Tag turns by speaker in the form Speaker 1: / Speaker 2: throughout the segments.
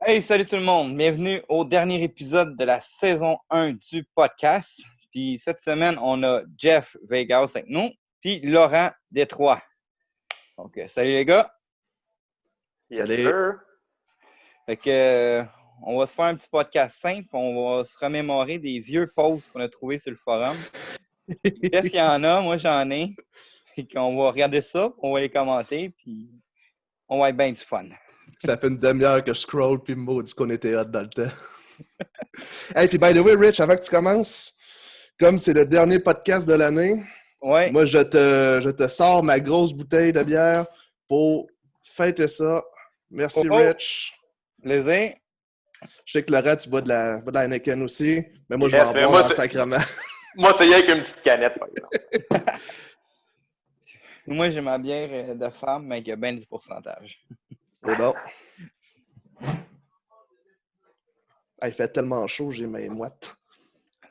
Speaker 1: Hey, salut tout le monde. Bienvenue au dernier épisode de la saison 1 du podcast. Puis cette semaine, on a Jeff Vegas avec nous, puis Laurent Détroit. Donc, salut les gars.
Speaker 2: Yes,
Speaker 3: Salut.
Speaker 2: sir.
Speaker 1: Fait que, on va se faire un petit podcast simple. On va se remémorer des vieux posts qu'on a trouvés sur le forum. Jeff, il y en a, moi j'en ai. Fait qu'on va regarder ça, on va les commenter, puis on va être bien du fun.
Speaker 3: Ça fait une demi-heure que je scroll puis maudit qu'on était hot dans le temps. Hey, puis by the way, Rich, avant que tu commences, comme c'est le dernier podcast de l'année,
Speaker 1: Ouais.
Speaker 3: moi je te sors ma grosse bouteille de bière pour fêter ça. Merci,
Speaker 1: Oh.
Speaker 3: Rich.
Speaker 1: Plaisir.
Speaker 3: Je sais que Laurent, tu bois de la Heineken aussi, mais moi je
Speaker 2: Yes,
Speaker 3: vais en
Speaker 2: mais
Speaker 3: boire
Speaker 2: moi,
Speaker 3: en
Speaker 2: c'est-
Speaker 3: sacrement.
Speaker 2: Moi, c'est avec une petite canette, par exemple.
Speaker 1: Moi, j'ai ma bière de femme, mais qui a bien du pourcentage.
Speaker 3: C'est bon. Ah, il fait tellement chaud, j'ai mes moites.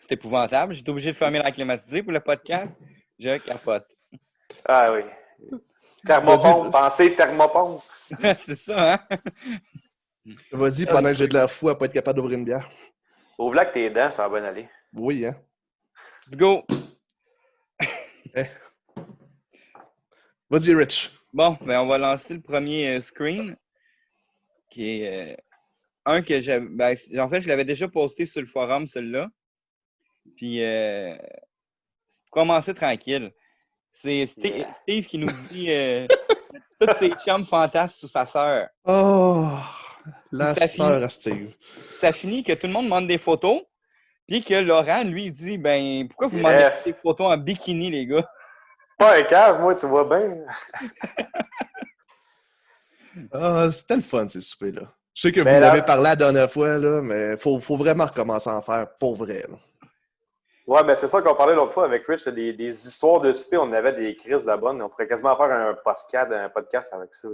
Speaker 1: C'est épouvantable. J'étais obligé de fermer la climatisée pour le podcast. Je capote.
Speaker 2: Ah oui. Thermopompe, pensez thermopompe.
Speaker 1: C'est ça, hein?
Speaker 3: Vas-y, pendant que j'ai de l'air fou à pas être capable d'ouvrir une bière.
Speaker 2: Ouvre-la que tes dents, ça va bien aller.
Speaker 3: Oui, hein?
Speaker 1: Let's go!
Speaker 3: Vas-y, Rich.
Speaker 1: Bon, ben on va lancer le premier screen. Qui est un que j'avais. Ben, en fait, je l'avais déjà posté sur le forum, celui-là. Puis, pour commencer tranquille, c'est Steve qui nous dit toutes ses chums fantasmes sur sa sœur.
Speaker 3: Oh, la
Speaker 1: Ça
Speaker 3: sœur à Steve.
Speaker 1: Ça finit que tout le monde demande des photos. Puis que Laurent, lui, il dit ben, pourquoi vous demandez des photos en bikini, les gars?
Speaker 2: Pas un cave, moi, tu vois bien.
Speaker 3: Ah, c'était le fun, ces soupers-là. Je sais que
Speaker 2: Mais
Speaker 3: vous
Speaker 2: là-
Speaker 3: l'avez parlé la dernière fois, là, mais faut vraiment recommencer à en faire pour vrai. Là.
Speaker 2: Ouais, mais c'est ça qu'on parlait l'autre fois avec Rich, des histoires de souper, on avait des crises de la bonne. On pourrait quasiment faire un podcast avec ça.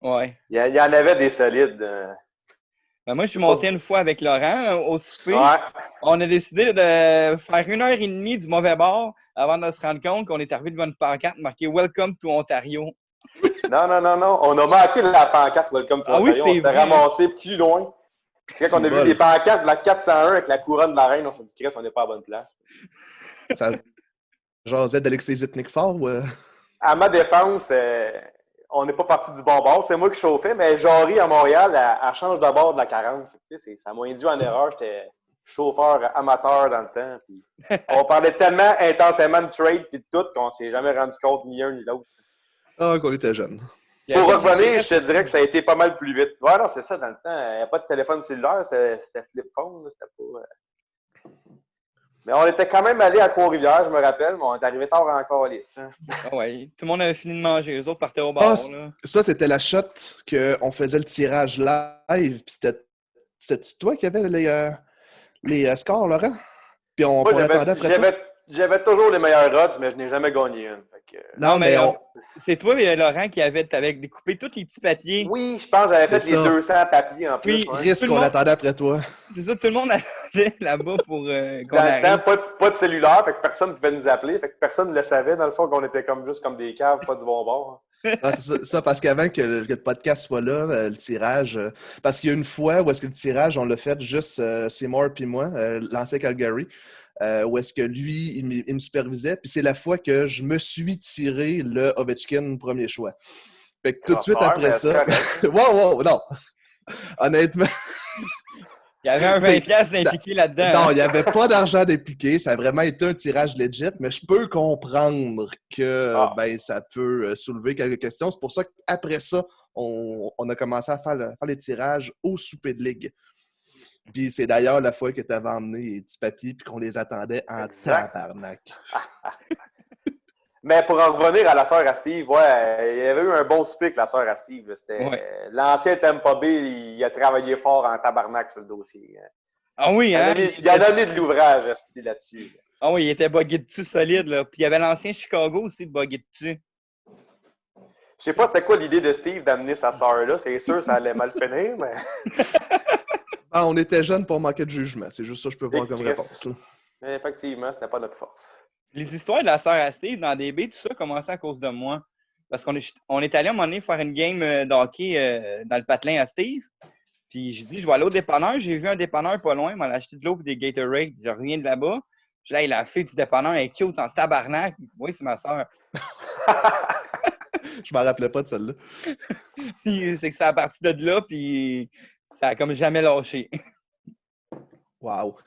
Speaker 1: Ouais.
Speaker 2: Il y en avait des solides.
Speaker 1: Ben, moi, je suis monté une fois avec Laurent au souper.
Speaker 2: Ouais.
Speaker 1: On a décidé de faire 1h30 du mauvais bord avant de se rendre compte qu'on est arrivé devant une pancarte marquée Welcome to Ontario.
Speaker 2: Non. On a manqué la pancarte Welcome to
Speaker 1: Ah oui,
Speaker 2: Ontario.
Speaker 1: c'est
Speaker 2: On s'était
Speaker 1: vrai.
Speaker 2: ramassé plus loin. Quand on a vu des pancartes de la 401 avec la couronne de la reine, on s'est dit, Chris, on n'est pas à la bonne place.
Speaker 3: Ça jasait d'Alexis Zitnik fort ou...
Speaker 2: À ma défense, on n'est pas parti du bon bord. C'est moi qui chauffais, mais Jory à Montréal, elle change de bord de la 40. Ça m'a induit en erreur. J'étais chauffeur amateur dans le temps. Puis on parlait tellement intensément de trade et de tout qu'on ne s'est jamais rendu compte ni l'un ni l'autre.
Speaker 3: Ah, qu'on était jeunes.
Speaker 2: Pour revenir, je te dirais que ça a été pas mal plus vite. Ouais, non, c'est ça, dans le temps. Il n'y a pas de téléphone cellulaire, c'était flip phone. C'était pas. Mais on était quand même allé à Trois-Rivières, je me rappelle, mais on est arrivé tard encore lisse. Hein.
Speaker 1: Ah ouais, tout le monde avait fini de manger, les autres partaient au bar. Là.
Speaker 3: Ça, c'était la shot qu'on faisait le tirage live. Puis c'était toi qui avais les scores, Laurent? Puis on attendait après toi.
Speaker 2: J'avais toujours les meilleurs odds, mais je n'ai jamais gagné une.
Speaker 1: Non, mais c'est toi et Laurent qui avait découpé tous les petits papiers.
Speaker 2: Oui, je pense que j'avais fait les 200 papiers en plus.
Speaker 3: Oui, risque qu'on attendait après toi.
Speaker 1: C'est ça, tout le monde attendait là-bas pour qu'on
Speaker 2: arrive. Dans le temps, pas de cellulaire, fait que personne ne pouvait nous appeler, fait que personne ne le savait, dans le fond, qu'on était juste comme des caves, pas du bon bord.
Speaker 3: Ah, c'est ça, parce qu'avant que le podcast soit là, le tirage, parce qu'il y a une fois où est-ce que le tirage, on l'a fait juste Seymour puis moi, l'ancien Calgary, où est-ce que lui, il me supervisait, puis c'est la fois que je me suis tiré le Ovechkin premier choix. Fait que tout de suite après ça... wow, non! Honnêtement...
Speaker 1: Il y avait un 20$ d'impliqué là-dedans.
Speaker 3: Non, il n'y avait pas d'argent d'impliqué. Ça a vraiment été un tirage legit, mais je peux comprendre que ça peut soulever quelques questions. C'est pour ça qu'après ça, on a commencé à faire les tirages au souper de ligue. Puis c'est d'ailleurs la fois que tu avais emmené les petits papiers et qu'on les attendait en tabarnak.
Speaker 2: Mais pour en revenir à la sœur à Steve, ouais, il y avait eu un bon souper avec la sœur à Steve. C'était l'ancien Tampa Bay, il a travaillé fort en tabarnak sur le dossier.
Speaker 1: Ah oui, hein?
Speaker 2: Il a donné de l'ouvrage là-dessus.
Speaker 1: Ah oui, il était buggé dessus solide, là. Puis il y avait l'ancien Chicago aussi de buggé dessus.
Speaker 2: Je sais pas c'était quoi l'idée de Steve d'amener sa sœur là. C'est sûr ça allait mal finir, mais...
Speaker 3: on était jeunes pour manquer de jugement. C'est juste ça que je peux voir comme réponse. Là.
Speaker 2: Mais effectivement, c'était pas notre force.
Speaker 1: Les histoires de la sœur à Steve dans DB, tout ça commençait à cause de moi. Parce qu'on est allé à un moment donné faire une game de hockey dans le patelin à Steve. Puis j'ai dit, je vais aller au dépanneur. J'ai vu un dépanneur pas loin. Il m'a acheté de l'eau et des Gatorade. Je reviens de là-bas. Puis là, la fille du dépanneur est cute en tabarnak. Puis, oui, c'est ma soeur.
Speaker 3: Je m'en rappelais pas de celle-là.
Speaker 1: Puis c'est que c'est à partir de là, puis ça a comme jamais lâché.
Speaker 3: Wow.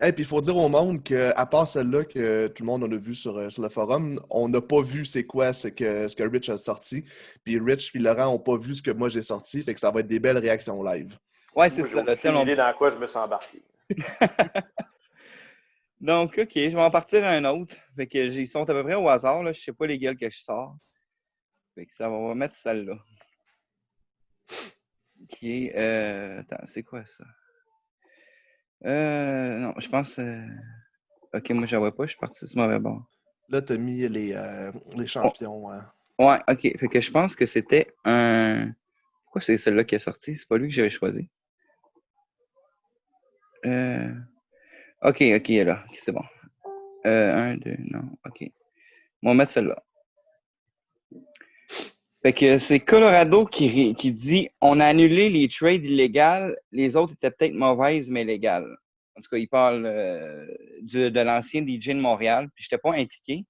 Speaker 3: Et puis il faut dire au monde qu'à part celle-là que tout le monde en a vu sur le forum, on n'a pas vu c'est quoi ce que Rich a sorti. Puis Rich et Laurent n'ont pas vu ce que moi j'ai sorti. Fait que ça va être des belles réactions live.
Speaker 1: Ouais, c'est
Speaker 2: Moi, j'ai
Speaker 1: ça. Là,
Speaker 2: aucune idée dans quoi je me suis embarqué.
Speaker 1: Donc, OK, je vais en partir à un autre. Fait que ils sont à peu près au hasard. Là. Je sais pas lesquels que je sors. Fait que ça va, on va mettre celle-là. OK. Attends, c'est quoi ça? Non, je pense. OK, moi, je vois pas. Je suis parti sur mauvais bord.
Speaker 3: Là, tu as mis les champions.
Speaker 1: Ouais, OK. Fait que je pense que c'était un. Pourquoi c'est celle-là qui est sortie? C'est pas lui que j'avais choisi. OK, il est là. OK, c'est bon. 1, 2, non. OK. On va mettre celle-là. Fait que c'est Colorado qui dit on a annulé les trades illégales, les autres étaient peut-être mauvaises, mais légales. En tout cas, il parle de l'ancien DJ de Montréal, puis je n'étais pas impliqué.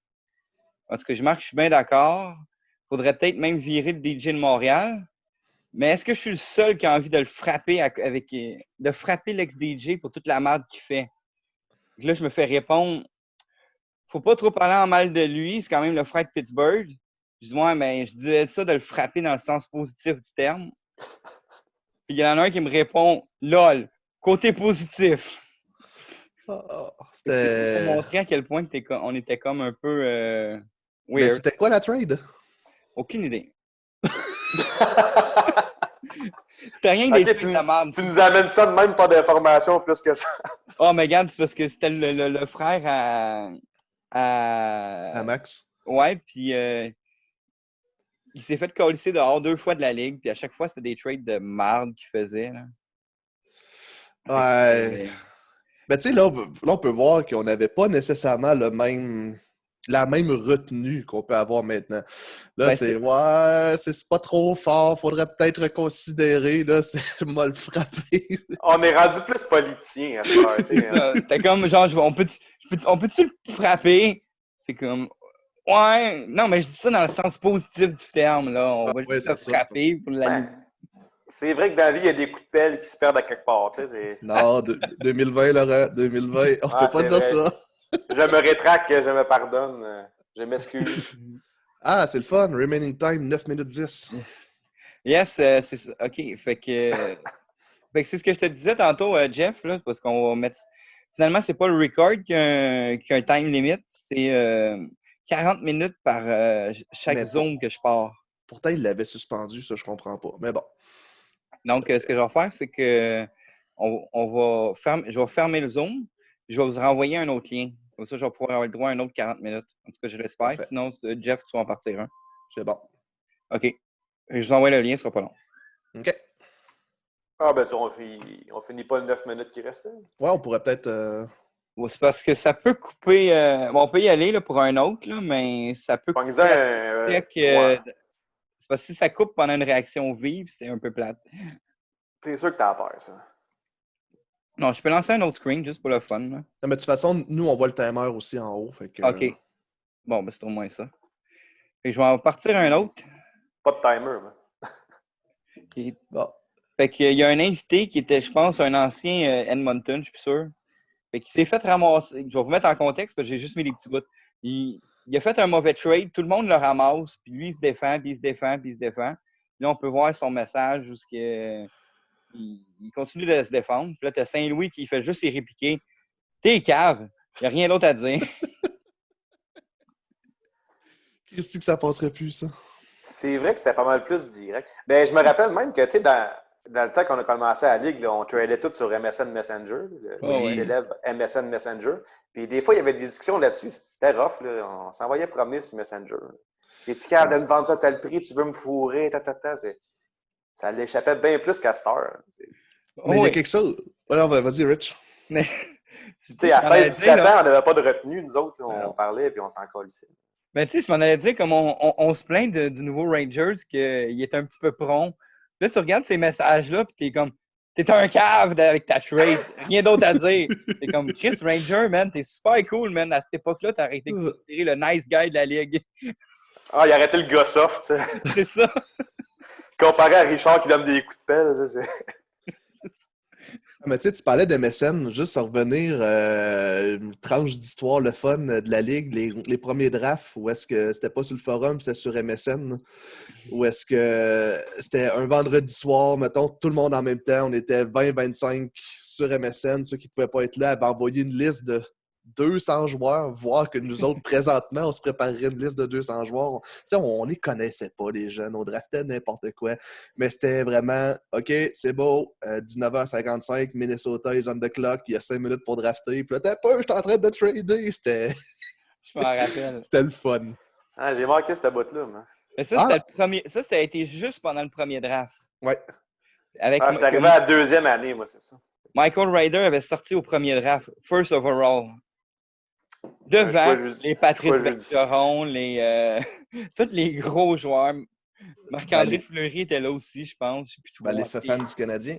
Speaker 1: En tout cas, je suis bien d'accord. Il faudrait peut-être même virer le DJ de Montréal. Mais est-ce que je suis le seul qui a envie de le frapper de frapper l'ex-DJ pour toute la merde qu'il fait? Donc là, je me fais répondre faut pas trop parler en mal de lui, c'est quand même le frère de Pittsburgh. Je dis, ouais, mais je disais ça de le frapper dans le sens positif du terme. Puis il y en a un qui me répond, lol, côté positif.
Speaker 3: C'était.
Speaker 1: Pour montrer à quel point on était comme un peu
Speaker 3: Mais
Speaker 1: weird.
Speaker 3: c'était quoi la trade?
Speaker 1: Aucune idée. C'était rien que des trucs de merde.
Speaker 2: Tu nous amènes ça de même, pas d'informations plus que ça.
Speaker 1: Oh, mais regarde, c'est parce que c'était le frère
Speaker 3: À Max.
Speaker 1: Ouais, puis il s'est fait colisser dehors 2 fois de la ligue, puis à chaque fois, c'était des trades de marde qu'il faisait. Là.
Speaker 3: Ouais. Mais tu sais, là, on peut voir qu'on n'avait pas nécessairement la même retenue qu'on peut avoir maintenant. Là,
Speaker 1: Ben,
Speaker 3: c'est pas trop fort, faudrait peut-être reconsidérer, là, c'est mal le frapper.
Speaker 2: On est rendu plus politicien à ce moment, tu sais.
Speaker 1: C'était comme, genre, on peut-tu le frapper? C'est comme, ouais, non, mais je dis ça dans le sens positif du terme, là. On va juste le frapper pour l'allumer.
Speaker 2: C'est vrai que dans la vie, il y a des coups de pelle qui se perdent à quelque part, tu sais.
Speaker 3: Non, 2020, Laurent, 2020, on peut pas dire
Speaker 2: vrai.
Speaker 3: ça.
Speaker 2: Je me rétracte, je me pardonne, je m'excuse.
Speaker 3: Ah, c'est le fun, remaining time, 9 minutes 10.
Speaker 1: Yes, c'est ça. OK, fait que c'est ce que je te disais tantôt, Jeff, là, parce qu'on va mettre... Finalement, c'est pas le record qui a un time limit, c'est 40 minutes par chaque zone que je pars.
Speaker 3: Pourtant, il l'avait suspendu, ça, je comprends pas. Mais bon.
Speaker 1: Donc, ce que je vais faire, c'est que je vais fermer le Zoom, je vais vous renvoyer un autre lien. Comme ça, je vais pouvoir avoir le droit à un autre 40 minutes. En tout cas, je l'espère.
Speaker 3: Parfait.
Speaker 1: Sinon, Jeff, tu vas en partir un.
Speaker 3: C'est bon.
Speaker 1: OK. Je vous envoie le lien, ce sera pas long.
Speaker 3: OK.
Speaker 2: Ah, ben, on finit pas les 9 minutes qui restent.
Speaker 3: Ouais, on pourrait peut-être...
Speaker 1: C'est parce que ça peut couper... bon, on peut y aller là, pour un autre, là, mais ça peut couper... C'est parce que si ça coupe pendant une réaction vive, c'est un peu plate.
Speaker 2: T'es sûr que t'as peur, ça?
Speaker 1: Non, je peux lancer un autre screen juste pour le fun. Là.
Speaker 3: Non, mais de toute façon, nous, on voit le timer aussi en haut. Fait que...
Speaker 1: OK. Bon, ben c'est au moins ça. Fait que je vais en partir un autre.
Speaker 2: Pas de timer, mais.
Speaker 3: Bon.
Speaker 1: Fait qu'il y a un invité qui était, je pense, un ancien Edmonton, je suis sûr. Fait qu'il s'est fait ramasser. Je vais vous mettre en contexte parce que j'ai juste mis les petits bouts. Il a fait un mauvais trade, tout le monde le ramasse, puis lui, il se défend, puis il se défend, puis il se défend. Là, on peut voir son message jusqu'à... Il continue de se défendre. Puis là, tu as Saint-Louis qui fait juste y répliquer. T'es cave, il n'y a rien d'autre à dire.
Speaker 3: Christy, que ça passerait plus, ça.
Speaker 2: C'est vrai que c'était pas mal plus direct. Ben, je me rappelle même que, tu sais, dans le temps qu'on a commencé à la Ligue, là, on tradait tout sur MSN Messenger, le célèbre MSN Messenger. Puis des fois, il y avait des discussions là-dessus. C'était rough, là. On s'envoyait promener sur Messenger. Es-tu capable de me vendre ça à tel prix? Tu veux me fourrer? Ça l'échappait bien plus qu'à Star.
Speaker 3: Mais il y a quelque chose... Alors, vas-y, Rich.
Speaker 2: Mais... Tu sais, à 16-17 ans, on n'avait pas de retenue. Nous autres, là, on parlait et on s'en colissait.
Speaker 1: Ben, tu sais, je m'en allais dire, comme on se plaint du nouveau Rangers qu'il est un petit peu prompt. Là, tu regardes ces messages-là, puis t'es comme, T'es un cave avec ta trade. Rien d'autre à dire. T'es comme Chris Ranger, man. T'es super cool, man. À cette époque-là, t'as arrêté de considérer le nice guy de la ligue.
Speaker 2: Ah, il a arrêté le gars soft, tu sais.
Speaker 1: C'est ça.
Speaker 2: Comparé à Richard qui donne des coups de pelle, ça, c'est...
Speaker 3: Mais tu sais, tu parlais de MSN, juste à revenir, une tranche d'histoire, le fun de la Ligue, les premiers drafts, où est-ce que c'était pas sur le forum, c'était sur MSN, où est-ce que c'était un vendredi soir, mettons, tout le monde en même temps, on était 20-25 sur MSN, ceux qui pouvaient pas être là avaient envoyé une liste de 200 joueurs, voir que nous autres, présentement, on se préparerait une liste de 200 joueurs. Tu sais, on les connaissait pas, les jeunes, on draftait n'importe quoi. Mais c'était vraiment, OK, c'est beau, 19h55, Minnesota is on the clock, il y a 5 minutes pour drafter. Puis là, t'as pas, je suis en train de trader. C'était
Speaker 1: Je m'en rappelle.
Speaker 3: c'était le fun.
Speaker 2: Ah, j'ai manqué cette botte-là, moi.
Speaker 1: Mais ça, c'était le premier. Ça a été juste pendant le premier draft.
Speaker 3: Ouais.
Speaker 1: Avec
Speaker 2: Ah, j'étais arrivé à la deuxième année, moi, c'est ça.
Speaker 1: Michael Ryder avait sorti au premier draft, first overall. Devant les Patrice Bergeron, tous les gros joueurs. Marc-André Fleury était là aussi, je pense. Je sais plus trop.
Speaker 3: Les fans du Canadien.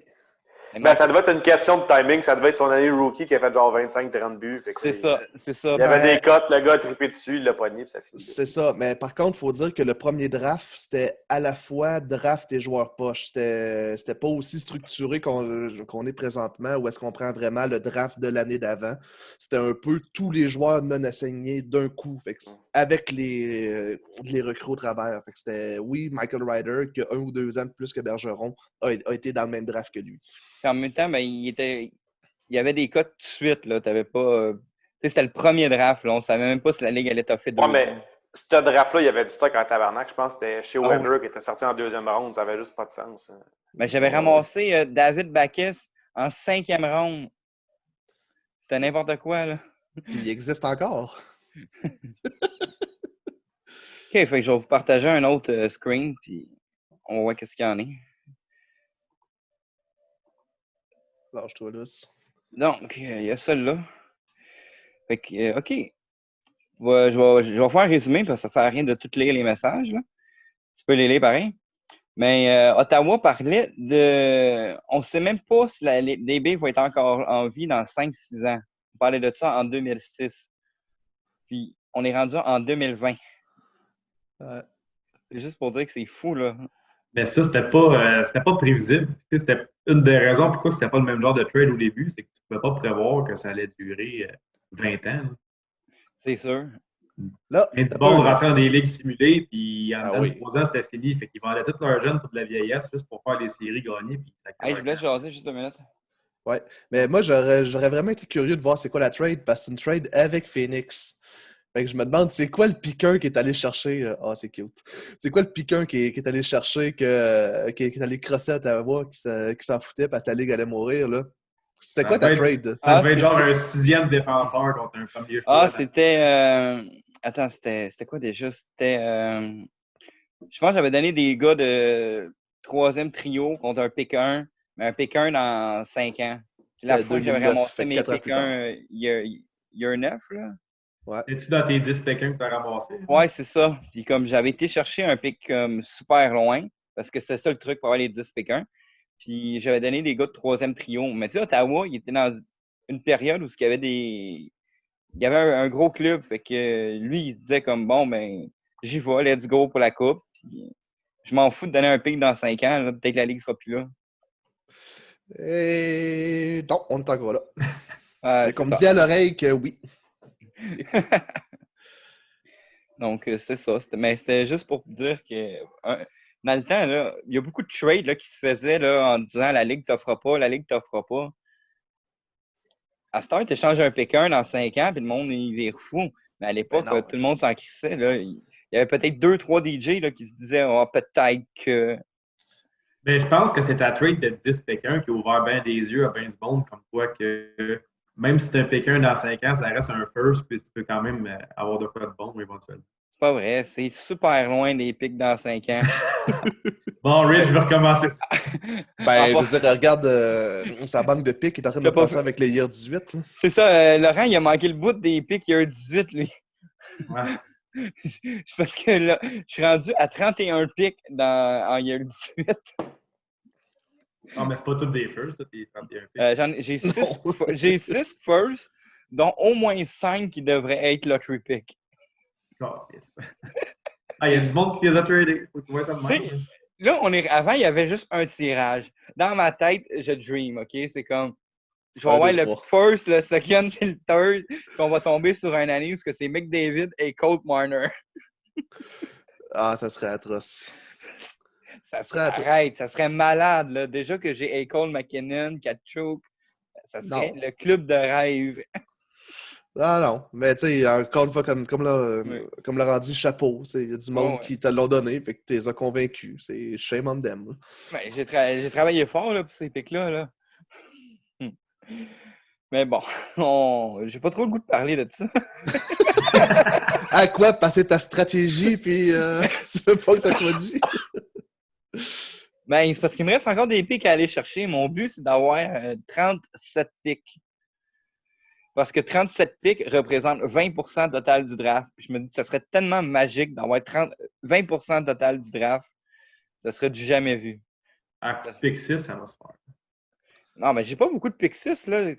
Speaker 2: Ben, ça devait être une question de timing. Ça devait être son année rookie qui a fait genre 25-30 buts.
Speaker 1: C'est ça.
Speaker 2: Il y avait des cotes, le gars a trippé dessus, il l'a pogné, puis ça finit.
Speaker 3: C'est ça. Mais par contre, il faut dire que le premier draft, c'était à la fois draft et joueur poche. C'était pas aussi structuré qu'on est présentement, où est-ce qu'on prend vraiment le draft de l'année d'avant. C'était un peu tous les joueurs non assignés d'un coup, fait que, avec les recrues au travers. Fait que c'était, oui, Michael Ryder, qui a 1 ou 2 ans de plus que Bergeron, a été dans le même draft que lui.
Speaker 1: Puis en même temps, ben, il y avait des cotes tout de suite. Là. T'avais pas, c'était le premier draft. Là. On ne savait même pas si la Ligue allait t'offrir 2 ans.
Speaker 2: Mais ce draft-là, il y avait du stock en tabarnak. Je pense que c'était chez Weber qui était sorti en deuxième ronde. Ça n'avait juste pas de sens.
Speaker 1: Ben, j'avais ramassé David Backes en 5e ronde. C'était n'importe quoi. Là.
Speaker 3: Il existe encore.
Speaker 1: OK, fait que je vais vous partager un autre screen, puis on va voir qu'est-ce qu'il y en a.
Speaker 3: Lâche-toi là.
Speaker 1: Donc, il y a celle-là. Fait que, OK. Je vais faire un résumé parce que ça ne sert à rien de tout lire les messages. Là. Tu peux les lire pareil. Mais Ottawa parlait de... On ne sait même pas si la DB va être encore en vie dans 5-6 ans. On parlait de ça en 2006. Puis, on est rendu en 2020. C'est juste pour dire que c'est fou, là.
Speaker 4: Mais ça, c'était pas prévisible. C'était une des raisons pourquoi c'était pas le même genre de trade au début, c'est que tu ne pouvais pas prévoir que ça allait durer 20 ans.
Speaker 1: C'est sûr.
Speaker 3: Là,
Speaker 4: Bon, rentrer dans des ligues simulées, puis en 3 ans, c'était fini. Fait qu'ils vendaient tous leurs jeunes pour de la vieillesse juste pour faire les séries gagnées. Puis ça
Speaker 1: je voulais jaser juste 2 minutes.
Speaker 3: Ouais, mais moi, j'aurais vraiment été curieux de voir c'est quoi la trade, parce que c'est une trade avec Phoenix. Fait que je me demande, c'est quoi le piqueur qui est allé chercher? Ah, c'est cute. C'est quoi le piqueur qui est allé chercher, qui est allé crosser à Ottawa, qui s'en foutait parce que la Ligue allait mourir, là? C'était quoi ta trade?
Speaker 4: Ça devait être genre un 6e défenseur contre un premier choix.
Speaker 1: Ah, c'était... Attends, c'était quoi déjà? C'était... Je pense que j'avais donné des gars de 3e trio contre un pick 1, mais un pick 1 dans 5 ans. La fois que j'avais ramassé mes pick 1 il y a un 9, là.
Speaker 3: Ouais.
Speaker 4: Es-tu dans tes 10 pick 1 que tu as ramassé?
Speaker 1: Ouais, c'est ça. Puis comme j'avais été chercher un pick super loin, parce que c'était ça le truc pour avoir les 10 pick 1, puis j'avais donné des gars de 3e trio. Mais tu sais, Ottawa, il était dans une période où il y avait il y avait un gros club. Fait que lui, il se disait comme bon, ben, j'y vais, let's go pour la coupe. Puis, je m'en fous de donner un pick dans 5 ans. Peut-être que la Ligue sera plus là.
Speaker 3: Et non, on est encore là. Mais qu'on me dit à l'oreille que oui.
Speaker 1: Donc, c'est ça. Mais c'était juste pour dire que dans le temps, là, il y a beaucoup de trades là, qui se faisaient là, en disant la Ligue t'offre pas, la Ligue t'offre pas. À cette heure, tu échanges un pick 1 dans 5 ans, puis le monde, il est fou. Mais à l'époque, tout le monde s'en crissait. Là. Il y avait peut-être 2-3 DJ là, qui se disaient oh, peut-être que.
Speaker 4: Mais je pense que c'est ta trade de 10 pick 1 qui a ouvert bien des yeux à bien du monde, comme quoi que même si tu as un pick 1 dans 5 ans, ça reste un first, puis tu peux quand même avoir de quoi de bon éventuellement.
Speaker 1: C'est pas vrai, c'est super loin des pics dans 5 ans.
Speaker 4: Bon, Rich, je vais recommencer ça.
Speaker 3: Ben, je veux dire, regarde sa banque de pics, il est en train de faire ça avec les Year 18. Là.
Speaker 1: C'est ça, Laurent, il a manqué le bout des pics Year 18, lui.
Speaker 4: Ouais.
Speaker 1: C'est parce que là, je suis rendu à 31 pics en Year 18.
Speaker 4: Non, mais c'est pas tous des firsts, tes 31 picks.
Speaker 1: J'ai 6 firsts, dont au moins 5 qui devraient être lottery pick.
Speaker 4: Ah, il y a du monde qui les a tradés. Faut que tu vois ça de même. Hein.
Speaker 1: Là, avant, il y avait juste un tirage. Dans ma tête, je dream, OK? C'est comme, je vais avoir le first, le second et le third, puis on va tomber sur une année où c'est McDavid et Colt Marner.
Speaker 3: Ah, ça serait atroce.
Speaker 1: Ça serait malade, là. Déjà que j'ai Eichel, McKinnon, Kachuk, ça serait le club de rêve.
Speaker 3: Ah non, mais tu sais, encore une fois, comme l'a rendu chapeau, il y a du monde qui te l'ont donné, fait que tu les as convaincus. C'est shame on them.
Speaker 1: Ouais, j'ai travaillé fort là, pour ces pics-là. Là. Mais bon, j'ai pas trop le goût de parler de ça.
Speaker 3: À quoi? Passer ta stratégie, puis tu veux pas que ça soit dit?
Speaker 1: Ben, c'est parce qu'il me reste encore des pics à aller chercher. Mon but, c'est d'avoir 37 pics. Parce que 37 pics représentent 20% total du draft. Puis je me dis, ça serait tellement magique d'avoir 20% total du draft. Ça serait du jamais vu.
Speaker 4: À pick 6, ça va se faire.
Speaker 1: Non, mais j'ai pas beaucoup de pick 6, là.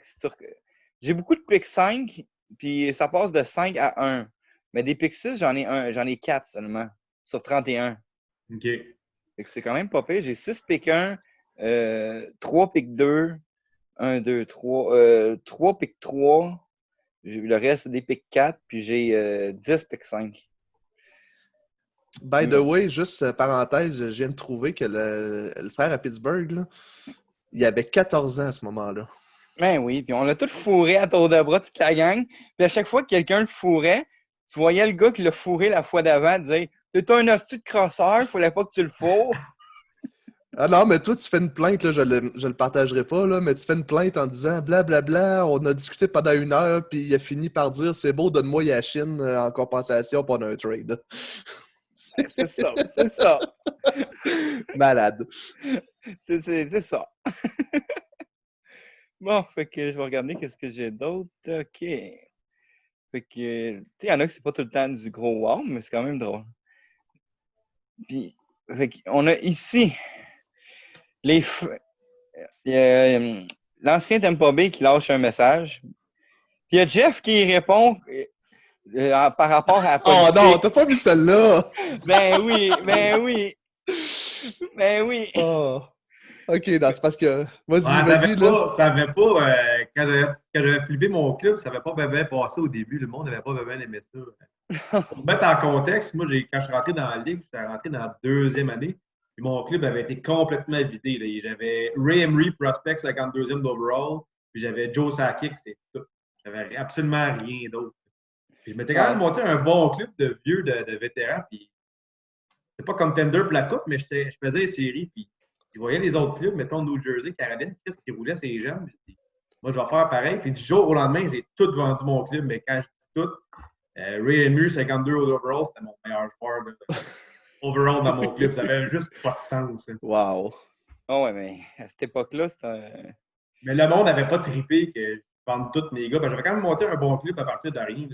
Speaker 1: J'ai beaucoup de pick 5, puis ça passe de 5 à 1. Mais des pick 6, j'en ai 4 seulement, sur 31.
Speaker 4: OK.
Speaker 1: Fait que c'est quand même pas pire. J'ai 6 pick 1, 3 pick 2, 1, 2, 3, 3 pick 3. Le reste, c'est des pick 4, puis j'ai 10 pick 5.
Speaker 3: By the way, juste parenthèse, je viens de trouver que le frère à Pittsburgh, là, il avait 14 ans à ce moment-là.
Speaker 1: Ben oui, puis on l'a tout fourré à tour de bras, toute la gang. Puis à chaque fois que quelqu'un le fourrait, tu voyais le gars qui l'a fourré la fois d'avant dire « T'es un hostie de crosseur, il fallait pas que tu le fourres. »
Speaker 3: Ah non, mais toi, tu fais une plainte, là, je le partagerai pas, là, mais tu fais une plainte en disant blablabla, on a discuté pendant 1 heure, puis il a fini par dire c'est beau, donne-moi Yashin en compensation pour un trade.
Speaker 1: C'est ça.
Speaker 3: Malade.
Speaker 1: C'est ça. Bon, fait que je vais regarder qu'est-ce que j'ai d'autre. OK. Fait que, tu sais, il y en a que c'est pas tout le temps du gros wow, mais c'est quand même drôle. Puis, fait qu'on a ici l'ancien Tampa Bay qui lâche un message. Puis il y a Jeff qui répond par rapport à la politique.
Speaker 3: Oh non, t'as pas vu celle-là!
Speaker 1: Ben oui.
Speaker 3: Oh. OK, non, c'est parce que... Vas-y,
Speaker 4: Ça avait pas quand j'avais flippé mon club, ça n'avait pas bien passé au début. Le monde n'avait pas bien aimé ça. Pour mettre en contexte, moi, quand je suis rentré dans la ligue, j'étais rentré dans la 2e année. Puis mon club avait été complètement vidé. Là. J'avais Ray Emery, prospect 52e d'overall. Puis j'avais Joe Sakic, c'était tout. J'avais absolument rien d'autre. Puis je m'étais quand même monté un bon club de vieux, de vétérans. Puis c'était pas contender pour la coupe, mais je faisais les séries. Puis je voyais les autres clubs, mettons New Jersey, Caroline, qu'est-ce qui roulait ces jeunes. Je dis, moi, je vais faire pareil. Puis du jour au lendemain, j'ai tout vendu mon club. Mais quand je dis tout, Ray Emery, 52 overall, c'était mon meilleur joueur overall dans mon club. Ça avait juste pas de sens. Hein.
Speaker 3: Wow.
Speaker 1: Oh ouais, mais à cette époque-là, c'était...
Speaker 4: Mais le monde n'avait pas trippé que je vende tous mes gars. J'avais quand même monté un bon club à partir de rien.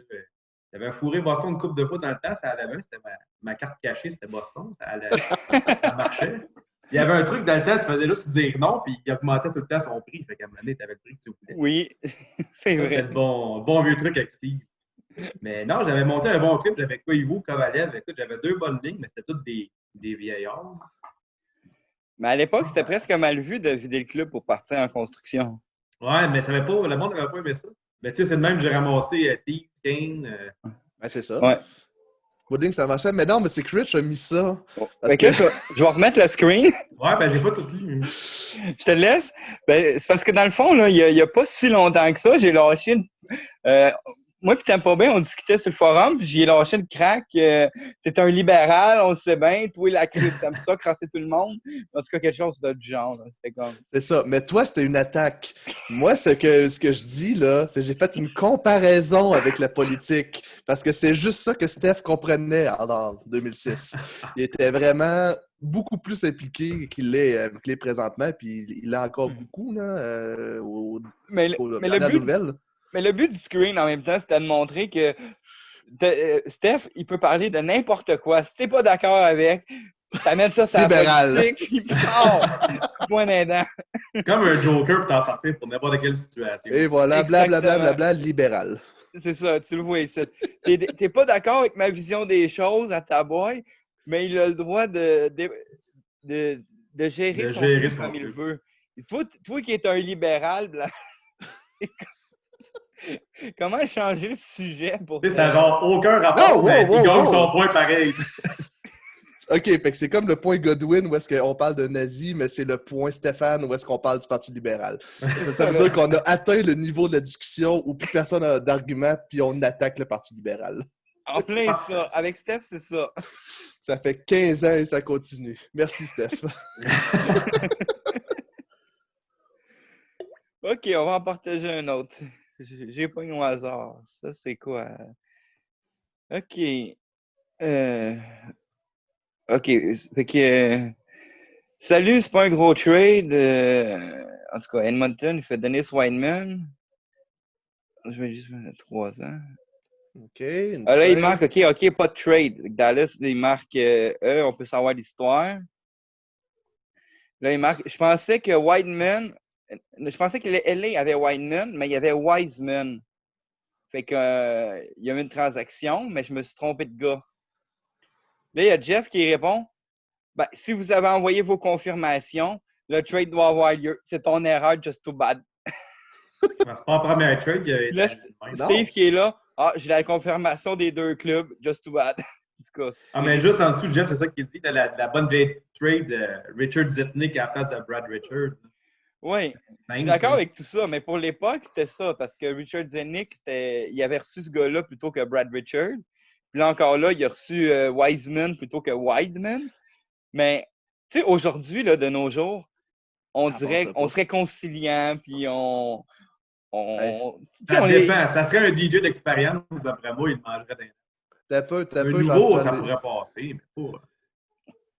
Speaker 4: J'avais fourré Boston une couple de fois dans le temps, ça allait bien. C'était ma carte cachée, c'était Boston. Ça marchait. Il y avait un truc dans le temps, tu faisais juste dire non, puis il augmentait tout le temps son prix. Fait qu'à un moment donné, tu avais le prix que tu voulais.
Speaker 1: Oui, c'est vrai.
Speaker 4: C'était le bon vieux truc avec Steve. Mais non, j'avais monté un bon club. J'avais Koivu, Kovalev. Écoute, j'avais 2 bonnes lignes, mais c'était toutes des vieillards.
Speaker 1: Mais à l'époque, c'était presque mal vu de vider le club pour partir en construction.
Speaker 4: Ouais, mais le monde n'avait pas aimé ça. Mais tu sais, c'est de même que j'ai ramassé Steve, Kane.
Speaker 3: Ben, c'est ça.
Speaker 1: Ouais.
Speaker 3: Wooding, ça marchait. Mais non, mais c'est que Rich a mis ça.
Speaker 1: Fait que je vais remettre le screen.
Speaker 4: Ouais, ben j'ai pas tout lu.
Speaker 1: Je te laisse. Ben, c'est parce que dans le fond, là, il n'y a pas si longtemps que ça, j'ai lâché moi puis Tampa Bay, on discutait sur le forum, puis j'ai lâché le crack. T'es un libéral, on le sait bien. Toi, la crise, t'aimes ça, crasser tout le monde. En tout cas, quelque chose de genre.
Speaker 3: C'est ça. Mais toi, c'était une attaque. Moi, ce que je dis, là, c'est que j'ai fait une comparaison avec la politique. Parce que c'est juste ça que Steph comprenait en 2006. Il était vraiment beaucoup plus impliqué qu'il l'est présentement, puis il l'est encore beaucoup, là,
Speaker 1: mais le but du screen, en même temps, c'était de montrer que Steph, il peut parler de n'importe quoi. Si t'es pas d'accord avec, T'amènes ça sur la
Speaker 3: Libéral.
Speaker 1: politique, puis point d'aidant.
Speaker 4: C'est comme un joker pour t'en sortir pour n'importe quelle situation.
Speaker 3: Et voilà, blablabla,
Speaker 1: Exactement.
Speaker 3: libéral.
Speaker 1: C'est ça, tu le vois ici. T'es pas d'accord avec ma vision des choses à ta boy, mais il a le droit de gérer son truc comme il veut. Et toi qui es un libéral, comment changer le sujet pour
Speaker 4: Tu sais, ça n'a genre aucun rapport,
Speaker 3: Non,
Speaker 4: mais
Speaker 3: wow,
Speaker 4: il gagne
Speaker 3: wow.
Speaker 4: son point pareil.
Speaker 3: OK, fait que c'est comme le point Godwin où est-ce qu'on parle de nazi, mais c'est le point Stéphane où est-ce qu'on parle du Parti libéral. Ça veut dire qu'on a atteint le niveau de la discussion où plus personne n'a d'argument, puis on attaque le Parti libéral.
Speaker 1: En plein ça. Avec Steph, c'est ça.
Speaker 3: Ça fait 15 ans et ça continue. Merci, Steph.
Speaker 1: OK, on va en partager un autre. J'ai pas eu au hasard. Ça, c'est quoi? OK. OK. Fait que... salut, c'est pas un gros trade. En tout cas, Edmonton, il fait Dennis Wideman. Je vais juste mettre 3 ans.
Speaker 3: OK.
Speaker 1: Là, il marque, OK, pas de trade. Dallas, il marque, on peut savoir l'histoire. Là, il marque, je pensais que LA avait Wideman, mais il y avait Wiseman. Fait que, il y a eu une transaction, mais je me suis trompé de gars. Là, il y a Jeff qui répond, ben, si vous avez envoyé vos confirmations, le trade doit avoir lieu. C'est ton erreur, just too bad.
Speaker 4: C'est pas la première trade.
Speaker 1: Là, Steve qui est là, j'ai la confirmation des deux clubs, just too bad. En tout cas,
Speaker 4: mais juste en dessous de Jeff, c'est ça qu'il dit, la bonne vieille trade de Richard Zitnik à la place de Brad Richards.
Speaker 1: Oui, je suis d'accord avec tout ça, mais pour l'époque, c'était ça, parce que Richard Zitnik, il avait reçu ce gars-là plutôt que Brad Richards. Puis là, encore là, il a reçu Wiseman plutôt que Wideman. Mais, tu sais, aujourd'hui, là, de nos jours, on dirait qu'on serait conciliant, puis
Speaker 4: ça dépend. Ça serait un DJ d'expérience, d'après moi, il mangerait d'un.
Speaker 3: T'as peu,
Speaker 4: nouveau, ça pourrait passer, mais pas.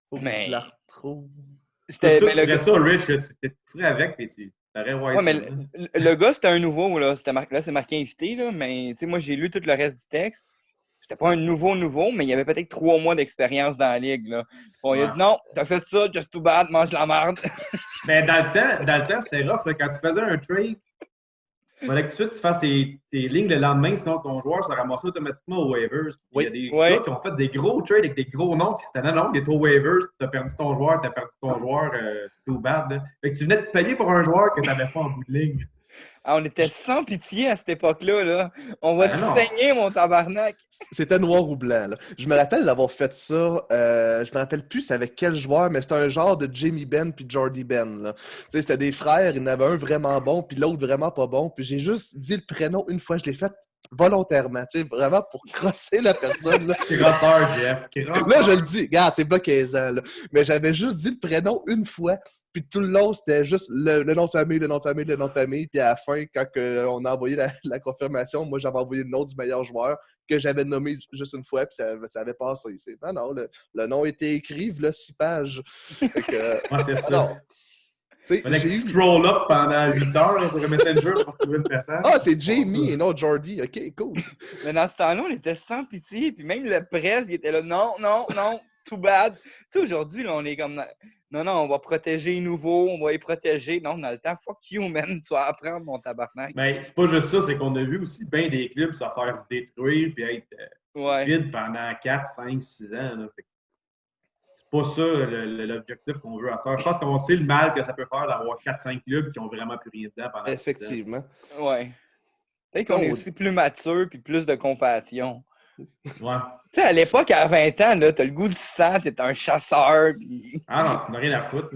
Speaker 3: Faut que tu la retrouves.
Speaker 4: Tu ferais ça, Rich, tu ferais avec, puis tu aurais
Speaker 1: ouais, mais le gars, c'était un nouveau, là. Là, c'est marqué invité, là, mais tu sais, moi, j'ai lu tout le reste du texte. C'était pas un nouveau, mais il y avait peut-être 3 mois d'expérience dans la ligue, là. Bon, il a dit non, t'as fait ça, just too bad, mange la merde.
Speaker 4: Mais dans le temps, c'était rough, là, quand tu faisais un trade, il fallait que tu fasses tes lignes le lendemain, sinon ton joueur se ramassait automatiquement aux waivers. Il y a des gars qui ont fait des gros trades avec des gros noms, puis c'était non, il est aux waivers, tu as perdu ton joueur, too bad. Là. Fait que tu venais de payer pour un joueur que tu n'avais pas en bout de ligne.
Speaker 1: On était sans pitié à cette époque-là. Là. On va te saigner, mon tabarnak.
Speaker 3: C'était noir ou blanc. Là. Je me rappelle d'avoir fait ça. Je me rappelle plus c'est avec quel joueur, mais c'était un genre de Jamie Benn puis Jordy Benn. Là. C'était des frères. Il y en avait un vraiment bon puis l'autre vraiment pas bon. Puis j'ai juste dit le prénom une fois. Je l'ai fait volontairement, vraiment pour crosser la personne. Là.
Speaker 4: Crosseur, Jeff.
Speaker 3: Là, je le dis. Regarde, c'est bloqué-en. Mais j'avais juste dit le prénom une fois. Puis tout le long, c'était juste le nom de famille. Puis à la fin, quand on a envoyé la confirmation, moi, j'avais envoyé le nom du meilleur joueur que j'avais nommé juste une fois, puis ça avait passé. Non, le nom était écrit, là, 6 pages. Fait que,
Speaker 4: c'est ça.
Speaker 3: Fallait
Speaker 4: que tu scroll up pendant 8 heures là, sur le Messenger pour trouver le message.
Speaker 3: Ah, c'est Jamie et non Jordy. OK, cool.
Speaker 1: Mais dans ce temps-là, on était sans pitié. Puis même le presse, il était là, non, too bad. Tu sais, aujourd'hui, là, on est comme... Non, on va protéger les nouveaux, on va les protéger. Non, dans le temps, fuck you, man, tu vas apprendre, mon tabarnak.
Speaker 4: Mais c'est pas juste ça, c'est qu'on a vu aussi bien des clubs se faire détruire puis être vides pendant 4, 5, 6 ans. Là. C'est pas ça l'objectif qu'on veut à ça. Je pense qu'on sait le mal que ça peut faire d'avoir 4-5 clubs qui ont vraiment plus rien dedans pendant 6 ans.
Speaker 3: Effectivement.
Speaker 1: Ouais. Peut-être qu'on est aussi plus mature puis plus de compassion.
Speaker 4: Ouais.
Speaker 1: Tu sais, à l'époque, à 20 ans, là, t'as le goût du sang, t'es un chasseur. Pis...
Speaker 4: Ah non, tu n'as rien à foutre.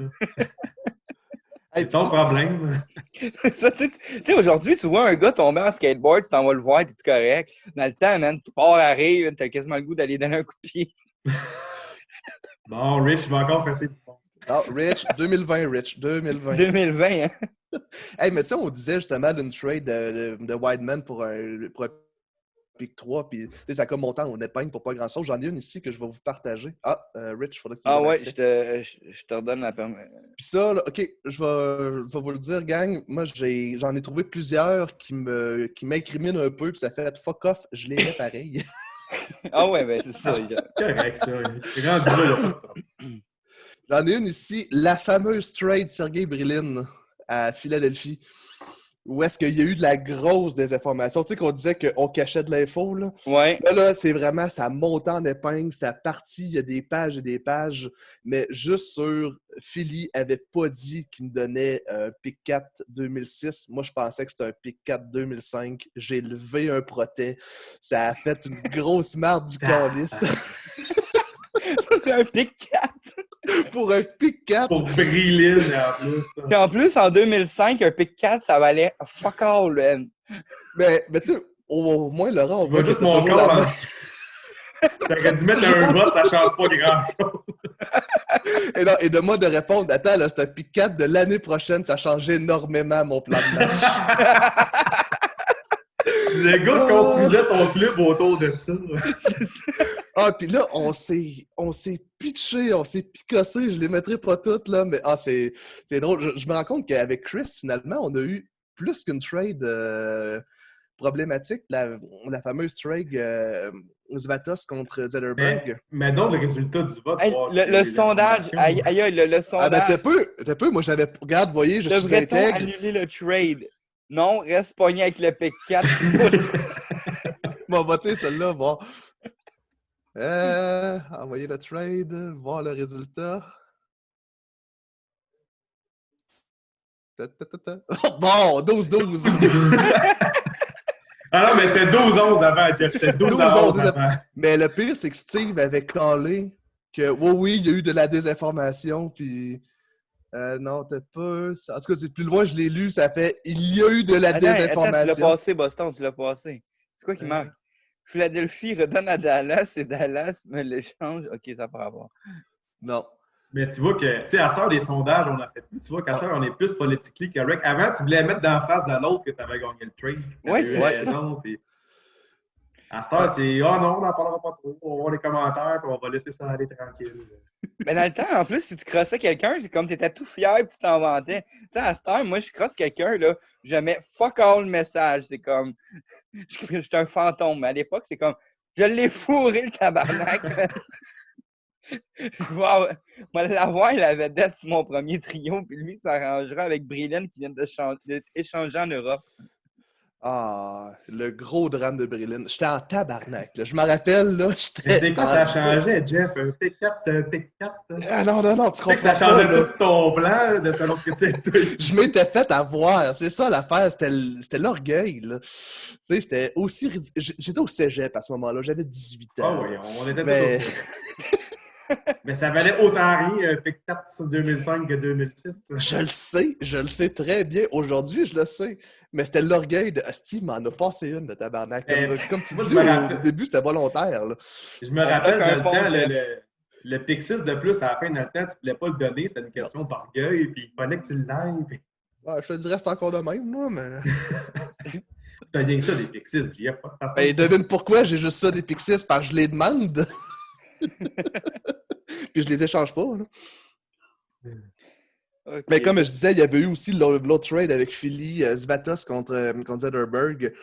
Speaker 4: C'est ton problème.
Speaker 1: Ça, tu sais, aujourd'hui, tu vois un gars tomber en skateboard, tu t'en vas le voir, t'es correct. Dans le temps, man, tu pars à rire, t'as quasiment le goût d'aller donner un coup de pied.
Speaker 4: Bon, Rich, je vais encore faire ça du fond.
Speaker 3: Ah, Rich, 2020, Rich, 2020.
Speaker 1: 2020, hein?
Speaker 3: Hey, mais tu sais, on disait justement d'une trade de Wideman pour un pick 3, puis ça a comme monté en épingle pour pas grand-chose. J'en ai une ici que je vais vous partager. Ah, Rich, il faudrait que tu me donnes accès.
Speaker 1: Je te redonne la permission.
Speaker 3: Puis ça, là, OK, je vais vous le dire, gang. Moi, j'en ai trouvé plusieurs qui m'incriminent un peu, puis ça fait fuck off, je les mets pareil.
Speaker 1: Ah ouais, ben c'est ça.
Speaker 4: Correct, ça. C'est rendu là,
Speaker 3: J'en ai une ici, la fameuse trade Sergei Brilin à Philadelphie. Où est-ce qu'il y a eu de la grosse désinformation? Tu sais qu'on disait qu'on cachait de l'info, là.
Speaker 1: Ouais.
Speaker 3: Là, c'est vraiment, ça monte en épingle, ça partit, il y a des pages et des pages. Mais juste sur Philly avait pas dit qu'il me donnait un pick 4 2006. Moi, je pensais que c'était un pick 4 2005. J'ai levé un protège. Ça a fait une grosse marde du calice.
Speaker 1: Pour un pick 4.
Speaker 3: Pour un pick 4.
Speaker 4: Pour Brilin, en plus.
Speaker 1: Puis en plus, en 2005, un pick 4, ça valait fuck all, man.
Speaker 3: Mais tu sais, au moins, Laurent, on
Speaker 4: va juste mon
Speaker 3: toujours la
Speaker 4: corps. T'aurais dû mettre un vote, ça change pas grand-chose.
Speaker 3: Et de moi de répondre, attends, là, c'est un pick 4 de l'année prochaine, ça change énormément mon plan de match.
Speaker 4: Le gars construisait son club autour de ça.
Speaker 3: Ah, puis là, on s'est pitché, on s'est picossé, je les mettrai pas toutes, là, mais c'est drôle. Je me rends compte qu'avec Chris, finalement, on a eu plus qu'une trade problématique, la fameuse trade Zvatos contre Zetterberg.
Speaker 4: Mais non, le résultat du vote.
Speaker 1: Hey, le sondage, aïe, le sondage.
Speaker 3: Ah, ben, t'as peu, moi j'avais. Regarde, voyez, je suis
Speaker 1: Devrait-on
Speaker 3: intègre.
Speaker 1: annuler le trade? Non, reste pogné avec le pick 4.
Speaker 3: On va voter celle-là, voir. Envoyer le trade, voir le résultat. Bon, 12-12.
Speaker 4: Ah non, mais c'était 12-11 avant, Jeff. C'était 12-11 avant.
Speaker 3: Mais le pire, c'est que Steve avait collé que oui, il y a eu de la désinformation, puis non, t'es pas... En tout cas, c'est plus loin, je l'ai lu, ça fait « Il y a eu de la désinformation ».
Speaker 1: Tu l'as passé, Boston, tu l'as passé. C'est quoi qui manque? Philadelphie redonne à Dallas et Dallas me l'échange. OK, ça part rapport.
Speaker 3: Non.
Speaker 4: Mais tu vois que, tu sais, à ça, des sondages, on a fait plus. Tu vois qu'à ça, on est plus politically correct. Avant, tu voulais mettre d'en face de l'autre que tu avais gagné le trade.
Speaker 1: Oui,
Speaker 4: c'est raison. Puis... À cette heure, c'est « Ah non, on n'en parlera pas trop. On va voir les commentaires puis on va laisser ça aller tranquille. »
Speaker 1: Mais dans le temps, en plus, si tu crossais quelqu'un, c'est comme tu étais tout fier et tu t'en vantais. Tu sais, à cette heure, moi, je crosse quelqu'un, là, je mets fuck all le message. C'est comme, je suis un fantôme. Mais à l'époque, c'est comme, je l'ai fourré le tabarnak. Wow. Moi, l'avoir, il avait d'être sur mon premier trio, puis lui, il s'arrangera avec Brillen qui vient d'échanger en Europe.
Speaker 3: Ah, le gros drame de Brillen. J'étais en tabarnak. Là. Je me rappelle, là, j'étais...
Speaker 4: Mais c'est quoi ça changeait, Jeff? Un pick 4, c'était un pick 4?
Speaker 3: Ah non, tu comprends
Speaker 4: que ça changeait tout ton plan de selon ce que tu sais.
Speaker 3: Je m'étais fait avoir. C'est ça l'affaire. C'était l'orgueil, là. Tu sais, c'était aussi... J'étais au cégep à ce moment-là. J'avais 18 ans.
Speaker 4: Ah oui, on était tous au cégep. Mais ça valait autant rien un pick 4 2005 que 2006.
Speaker 3: Je le sais très bien. Aujourd'hui, je le sais. Mais c'était l'orgueil de Steve m'en a passé une de tabarnak. Comme tu dis, au début, c'était volontaire. Là.
Speaker 4: Je me rappelle dans le temps, le pick 6 de plus à la fin, dans le temps, tu ne voulais pas le donner. C'était une question d'orgueil, puis il fallait que tu l'ailles. Puis...
Speaker 3: Ouais, je te dirais c'est encore de même, moi, mais...
Speaker 4: T'as rien que ça, des pick 6, JF.
Speaker 3: Ben, devine pourquoi j'ai juste ça, des pick 6, parce que je les demande. Puis je les échange pas. Là. Okay. Mais comme je disais, il y avait eu aussi l'autre trade avec Philly, Zvatos contre Zetterberg.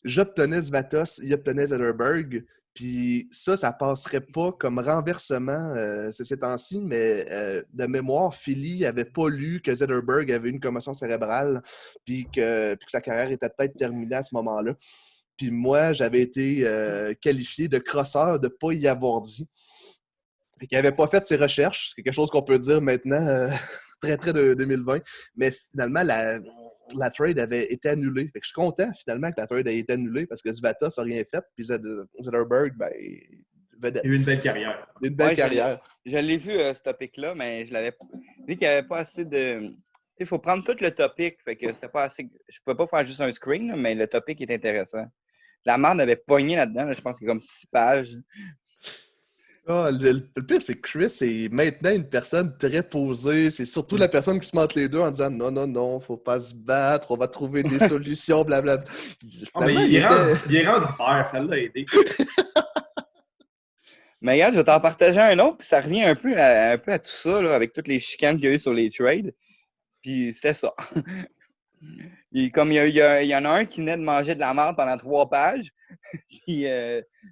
Speaker 3: J'obtenais Zvatos, il obtenait Zetterberg. Puis ça passerait pas comme renversement ces temps-ci, mais de mémoire, Philly n'avait pas lu que Zetterberg avait une commotion cérébrale puis que sa carrière était peut-être terminée à ce moment-là. Puis moi, j'avais été qualifié de crosseur de ne pas y avoir dit. Et qu'il n'avait pas fait ses recherches. C'est quelque chose qu'on peut dire maintenant, très de 2020. Mais finalement, la trade avait été annulée. Fait que je suis content finalement que la trade ait été annulée parce que Zvatos n'a rien fait. Puis Zetterberg, ben, vedette.
Speaker 4: Il a eu une belle carrière.
Speaker 3: Une belle carrière.
Speaker 1: Je l'ai vu, ce topic-là, mais je l'avais vu qu'il n'y avait pas assez de... Il faut prendre tout le topic. Fait que c'était pas assez... Je ne pouvais pas faire juste un screen, là, mais le topic est intéressant. La merde avait pogné là-dedans. Là, je pense qu'il y a comme 6 pages.
Speaker 3: Oh, le pire, c'est que Chris est maintenant une personne très posée. C'est surtout la personne qui se montre les deux en disant non, faut pas se battre, on va trouver des solutions, blablabla.
Speaker 4: Mais il est rendu père, ça l'a aidé.
Speaker 1: Mais regarde, je vais t'en partager un autre, puis ça revient un peu à tout ça, là, avec toutes les chicanes qu'il y a eu sur les trades. Puis c'était ça. Comme il y en a un qui venait de manger de la merde pendant 3 pages, puis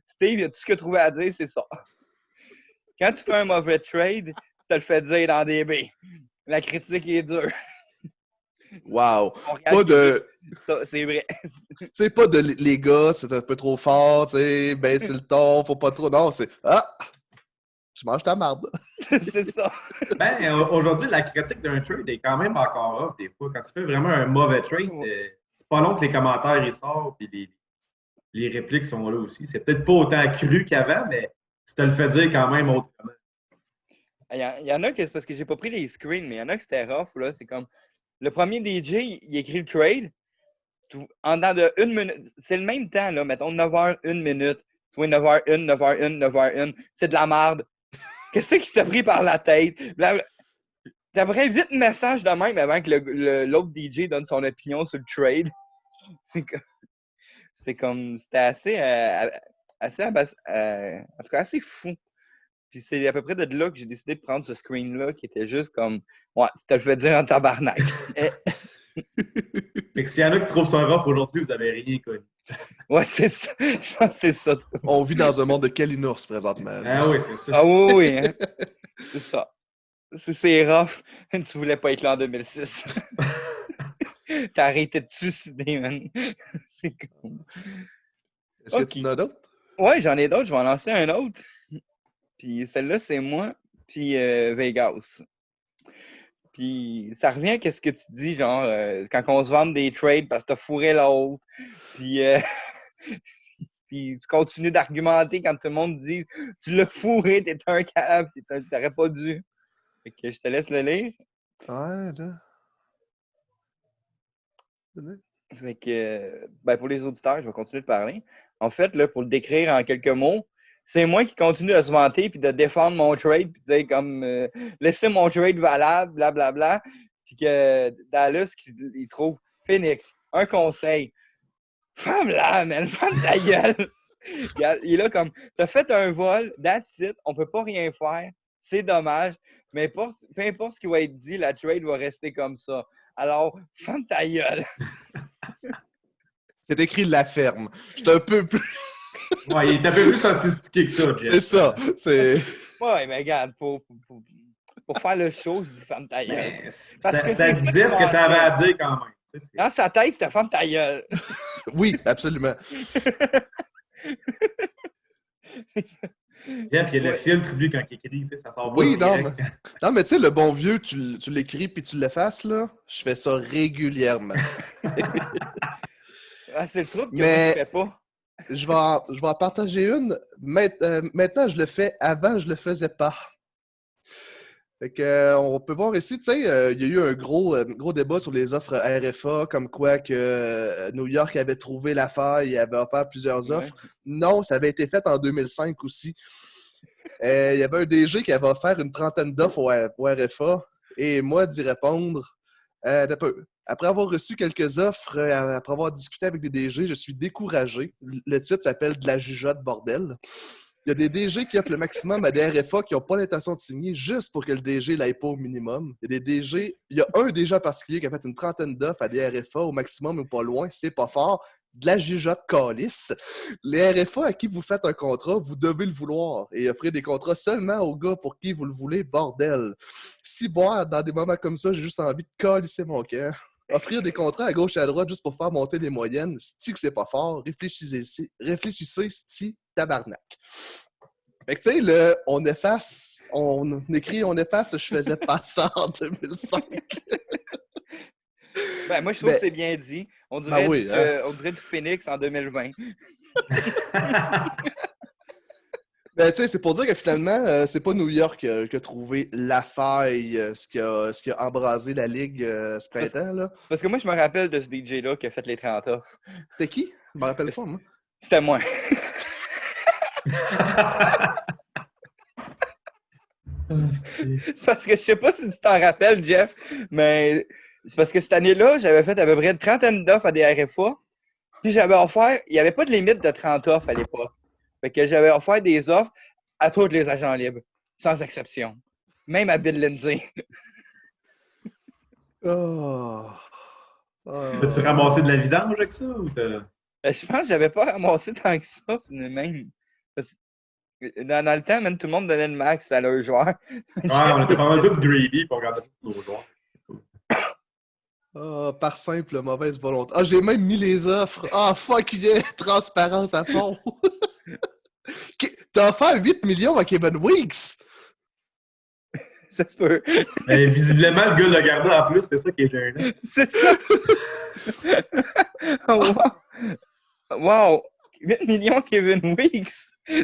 Speaker 1: Steve, tout ce qu'il a trouvé à dire, c'est ça. Quand tu fais un mauvais trade, te le fais dire dans DB. La critique est dure.
Speaker 3: Wow.
Speaker 1: Montréal,
Speaker 3: Pas de.
Speaker 1: ça, c'est vrai.
Speaker 3: Tu sais, pas de les gars, c'est un peu trop fort, tu sais, baisser le ton, faut pas trop. Non, c'est Ah! Tu manges ta marde.
Speaker 1: C'est ça.
Speaker 4: Ben, aujourd'hui, la critique d'un trade est quand même encore off des fois. Quand tu fais vraiment un mauvais trade, c'est pas long que les commentaires ils sortent et les répliques sont là aussi. C'est peut-être pas autant cru qu'avant, mais tu te le fais dire quand même autrement.
Speaker 1: Il y en a que c'est parce que j'ai pas pris les screens, mais il y en a que c'était rough. Là. C'est comme le premier DJ, il écrit le trade. En dedans de 1 minute, c'est le même temps, là, mettons 9h, 1 minute. Tu vois, 9h01, 9h01, 9h01. C'est de la merde. Qu'est-ce qui t'a pris par la tête? T'aimerais vite message de même avant que l'autre DJ donne son opinion sur le trade. C'était assez en tout cas assez fou. Puis c'est à peu près de là que j'ai décidé de prendre ce screen-là qui était juste comme ouais, tu te le fais dire en tabarnak.
Speaker 4: Fait que s'il y en a qui trouvent ça rough aujourd'hui, vous n'avez rien connu.
Speaker 1: Ouais, c'est ça. Je pense que c'est ça.
Speaker 3: On vit dans un monde de Kalinours présentement.
Speaker 4: Ah oui, c'est ça.
Speaker 1: Ah oui, oui, hein? C'est ça. C'est rough. Tu voulais pas être là en 2006. T'as arrêté de te suicider, man. C'est cool.
Speaker 3: Est-ce que tu en as d'autres?
Speaker 1: Ouais, j'en ai d'autres. Je vais en lancer un autre. Puis celle-là, c'est moi, puis Vegas. Puis ça revient à ce que tu dis, genre, quand on se vend des trades parce que t'as fourré l'autre. Puis, puis tu continues d'argumenter quand tout le monde dit « Tu l'as fourré, t'es un cave, t'aurais pas dû. » Fait que je te laisse le lire.
Speaker 3: Ouais, là.
Speaker 1: Fait que, ben pour les auditeurs, je vais continuer de parler. En fait, là, pour le décrire en quelques mots, c'est moi qui continue de se vanter puis de défendre mon trade puis de dire comme laissez mon trade valable, blablabla. Puis que Dallas, il trouve Phoenix, un conseil. Femme-là, man, femme ta gueule! Il est là comme t'as fait un vol, that's it, on peut pas rien faire, c'est dommage, mais peu importe ce qui va être dit, la trade va rester comme ça. Alors, femme ta gueule!
Speaker 3: C'est écrit La Ferme. Je suis un peu plus.
Speaker 4: Ouais, il est un peu plus sophistiqué que ça, Jeff.
Speaker 3: C'est ça. C'est.
Speaker 1: Ouais, mais regarde, pour faire le show, je dis femme ta gueule.
Speaker 4: Mais ça disait ce que ça avait à dire quand même. Tu sais,
Speaker 1: Dans sa tête, c'était femme ta gueule.
Speaker 3: Oui, absolument.
Speaker 4: Jeff, il y a le filtre, lui, quand il écrit, tu sais, ça sort pas.
Speaker 3: Oui, non,
Speaker 4: direct.
Speaker 3: non, mais tu sais, le bon vieux, tu l'écris puis tu l'effaces, là. Je fais ça régulièrement.
Speaker 1: Ah, c'est le truc que
Speaker 3: Mais-
Speaker 1: moi, je fais pas.
Speaker 3: Je vais en partager une. Maintenant, je le fais. Avant, je le faisais pas. Fait que, on peut voir ici, tu sais, il y a eu un gros débat sur les offres RFA, comme quoi que New York avait trouvé la faille et avait offert plusieurs offres. Non, ça avait été fait en 2005 aussi. Il y avait un DG qui avait offert une trentaine d'offres au RFA et moi d'y répondre. Après avoir reçu quelques offres, après avoir discuté avec des DG, je suis découragé. Le titre s'appelle « De la jugeote, bordel ». Il y a des DG qui offrent le maximum à des RFA qui n'ont pas l'intention de signer juste pour que le DG l'aille pas au minimum. Il y a un DG en particulier qui a fait une trentaine d'offres à des RFA au maximum ou pas loin, c'est pas fort. De la jugeote calice. Les RFA à qui vous faites un contrat, vous devez le vouloir et offrir des contrats seulement aux gars pour qui vous le voulez, bordel. Si boire dans des moments comme ça, j'ai juste envie de calisser mon cœur. Offrir des contrats à gauche et à droite juste pour faire monter les moyennes, c'ti que c'est pas fort. Réfléchissez, c'ti tabarnak. Fait que tu sais, on efface, on écrit, on efface, je faisais pas ça en 2005.
Speaker 1: Ben, moi, je trouve que c'est bien dit. On dirait,
Speaker 3: oui, hein?
Speaker 1: on dirait du Phoenix en 2020.
Speaker 3: Ben, tu sais, c'est pour dire que finalement, c'est pas New York qui a trouvé la faille, ce qui a embrasé la ligue ce printemps, là.
Speaker 1: Parce que moi, je me rappelle de ce DJ-là qui a fait les 30 offres.
Speaker 3: C'était qui? Je me rappelle pas, moi.
Speaker 1: C'était moi. C'est parce que je sais pas si tu t'en rappelles, Jeff, mais c'est parce que cette année-là, j'avais fait à peu près une trentaine d'offres à des RFA. Puis j'avais offert, il n'y avait pas de limite de 30 offres à l'époque. Fait que j'avais offert des offres à tous les agents libres, sans exception. Même à Bill Lindsay.
Speaker 3: Oh.
Speaker 4: As-tu ramassé de la vidange avec ça? Ou
Speaker 1: Je pense que j'avais pas ramassé tant que ça, même. Dans le temps, même tout le monde donnait le max à leurs joueurs.
Speaker 4: Ouais, on était pas mal tous greedy pour regarder tous nos joueurs.
Speaker 3: Par simple mauvaise volonté. Ah, j'ai même mis les offres. Ah, fuck yeah! Transparence à fond. T'as offert 8 millions à Kevin Weeks.
Speaker 1: Ça se peut.
Speaker 4: Mais visiblement, le gars l'a gardé en plus, c'est ça qui est gênant.
Speaker 1: C'est ça. Wow. Wow. 8 millions Kevin Weeks.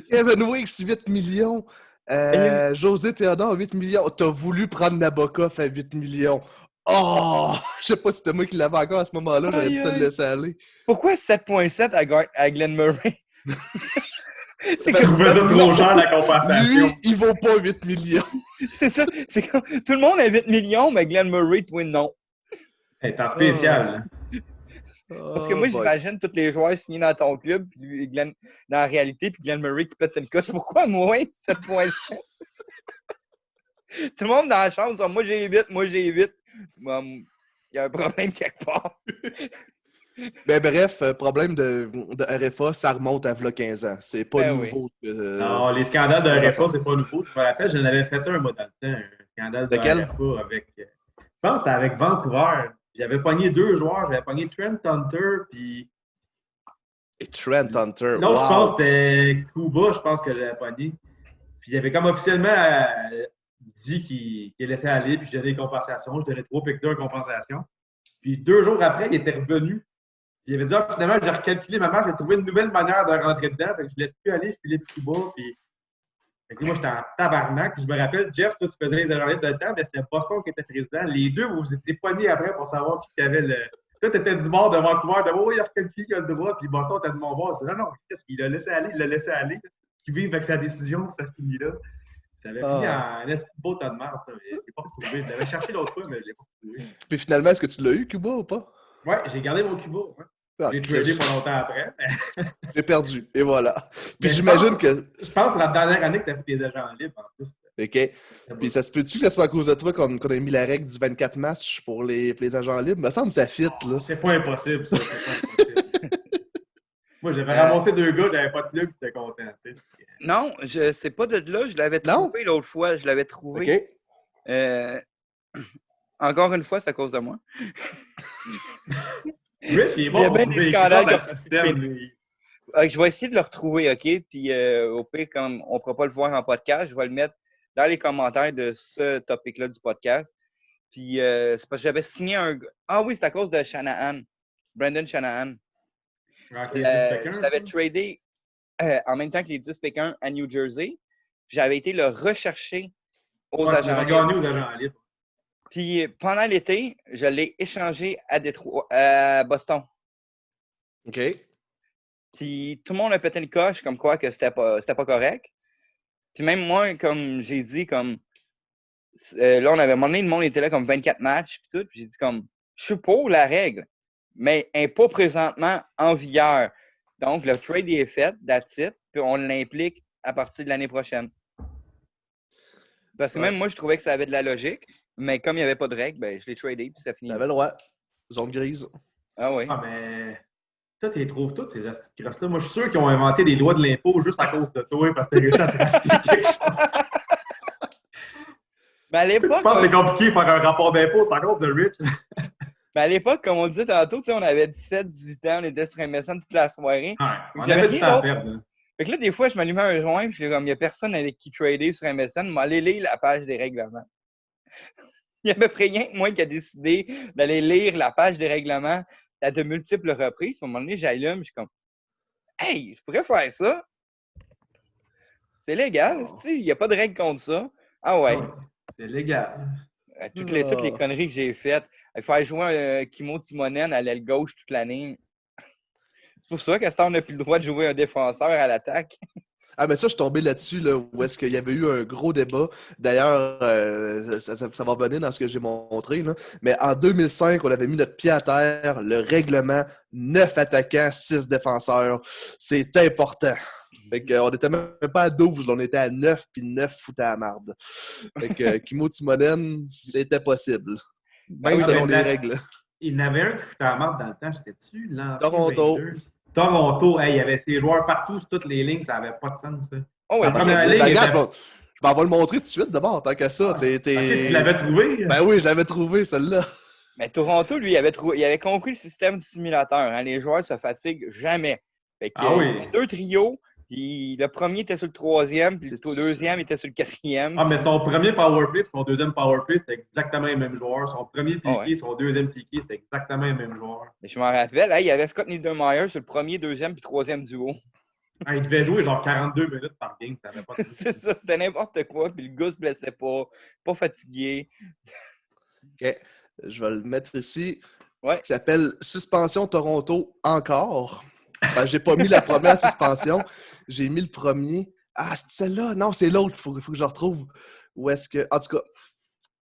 Speaker 3: Kevin Weeks, 8 millions. José Théodore, 8 millions. T'as voulu prendre Nabokov à 8 millions. Oh! Je sais pas si c'était moi qui l'avais encore à ce moment-là. J'aurais dû te le laisser aller.
Speaker 1: Pourquoi 7.7 à Glenn Murray?
Speaker 4: Tu trouvais ça trop cher, la compensation.
Speaker 3: Lui, il vaut pas 8 millions.
Speaker 1: C'est ça. C'est comme, tout le monde a 8 millions, mais Glenn Murray, toi, non.
Speaker 4: Hey, t'es en spécial.
Speaker 1: Parce que moi, j'imagine tous les joueurs signés dans ton club, puis Glenn, dans la réalité, puis Glenn Murray qui pète une coche. Pourquoi moi, 7.7? Tout le monde dans la chambre, ça, moi j'ai 8, moi j'ai 8. Il y a un problème quelque part.
Speaker 3: Mais bref, problème de RFA, ça remonte à v'là 15 ans. C'est pas nouveau.
Speaker 1: Oui.
Speaker 4: Non, les scandales de RFA, c'est pas nouveau. Je me rappelle, j'en avais fait un, moi, dans le temps. Un scandale de RFA avec... Je pense que c'était avec Vancouver. J'avais pogné 2 joueurs. J'avais pogné Trent Hunter, puis...
Speaker 3: Et Trent Hunter,
Speaker 4: non,
Speaker 3: wow.
Speaker 4: je pense que c'était Kuba, je pense que j'avais pogné. Puis il avait comme officiellement dit qu'il laissait aller, puis je donnais des compensations. Je donnais 3 pics de compensation. Puis 2 jours après, il était revenu. Il avait dit, finalement, j'ai recalculé ma marge, j'ai trouvé une nouvelle manière de rentrer dedans. Fait que je laisse plus aller Philippe Kuba. Puis... Fait que moi, j'étais en tabarnak. Puis je me rappelle, Jeff, toi, tu faisais les agents libres de le temps, mais c'était Boston qui était président. Les deux, vous étiez pognés après pour savoir qui avait le. Toi, tu étais du bord de Vancouver, de il a recalculé qu'il a le droit. Puis Boston était de mon bord. Non, non, qu'est-ce qu'il l'a laissé aller? Il l'a laissé aller. Qui vive avec sa décision, ça finit là. Ça avait fini en esti de beau tas de merde, ça. Je ne l'ai pas retrouvé. Je l'avais cherché l'autre fois, mais je ne l'ai pas retrouvé.
Speaker 3: Puis finalement, est-ce que tu l'as eu, Kuba, ou pas?
Speaker 4: Ouais, j'ai gardé mon Kuba. Ouais. J'ai tradé pas longtemps après.
Speaker 3: J'ai perdu, et voilà. Puis j'imagine que...
Speaker 4: Je pense que la dernière année que tu as fait tes agents libres, en plus.
Speaker 3: OK. Puis ça se peut-tu que ça soit à cause de toi qu'on a mis la règle du 24 matchs pour les agents libres? Il me semble que ça fit, là.
Speaker 4: C'est pas impossible, ça. C'est pas impossible. Moi, j'avais ramassé 2 gars, j'avais pas de club, j'étais content.
Speaker 1: Non, je sais pas de là. Je l'avais trouvé l'autre fois. Je l'avais trouvé.
Speaker 3: OK.
Speaker 1: Encore une fois, c'est à cause de moi.
Speaker 4: Rich, il est bon pour trouver le système.
Speaker 1: Je vais essayer de le retrouver, OK? Puis au pire, comme on ne pourra pas le voir en podcast, je vais le mettre dans les commentaires de ce topic-là du podcast. Puis c'est parce que j'avais signé un... Ah oui, c'est à cause de Shanahan. Brandon Shanahan. Je l'avais tradé en même temps que les 10 Pékins à New Jersey. J'avais été le rechercher aux agents libres.
Speaker 4: Gagné aux agents libres.
Speaker 1: Puis pendant l'été, je l'ai échangé à Boston.
Speaker 3: OK.
Speaker 1: Puis tout le monde a pété le coche comme quoi que c'était pas correct. Puis même moi, comme j'ai dit, comme là, on avait demandé, le monde était là comme 24 matchs puis tout. Puis j'ai dit comme je suis pour la règle, mais pas présentement en vigueur. Donc le trade est fait, that's it, puis on l'implique à partir de l'année prochaine. Parce que même moi, je trouvais que ça avait de la logique. Mais comme il n'y avait pas de règle, ben, je l'ai tradé puis ça finit.
Speaker 3: T'avais le droit. Zone grise.
Speaker 1: Ah oui.
Speaker 4: Ah, mais toi, tu les trouves toutes, ces astuces crosses-là. Moi, je suis sûr qu'ils ont inventé des droits de l'impôt juste à cause de toi parce que tu as réussi à trafiquer quelque chose.
Speaker 1: Mais à l'époque.
Speaker 4: Tu penses que c'est compliqué de faire un rapport d'impôt, c'est à cause de Rich?
Speaker 1: Mais à l'époque, comme on disait tantôt, on avait 17, 18 ans, on était sur MSN toute la soirée.
Speaker 4: Ouais, on avait du temps à perdre.
Speaker 1: Fait que là, des fois, je m'allumais un joint, puis comme il n'y a personne avec qui trader sur MSN, m'allais lire la page des règlements. Il y avait rien que moi qui a décidé d'aller lire la page des règlements à de multiples reprises. À un moment donné, j'allume, je suis comme hey, je pourrais faire ça. C'est légal, il n'y a pas de règle contre ça. Ah ouais.
Speaker 4: C'est légal.
Speaker 1: Toutes les conneries que j'ai faites. Faire jouer un Kimo Timonen à l'aile gauche toute l'année. C'est pour ça qu'à ce temps, on n'a plus le droit de jouer un défenseur à l'attaque.
Speaker 3: Ah, mais ça, je suis tombé là-dessus, là, où est-ce qu'il y avait eu un gros débat. D'ailleurs, ça va venir dans ce que j'ai montré, là. Mais en 2005, on avait mis notre pied à terre, le règlement, 9 attaquants, 6 défenseurs. C'est important. Fait qu'on était même pas à 12, là, on était à 9, puis 9 foutaient à la marde. Fait que Kimo Timonen, c'était possible. Même selon les règles.
Speaker 4: Il y en avait un qui foutait à la marde dans le temps, c'était-tu?
Speaker 3: Toronto.
Speaker 4: Toronto, hey, il y avait ses joueurs partout sur toutes les lignes, ça n'avait pas de sens, ça.
Speaker 1: Oh,
Speaker 4: Sa
Speaker 1: ouais,
Speaker 4: première
Speaker 3: Ben,
Speaker 4: ligne
Speaker 3: regarde, je m'en vais le montrer tout de suite d'abord, tant qu'à ça.
Speaker 4: Ok, tu l'avais trouvé?
Speaker 3: Ben oui, je l'avais trouvé, celle-là.
Speaker 1: mais Toronto, lui, il avait compris le système du simulateur. Hein. Les joueurs se fatiguent jamais. Fait que,
Speaker 4: Ah
Speaker 1: il y
Speaker 4: oui.
Speaker 1: avait 2 trios, puis le premier était sur le troisième, puis le
Speaker 3: C'est-tu
Speaker 1: deuxième était sur le quatrième.
Speaker 4: Ah, mais son premier powerplay et son deuxième powerplay, c'était exactement les mêmes joueurs. Son premier
Speaker 1: Ah
Speaker 4: piqué,
Speaker 1: ouais.
Speaker 4: son deuxième piqué, c'était exactement les mêmes joueurs.
Speaker 1: Mais je m'en rappelle, hein, il y avait Scott Niedermayer sur le premier, deuxième, puis troisième duo.
Speaker 4: Ah, il devait jouer genre 42 minutes par game, ça n'avait pas de
Speaker 1: C'est ça, c'était n'importe quoi, puis le gars se blessait pas fatigué.
Speaker 3: OK. Je vais le mettre ici.
Speaker 1: Ouais.
Speaker 3: Qui s'appelle Suspension Toronto encore. Ben, j'ai pas mis la première suspension. J'ai mis le premier. Ah, c'est celle-là? Non, c'est l'autre. Il faut que je retrouve. Où est-ce que. En tout cas,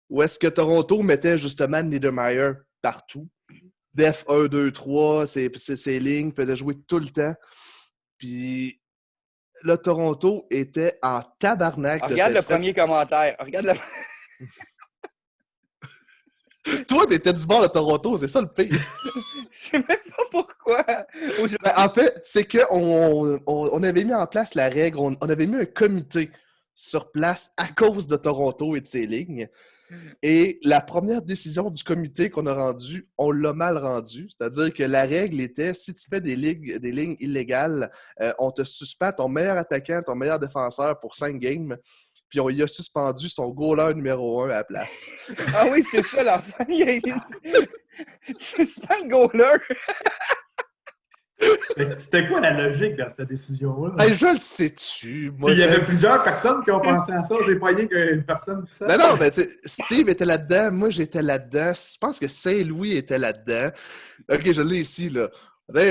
Speaker 3: où est-ce que Toronto mettait justement Niedermayer partout. Def 1, 2, 3, ses lignes, faisait jouer tout le temps. Puis là, Toronto était en tabarnak de
Speaker 1: Regarde
Speaker 3: cette
Speaker 1: le premier commentaire. Regarde le...
Speaker 3: Toi, t'étais du bord de Toronto, c'est ça le pire.
Speaker 1: Je sais même pas pourquoi.
Speaker 3: Ben, en fait, c'est qu'on avait mis en place la règle, on avait mis un comité sur place à cause de Toronto et de ses lignes. Et la première décision du comité qu'on a rendue, on l'a mal rendue. C'est-à-dire que la règle était, si tu fais des lignes illégales, on te suspend ton meilleur attaquant, ton meilleur défenseur pour 5 games. Puis on y a suspendu son goaler numéro 1 à la place.
Speaker 1: Ah oui, c'est ça, l'enfant. Suspend le goaler.
Speaker 4: C'était quoi la logique dans cette décision-là?
Speaker 3: Hey, je le sais-tu.
Speaker 4: Puis il y avait plusieurs personnes qui ont pensé à ça. C'est pas rien qu'une personne qui sait.
Speaker 3: Non, mais Steve était là-dedans, moi j'étais là-dedans, je pense que Saint-Louis était là-dedans. Ok, je l'ai ici, là.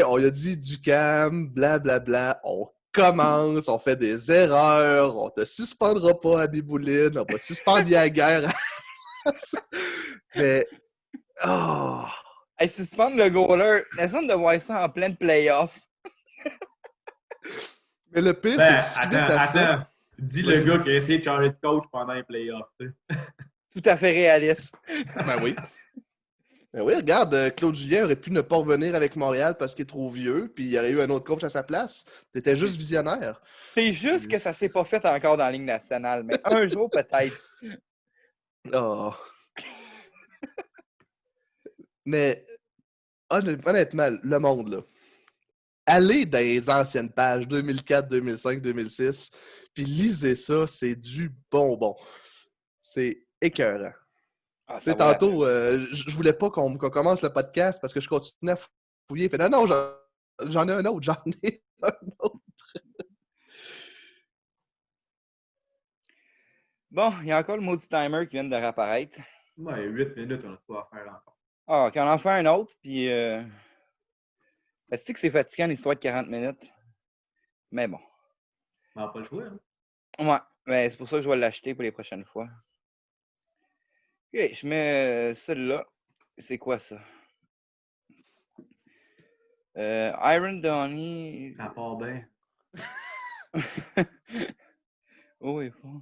Speaker 3: On lui a dit Ducam, blablabla, on commence, on fait des erreurs, on te suspendra pas à Bibouline, on va suspendre Yaguerre. Mais, oh!
Speaker 1: Hey, suspendre le goaler. Essaye de voir ça en pleine playoff.
Speaker 3: Mais le pire,
Speaker 4: Ben,
Speaker 3: c'est que suite à ça...
Speaker 4: attends. Dis le gars qui a essayé de changer de coach pendant les playoffs.
Speaker 1: Tout à fait réaliste.
Speaker 3: Ben oui. Ben oui, regarde, Claude Julien aurait pu ne pas revenir avec Montréal parce qu'il est trop vieux, puis il y aurait eu un autre coach à sa place. T'étais juste visionnaire.
Speaker 1: C'est juste que ça s'est pas fait encore dans la Ligue nationale, mais un jour peut-être.
Speaker 3: Oh. Mais honnêtement, le monde, là, allez dans les anciennes pages 2004, 2005, 2006, puis lisez ça, c'est du bonbon. C'est écœurant.
Speaker 1: Ah,
Speaker 3: Tu sais, tantôt, je voulais pas qu'on commence le podcast parce que je continuais à fouiller. Fait, non, j'en ai un autre, j'en ai un autre.
Speaker 1: Bon, il y a encore le maudit timer qui vient de réapparaître.
Speaker 4: Ouais, 8 minutes, on a pas à faire encore.
Speaker 1: Ah, qu'on en fait un autre, puis... Ben, c'est que c'est fatigant l'histoire de 40 minutes. Mais bon.
Speaker 4: On va pas le jouer, hein?
Speaker 1: Ouais, ben, c'est pour ça que je vais l'acheter pour les prochaines fois. Ok, je mets celui-là. C'est quoi ça? Iron Donny.
Speaker 4: Ça part bien.
Speaker 1: Oh, oui, bon.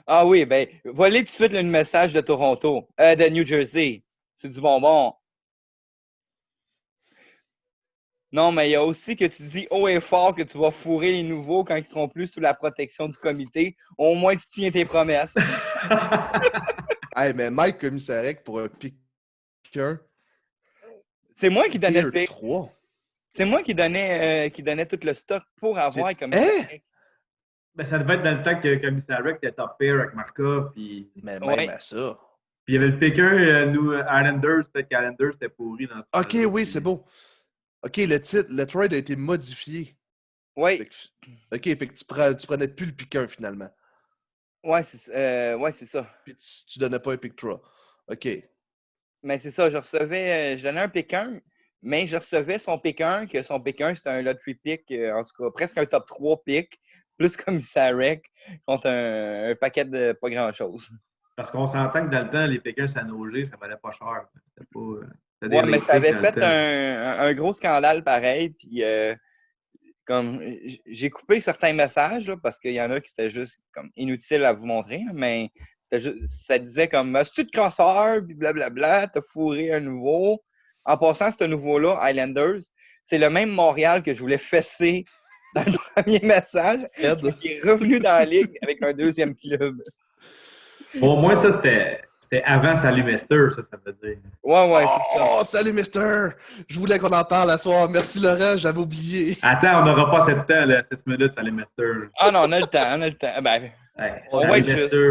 Speaker 1: Ah oui, ben, voilà tout de suite le message de Toronto. De New Jersey. C'est du bonbon. Non, mais il y a aussi que tu dis haut et fort que tu vas fourrer les nouveaux quand ils seront plus sous la protection du comité. Au moins, tu tiens tes promesses.
Speaker 3: Hey, mais Mike Commissarek pour un piqueur.
Speaker 1: C'est moi qui donnais le pick.
Speaker 3: 3.
Speaker 1: C'est moi qui donnais tout le stock pour avoir comme ça.
Speaker 4: Ben, ça devait être dans le temps que Commissarek était top pair avec Markov. Puis
Speaker 3: Mais même à ça.
Speaker 4: il y avait le picker, nous, Islanders. Peut-être qu'Islanders était pourri dans ce
Speaker 3: Ok,
Speaker 4: temps-là,
Speaker 3: oui,
Speaker 4: puis...
Speaker 3: c'est beau. Ok, le trade a été modifié.
Speaker 1: Oui.
Speaker 3: Ok, fait que tu prenais plus le piqueur finalement.
Speaker 1: Ouais, c'est ça.
Speaker 3: Puis tu donnais pas un pick 3. Ok.
Speaker 1: Mais c'est ça, je donnais un pick 1, mais je recevais son pick 1, que son pick 1, c'était un lottery pick, en tout cas, presque un top 3 pick, plus comme Sarek, contre un paquet de pas grand-chose.
Speaker 4: Parce qu'on s'entend que dans le temps, les pickers à Nogé, ça valait pas cher. C'était pas... C'était
Speaker 1: Ouais,
Speaker 4: des
Speaker 1: mais
Speaker 4: late
Speaker 1: ça avait
Speaker 4: picks dans le
Speaker 1: fait
Speaker 4: temps.
Speaker 1: un gros scandale pareil, puis comme j'ai coupé certains messages, là, parce qu'il y en a qui étaient juste comme inutiles à vous montrer, là, mais ça disait comme « C'est-tu de crosseur? » puis blablabla, t'as fourré un nouveau. En passant, ce nouveau-là, Islanders, c'est le même Montréal que je voulais fesser dans le premier message,
Speaker 3: Ed.
Speaker 1: il est revenu dans la ligue avec un deuxième club.
Speaker 4: Bon, au moins, ça, c'était avant Salut Mister, ça veut dire.
Speaker 1: Ouais, c'est ça.
Speaker 3: Oh, salut, Mister! Je voulais qu'on en parle à soir. Merci, Laurent, j'avais oublié.
Speaker 4: Attends, on n'aura pas assez de temps, là, 6 minutes, Salut Mister.
Speaker 1: Ah non, on a le temps. Ben,
Speaker 4: Hey,
Speaker 1: on va
Speaker 4: Salut
Speaker 1: être juste.
Speaker 4: Mister.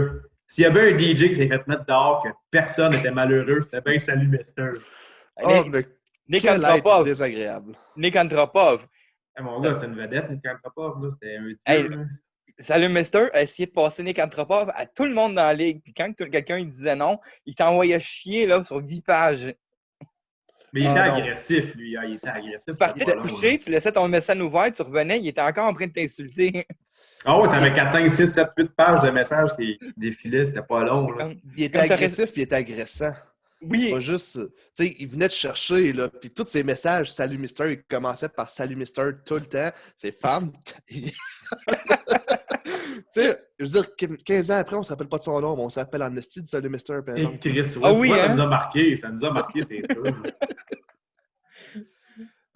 Speaker 4: S'il y avait un DJ qui s'est fait mettre dehors, que personne n'était malheureux, c'était bien Salut Mister.
Speaker 3: Oh, mais
Speaker 1: Nick
Speaker 3: quel être
Speaker 1: Antropov.
Speaker 3: désagréable.
Speaker 1: Nick Antropov.
Speaker 4: Hey, mon gars, c'est une vedette, Nick Antropov, là, c'était un dieu.
Speaker 1: Hey,
Speaker 4: là.
Speaker 1: Salut Mister a essayé de passer Nick Antropov à tout le monde dans la ligue. Puis quand quelqu'un il disait non, il t'envoyait chier là, sur 10 pages.
Speaker 4: Mais il était
Speaker 3: Ah, non.
Speaker 4: agressif, lui. Il était agressif.
Speaker 1: Tu partais
Speaker 4: c'était
Speaker 1: te
Speaker 4: pas long,
Speaker 1: coucher,
Speaker 4: là.
Speaker 1: tu laissais ton message ouvert, tu revenais, il était encore en train de t'insulter.
Speaker 4: Ah ouais, t'avais 4, 5, 6, 7, 8 pages de messages qui défilaient, c'était pas long, là.
Speaker 3: Il était agressif puis il était agressant.
Speaker 1: Oui,
Speaker 3: Pas juste. Tu sais, il venait te chercher, là. Puis tous ses messages, Salut Mister, il commençait par Salut Mister tout le temps. C'est femme. Tu sais, je veux dire, 15 ans après, on se rappelle pas de son nom, mais on s'appelle en esti du Salut Mister, par
Speaker 4: Et
Speaker 3: exemple.
Speaker 4: Chris, ouais,
Speaker 1: Ah oui,
Speaker 4: moi, ça
Speaker 1: hein?
Speaker 4: nous a marqué, c'est sûr.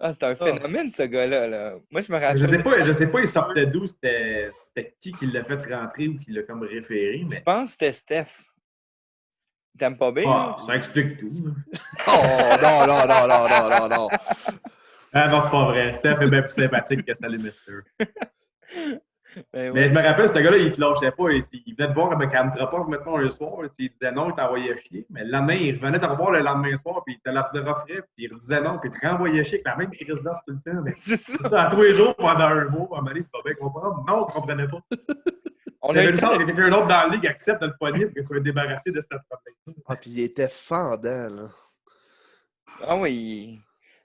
Speaker 1: c'est un phénomène ce gars-là. Là. Moi, je me rappelle.
Speaker 4: Je sais pas, il sortait d'où, c'était qui l'a fait rentrer ou qui l'a comme référé,
Speaker 1: Je
Speaker 4: mais.
Speaker 1: pense que c'était Steph. T'aimes pas bien?
Speaker 4: Ah,
Speaker 1: là?
Speaker 4: ça explique tout. Là.
Speaker 3: Oh, non.
Speaker 4: Ah non, c'est pas vrai. Steph est bien plus sympathique que Salut Mister.
Speaker 1: Ben
Speaker 4: Mais
Speaker 1: oui.
Speaker 4: je me rappelle, ce gars-là, il te lâchait pas. Il venait te voir avec Antropov, mettons, un soir. Il disait non, il t'envoyait chier. Mais le lendemain, il revenait te revoir le lendemain soir, puis il te l'offrait, puis il disait non, puis il te renvoyait chier avec la même crise d'offre tout le temps. Mais
Speaker 1: C'est ça.
Speaker 4: ça, à tous les jours, pendant un mois, à un moment donné, tu vas bien comprendre. Non, on ne comprenait pas.
Speaker 1: On
Speaker 4: Il y
Speaker 1: a
Speaker 4: avait
Speaker 1: eu
Speaker 4: une chance que quelqu'un d'autre dans la ligue accepte de le pogner pour qu'il soit débarrassé de cette problème.
Speaker 3: Ah, puis il était fendant, là.
Speaker 1: Ah oui.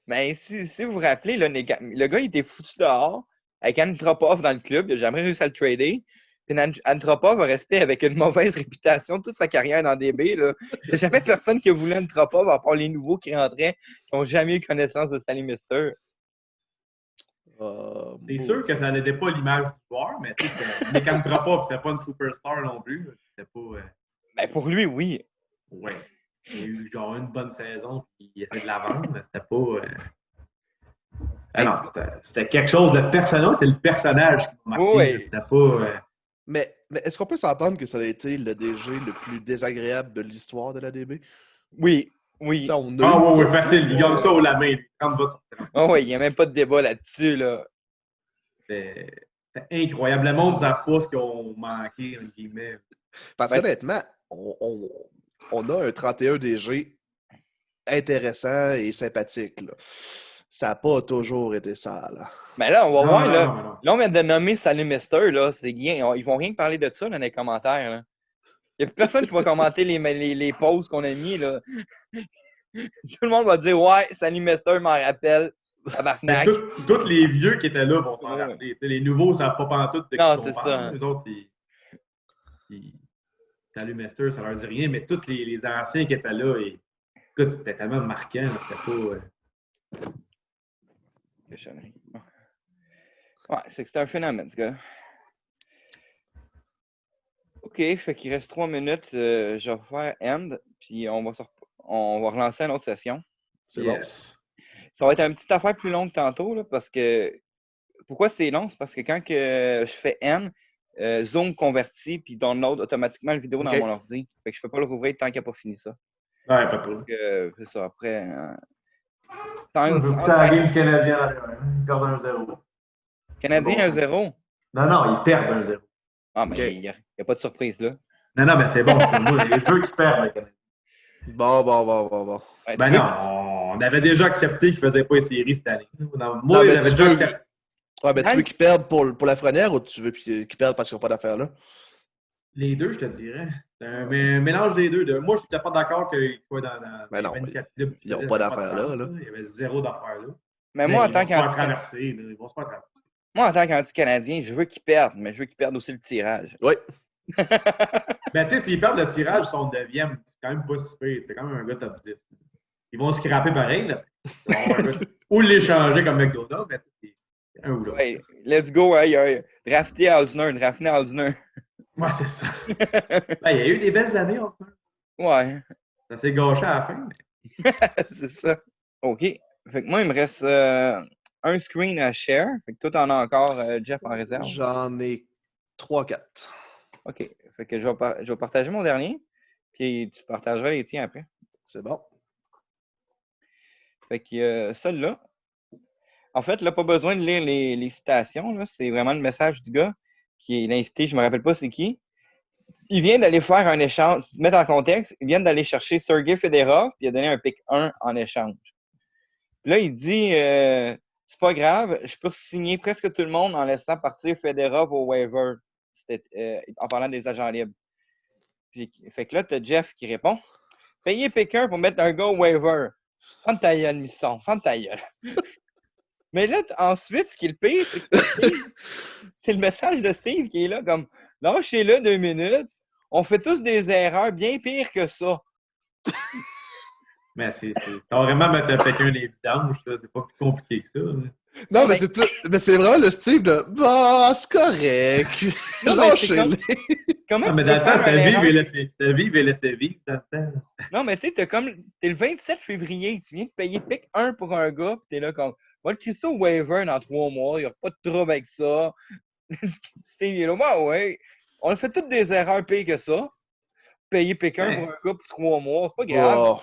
Speaker 1: Mais si vous vous rappelez, là, le gars, il était foutu dehors avec Antropov dans le club. Il n'a jamais réussi à le trader. Puis Antropov va rester avec une mauvaise réputation toute sa carrière dans DB. Là. Il n'y a jamais personne qui a voulu Antropov, à part les nouveaux qui rentraient, qui n'ont jamais eu connaissance de Salut Mister.
Speaker 4: C'est sûr que ça n'aidait pas l'image du joueur, mais tu sais, Nick Antropov, c'était pas une superstar non plus. C'était pas.
Speaker 1: Ben, pour lui, oui.
Speaker 4: Ouais. Il a eu genre une bonne saison, puis il a fait de la vente, mais c'était pas. Ah non, c'était quelque chose de personnel. C'est le personnage qui m'a marqué.
Speaker 1: Oui.
Speaker 4: C'était pas.
Speaker 3: Mais est-ce qu'on peut s'entendre que ça a été le DG le plus désagréable de l'histoire de la DB?
Speaker 1: Oui.
Speaker 3: T'sais, on a
Speaker 4: Ah
Speaker 3: eu-
Speaker 4: ouais, facile. Il gagne ça au la main. 30 votes sur 30.
Speaker 1: Ah oui, il n'y a même pas de débat là-dessus. Là.
Speaker 4: C'était incroyable. Le monde ne savent pas ce qu'ils ont manqué, entre guillemets.
Speaker 3: Parce
Speaker 1: Ouais.
Speaker 3: qu'honnêtement, on a un 31 DG intéressant et sympathique, là. Ça n'a pas toujours été ça, là.
Speaker 1: Mais là, on va voir. Là.
Speaker 4: Non.
Speaker 1: Là, on vient de nommer Salut Mister. Là, c'est rien. Ils vont rien que parler de ça dans les commentaires. Là. Il n'y a plus personne qui va commenter les pauses qu'on a mis. Là. Tout le monde va dire ouais, Salut Mister m'en rappelle. Tabarnak.
Speaker 4: Tous les vieux qui étaient là vont s'en
Speaker 1: Ouais.
Speaker 4: rappeler. T'sais, les nouveaux ne savent pas pantoute de
Speaker 1: Non,
Speaker 4: qui
Speaker 1: c'est
Speaker 4: on
Speaker 1: ça.
Speaker 4: parle. Les autres, Salut Mister, ça leur dit rien, mais tous les anciens qui étaient là, écoute, c'était tellement marquant. C'était pas.
Speaker 1: Ouais, c'est que c'est un phénomène, ce gars. OK, fait qu'il reste 3 minutes. Je vais faire end, puis on va relancer une autre session.
Speaker 3: C'est
Speaker 4: Yes.
Speaker 1: Ça va être une petite affaire plus longue tantôt, là, parce que... Pourquoi c'est long? C'est parce que quand que je fais end, Zoom convertit, puis download automatiquement la vidéo dans
Speaker 3: OK.
Speaker 1: mon ordi. Fait que je peux pas le rouvrir tant qu'il n'a pas fini ça.
Speaker 4: Ouais, pas trop.
Speaker 1: Donc, c'est ça, après...
Speaker 4: Je vais écouter la game du Canadien. Ils perdent 1-0.
Speaker 1: Canadien
Speaker 4: Bon.
Speaker 1: 1-0.
Speaker 4: Non, ils perdent 1-0.
Speaker 1: Ah, mais
Speaker 3: OK.
Speaker 1: il n'y a pas de surprise, là.
Speaker 4: Non, mais c'est bon. C'est moi, les jeux qui perdent, le Canadien.
Speaker 3: Bon.
Speaker 1: Ouais,
Speaker 4: Ben
Speaker 1: tu veux-
Speaker 4: non, on avait déjà accepté qu'ils ne faisaient pas les séries cette année. Non, moi,
Speaker 3: Non, mais
Speaker 4: j'avais
Speaker 3: tu
Speaker 4: déjà
Speaker 3: veux-
Speaker 4: accepté.
Speaker 3: Ouais, mais tu veux qu'ils perdent pour la Frenière ou tu veux qu'ils perdent parce qu'ils n'ont pas d'affaires là?
Speaker 4: Les deux, je te dirais. C'est un mélange des deux. Moi, je n'étais pas d'accord qu'ils soient dans
Speaker 3: Ben non,
Speaker 4: 24 clubs.
Speaker 3: ils n'ont pas d'affaires là,
Speaker 4: sens,
Speaker 3: là.
Speaker 4: Il y avait zéro d'affaires là.
Speaker 1: Mais moi, en
Speaker 4: ils
Speaker 1: tant
Speaker 4: vont se faire
Speaker 1: qu'anti-
Speaker 4: traverser. Ils vont se faire traverser.
Speaker 1: moi, en tant qu'anti-Canadien, je veux qu'ils perdent, mais je veux qu'ils perdent aussi le tirage.
Speaker 3: Oui.
Speaker 4: Ben, tu sais, s'ils perdent le tirage, ils sont 9e. C'est quand même pas si pire. C'est quand même un gars top 10. Ils vont se scraper pareil. Là. Ils vont avoir un gars- ou l'échanger comme McDonald's, mais c'est un ou l'autre.
Speaker 1: Ouais, let's go, hein, drafter Alzner.
Speaker 4: Ouais, c'est ça. Ben, il y a eu des belles années en ce moment.
Speaker 1: Ouais,
Speaker 4: Ça s'est gâché à la fin. Mais...
Speaker 1: c'est ça. OK. Fait que moi, il me reste un screen à share. Fait que toi, t'en as encore, Jeff, en réserve.
Speaker 3: J'en ai 3-4.
Speaker 1: OK. Fait que je vais partager mon dernier, puis tu partageras les tiens après.
Speaker 3: C'est bon.
Speaker 1: Fait que celle-là, en fait, là, pas besoin de lire les citations. Là. C'est vraiment le message du gars qui est l'invité, je me rappelle pas c'est qui. Il vient d'aller faire un échange, mettre en contexte, il vient d'aller chercher Sergei Fedorov, puis il a donné un pick 1 en échange. Puis là, il dit c'est pas grave, je peux signer presque tout le monde en laissant partir Fedorov au waiver. C'était en parlant des agents libres. Puis, fait que là, tu as Jeff qui répond payer pick 1 pour mettre un gars au waiver. Femme ta gueule, Misson, femme ta gueule. Mais là, ensuite, ce qui est le pire, c'est que c'est le message de Steve qui est là comme lâchez-le 2 minutes, on fait tous des erreurs bien pires que ça.
Speaker 4: Mais c'est carrément mettre quelqu'un les vidanges, là. C'est pas plus compliqué que ça. Là.
Speaker 3: Non, mais c'est plus. Mais c'est vraiment le style de bah, c'est correct.
Speaker 1: Non, mais
Speaker 3: Lâchez-les.
Speaker 1: Comment
Speaker 4: Ah,
Speaker 1: tu
Speaker 4: mais
Speaker 1: peux
Speaker 4: dans le temps,
Speaker 1: faire
Speaker 4: c'était
Speaker 1: une
Speaker 4: vivre
Speaker 1: erreur?
Speaker 4: et laisser vivre dans le temps.
Speaker 1: Non, mais tu sais, t'es le 27 février, tu viens de payer pick 1 pour un gars, pis t'es là comme va le créer ça au waiver dans 3 mois, il n'y aura pas de trouble avec ça. Steve il est là, ouais, on a fait toutes des erreurs pires que ça. Payer pick 1 pour un gars pour 3 mois, c'est pas grave.
Speaker 3: Oh.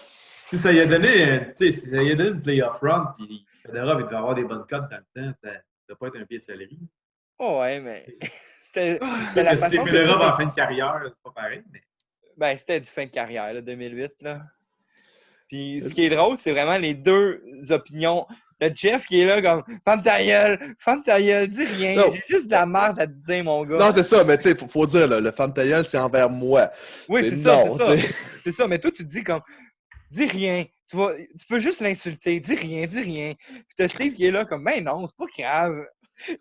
Speaker 4: Si ça y a donné, tu sais, si ça y a donné une playoff run, puis Federer, il devait avoir des bonnes cotes dans le temps, ça ne doit pas être un pied de céleri.
Speaker 1: Oh, ouais, mais c'était
Speaker 4: La
Speaker 1: la
Speaker 4: si
Speaker 1: façon que
Speaker 4: Federer
Speaker 1: tout
Speaker 4: en fin de carrière, c'est pas pareil. Mais...
Speaker 1: Ben, c'était du fin de carrière, là, 2008, là. Puis ce qui est drôle, c'est vraiment les deux opinions. T'as Jeff qui est là comme « Ferme ta gueule, dis rien,
Speaker 3: Non.
Speaker 1: j'ai juste de la merde à te dire, mon gars. »
Speaker 3: Non, c'est ça, mais tu sais, faut dire, là, le fan ta gueule, c'est envers moi.
Speaker 1: Oui,
Speaker 3: c'est
Speaker 1: c'est ça,
Speaker 3: non,
Speaker 1: c'est ça. C'est ça, mais toi, tu te dis comme « Dis rien, tu peux juste l'insulter, dis rien. » Puis t'as Steve qui est là comme « Ben non, c'est pas grave. »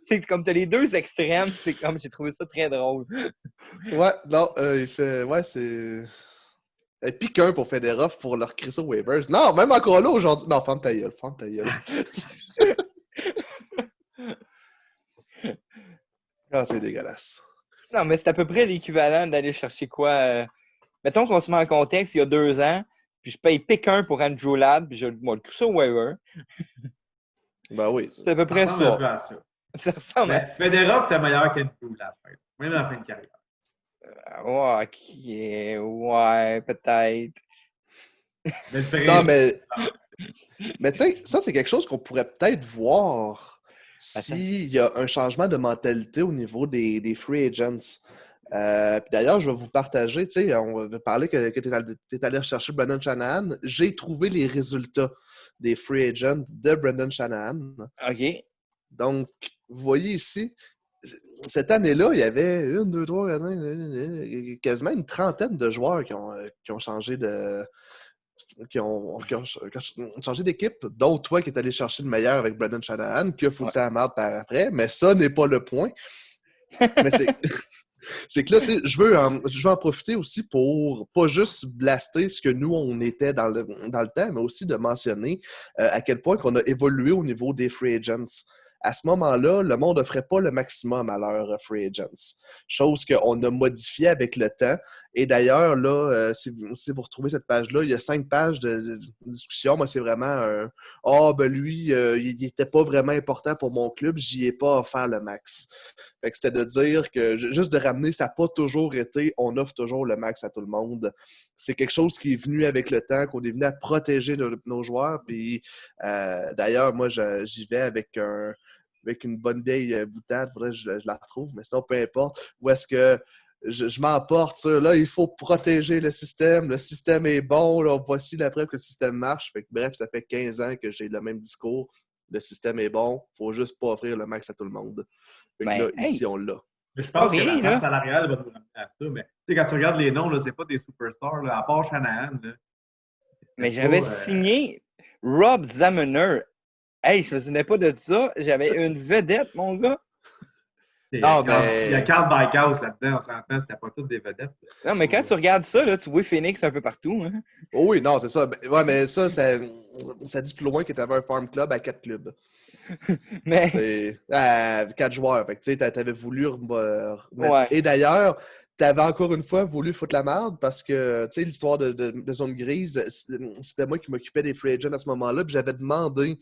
Speaker 1: C'est comme t'as les deux extrêmes, c'est comme j'ai trouvé ça très drôle.
Speaker 3: Ouais, non, il fait. Ouais, c'est. Pique un pour Federer pour leur créer ça aux waivers. Non, même encore là aujourd'hui. Non, ferme ta gueule. Ah, c'est dégueulasse.
Speaker 1: Non, mais c'est à peu près l'équivalent d'aller chercher quoi? Mettons qu'on se met en contexte il y a 2 ans, puis je paye pick 1 pour Andrew Ladd, puis je le crée ça au waiver.
Speaker 3: Ben oui.
Speaker 1: C'est à peu près
Speaker 4: Ça ressemble un
Speaker 1: ça.
Speaker 4: peu à ça.
Speaker 1: Ça ressemble
Speaker 4: Mais Federer, c'était meilleur qu'Andrew Ladd, même en fin de carrière.
Speaker 1: à... Ok, ouais, peut-être.
Speaker 4: Mais le
Speaker 3: Non,
Speaker 4: principe,
Speaker 3: mais tu sais, ça, c'est quelque chose qu'on pourrait peut-être voir s'il y a un changement de mentalité au niveau des free agents. Puis d'ailleurs, je vais vous partager, tu sais, on va parler que tu es allé rechercher Brendan Shanahan. J'ai trouvé les résultats des free agents de Brendan Shanahan.
Speaker 1: OK.
Speaker 3: Donc, vous voyez ici, cette année-là, il y avait 1, 2, 3, 4, 5, quasiment une trentaine de joueurs qui ont changé de... Qui ont changé d'équipe, dont toi qui es allé chercher le meilleur avec Brendan Shanahan, qui a foutu la merde par après, mais ça n'est pas le point. Mais c'est que là, tu sais, je veux en profiter aussi pour pas juste blaster ce que nous, on était dans le temps, mais aussi de mentionner à quel point qu'on a évolué au niveau des free agents. À ce moment-là, le monde n'offrait pas le maximum à leurs free agents. Chose qu'on a modifiée avec le temps. Et d'ailleurs, là, si vous retrouvez cette page-là, il y a 5 pages de discussion. Moi, c'est vraiment un « Ah, ben lui, il n'était pas vraiment important pour mon club, j'y ai pas offert le max. » Fait que c'était de dire que, juste de ramener, ça n'a pas toujours été « On offre toujours le max à tout le monde. » C'est quelque chose qui est venu avec le temps, qu'on est venu à protéger nos joueurs. Puis, d'ailleurs, moi, j'y vais avec une bonne vieille boutade, faudrait que je la retrouve, mais sinon, peu importe. Où est-ce que je m'emporte sur là, il faut protéger le système est bon, là, voici la preuve que le système marche. Fait que, bref, ça fait 15 ans que j'ai le même discours, le système est bon, faut juste pas offrir le max à tout le monde. Fait que là, ici, on l'a.
Speaker 4: Mais je pense que la
Speaker 1: là.
Speaker 4: masse salariale va nous ramener à ça. Mais tu sais, quand tu regardes les noms, là, c'est pas des superstars, là, à part Shanahan. Là,
Speaker 1: mais j'avais signé Rob Zamener. Hey, je me souvenais pas de ça. J'avais une vedette, mon gars.
Speaker 3: Non, mais...
Speaker 4: Il y a Carl Bykaus là-dedans, on s'entend, c'était pas toutes des vedettes.
Speaker 1: Non, mais quand tu regardes ça, là, tu vois Phoenix un peu partout. Hein?
Speaker 3: Oh oui, non, c'est ça. Ouais, mais ça dit plus loin que tu avais un farm club à 4 clubs.
Speaker 1: Mais...
Speaker 3: C'est 4 joueurs. Fait que tu sais, t'avais voulu remettre...
Speaker 1: Ouais.
Speaker 3: Et d'ailleurs, t'avais encore une fois voulu foutre la merde parce que, tu sais, l'histoire de zone grise, c'était moi qui m'occupais des free agents à ce moment-là, puis j'avais demandé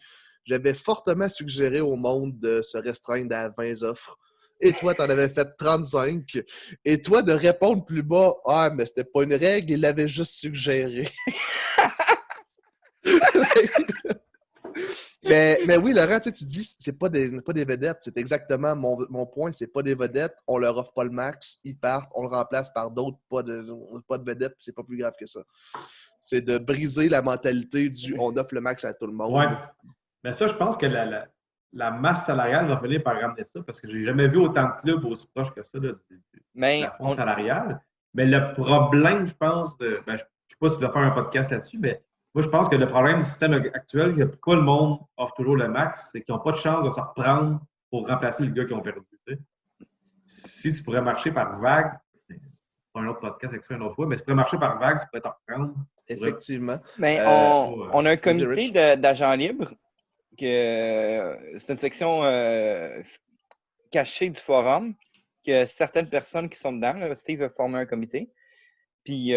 Speaker 3: j'avais fortement suggéré au monde de se restreindre à 20 offres. Et toi, t'en avais fait 35. Et toi, de répondre plus bas, « Ah, mais c'était pas une règle, il l'avait juste suggéré. » Mais oui, Laurent, tu dis, c'est pas des vedettes. C'est exactement mon point. C'est pas des vedettes. On leur offre pas le max. Ils partent. On le remplace par d'autres. Pas de vedettes. C'est pas plus grave que ça. C'est de briser la mentalité du on offre le max à tout le monde.
Speaker 4: Ouais. Mais ça, je pense que la masse salariale va finir par ramener ça parce que j'ai jamais vu autant de clubs aussi proches que ça de la fond salariale. Mais le problème, je pense, je ne sais pas si tu vas faire un podcast là-dessus, mais moi, je pense que le problème du système actuel, que pourquoi le monde offre toujours le max, c'est qu'ils n'ont pas de chance de se reprendre pour remplacer le gars qu'ils ont perdu. Tu sais. Si tu pourrais marcher par vague, pas un autre podcast avec ça une autre fois, mais si tu pourrais marcher par vague, tu pourrais te reprendre.
Speaker 3: Effectivement.
Speaker 1: Mais on a un comité d'agents libres, que c'est une section cachée du forum, que certaines personnes qui sont dedans, là, Steve a formé un comité. Puis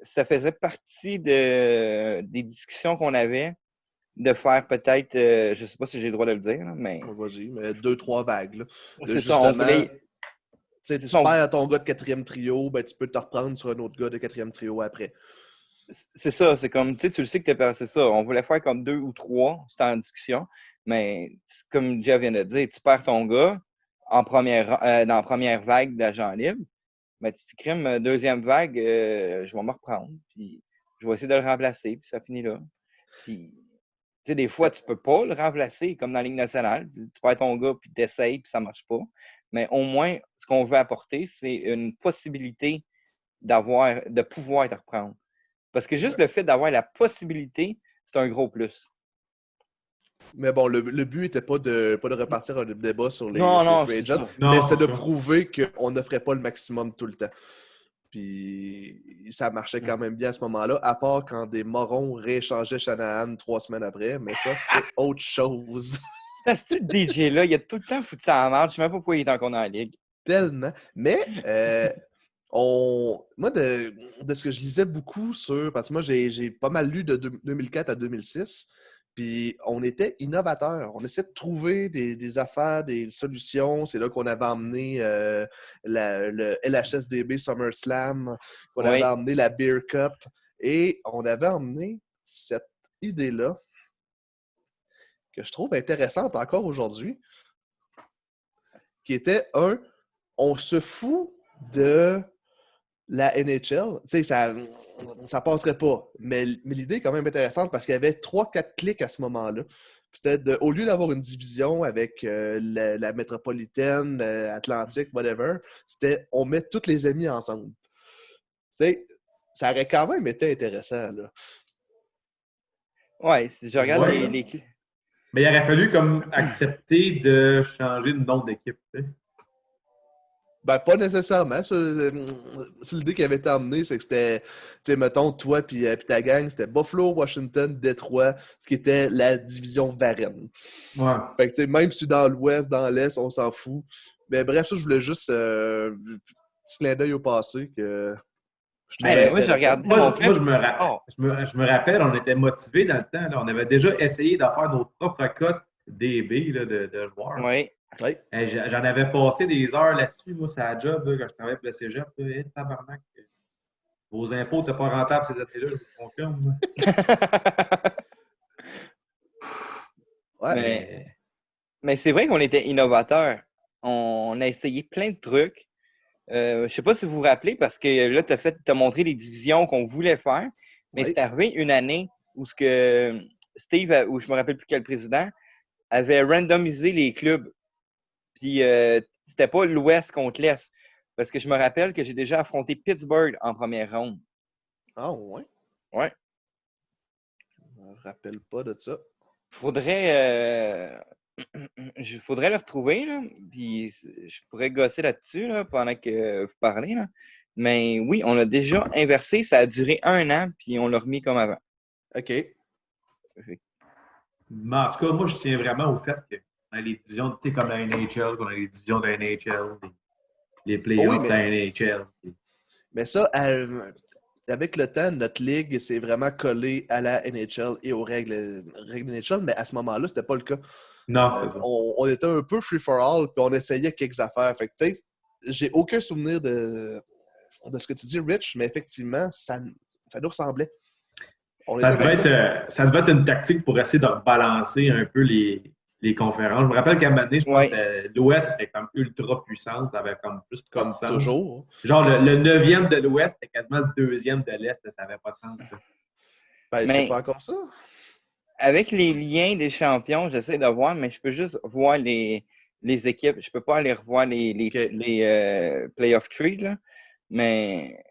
Speaker 1: ça faisait partie des discussions qu'on avait de faire peut-être, je ne sais pas si j'ai le droit de le dire, là, mais.
Speaker 3: Vas-y, mais 2-3 vagues. Là.
Speaker 1: C'est ça, on voulait.
Speaker 3: Tu perds ton gars de 4e trio, ben, tu peux te reprendre sur un autre gars de 4e trio après.
Speaker 1: C'est ça, c'est comme, tu le sais que c'est ça. On voulait faire comme 2 ou 3, c'était en discussion, mais comme Jeff vient de dire, tu perds ton gars dans la première vague d'agents libres, mais tu crimes deuxième vague, je vais me reprendre, puis je vais essayer de le remplacer, puis ça finit là. Puis, tu sais, des fois, tu peux pas le remplacer, comme dans la Ligue nationale. Tu perds ton gars, puis tu essayes, puis ça marche pas. Mais au moins, ce qu'on veut apporter, c'est une possibilité de pouvoir te reprendre. Parce que juste le fait d'avoir la possibilité, c'est un gros plus.
Speaker 3: Mais bon, le but n'était pas de repartir un débat sur les free agents,
Speaker 1: non,
Speaker 3: mais c'était de prouver qu'on n'offrait pas le maximum tout le temps. Puis ça marchait quand même bien à ce moment-là, à part quand des morons rééchangeaient Shanahan 3 semaines après, mais ça, c'est autre chose.
Speaker 1: Ce DJ-là, il a tout le temps foutu ça en marche. Je ne sais même pas pourquoi il est encore dans la ligue.
Speaker 3: Tellement. Mais moi, de ce que je lisais beaucoup parce que moi, j'ai pas mal lu de 2004 à 2006, puis on était innovateurs. On essayait de trouver des affaires, des solutions. C'est là qu'on avait emmené le LHSDB SummerSlam, qu'on avait emmené la Beer Cup, et on avait emmené cette idée-là que je trouve intéressante encore aujourd'hui, qui était on se fout de la NHL. Tu sais, ça passerait pas. Mais l'idée est quand même intéressante parce qu'il y avait 3-4 clics à ce moment-là. C'était au lieu d'avoir une division avec la métropolitaine, Atlantique, whatever, c'était on met tous les amis ensemble. Tu sais, ça aurait quand même été intéressant, là.
Speaker 1: Ouais, si je regarde les clics.
Speaker 4: Mais il aurait fallu comme accepter de changer de nom d'équipe, tu sais.
Speaker 3: Ben, pas nécessairement. L'idée qui avait été emmenée, c'est que c'était, tu sais, mettons, toi puis ta gang, c'était Buffalo, Washington, Détroit, qui était la division Varenne.
Speaker 4: Ouais.
Speaker 3: Fait que, tu sais, même si dans l'Ouest, dans l'Est, on s'en fout. Mais bref, ça, je voulais juste petit clin d'œil au passé que je trouvais
Speaker 1: moi, je regarde.
Speaker 4: Moi, je me rappelle, on était motivés dans le temps. Là. On avait déjà essayé de faire nos propres cotes DB là, de joueurs.
Speaker 1: Oui.
Speaker 3: Oui.
Speaker 4: J'en avais passé des heures là-dessus, moi, c'est la job, là, quand je travaillais pour le cégep. Tabarnak. Vos impôts n'étaient pas rentables ces années-là, je vous confirme.
Speaker 3: Ouais.
Speaker 1: Mais c'est vrai qu'on était innovateurs. On a essayé plein de trucs. Je ne sais pas si vous vous rappelez, parce que là, tu as montré les divisions qu'on voulait faire, mais c'est arrivé une année où Steve, ou je me rappelle plus quel président, avait randomisé les clubs. Puis c'était pas l'Ouest contre l'Est. Parce que je me rappelle que j'ai déjà affronté Pittsburgh en première ronde.
Speaker 3: Ah ouais?
Speaker 1: Ouais.
Speaker 3: Je me rappelle pas de ça.
Speaker 1: Faudrait le retrouver, là. Puis je pourrais gosser là-dessus là, pendant que vous parlez. Là. Mais oui, on a déjà inversé. Ça a duré 1 an, puis on l'a remis comme avant.
Speaker 3: OK.
Speaker 4: Mais en tout cas, moi, je tiens vraiment au fait que dans les divisions, tu sais, comme la NHL, qu'on a les divisions de la NHL, les playoffs de la NHL.
Speaker 3: Mais ça, avec le temps, notre ligue s'est vraiment collée à la NHL et aux règles NHL, mais à ce moment-là, c'était pas le cas.
Speaker 4: Non, c'est ça.
Speaker 3: On était un peu free-for-all, puis on essayait quelques affaires. Fait que, tu sais, j'ai aucun souvenir de ce que tu dis, Rich, mais effectivement, ça nous ressemblait.
Speaker 4: Ça devait être une tactique pour essayer de rebalancer un peu les conférences. Je me rappelle qu'à un moment donné, je pense que l'Ouest était comme ultra puissante. Ça avait comme plus de
Speaker 3: Comme
Speaker 4: sens.
Speaker 3: toujours.
Speaker 4: Genre, le 9e de l'Ouest était quasiment le 2e de l'Est. Ça n'avait pas de sens, ça.
Speaker 3: Ben, c'est pas encore ça.
Speaker 1: Avec les liens des champions, j'essaie de voir, mais je peux juste voir les équipes. Je peux pas aller revoir les playoff trees, là. Mais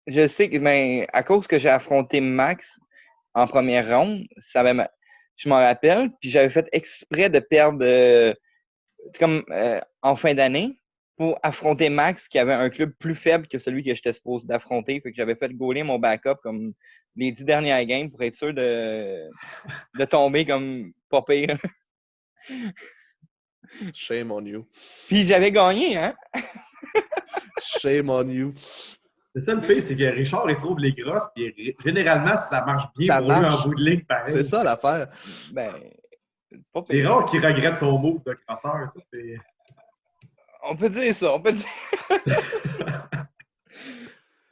Speaker 1: je sais que à cause que j'ai affronté Max en première ronde, je m'en rappelle, puis j'avais fait exprès de perdre comme en fin d'année pour affronter Max qui avait un club plus faible que celui que j'étais supposé d'affronter. Fait que j'avais fait goaler mon backup comme les 10 dernières games pour être sûr de tomber comme pas pire.
Speaker 3: Shame on you.
Speaker 1: Puis j'avais gagné, hein?
Speaker 3: Shame on you.
Speaker 4: C'est ça le pire, c'est que Richard, il trouve les grosses, puis généralement, ça marche bien pour lui en bout de ligne, pareil.
Speaker 3: C'est ça l'affaire.
Speaker 1: Ben,
Speaker 4: c'est rare qu'il regrette son move de crosseur.
Speaker 1: On peut dire ça, on peut dire.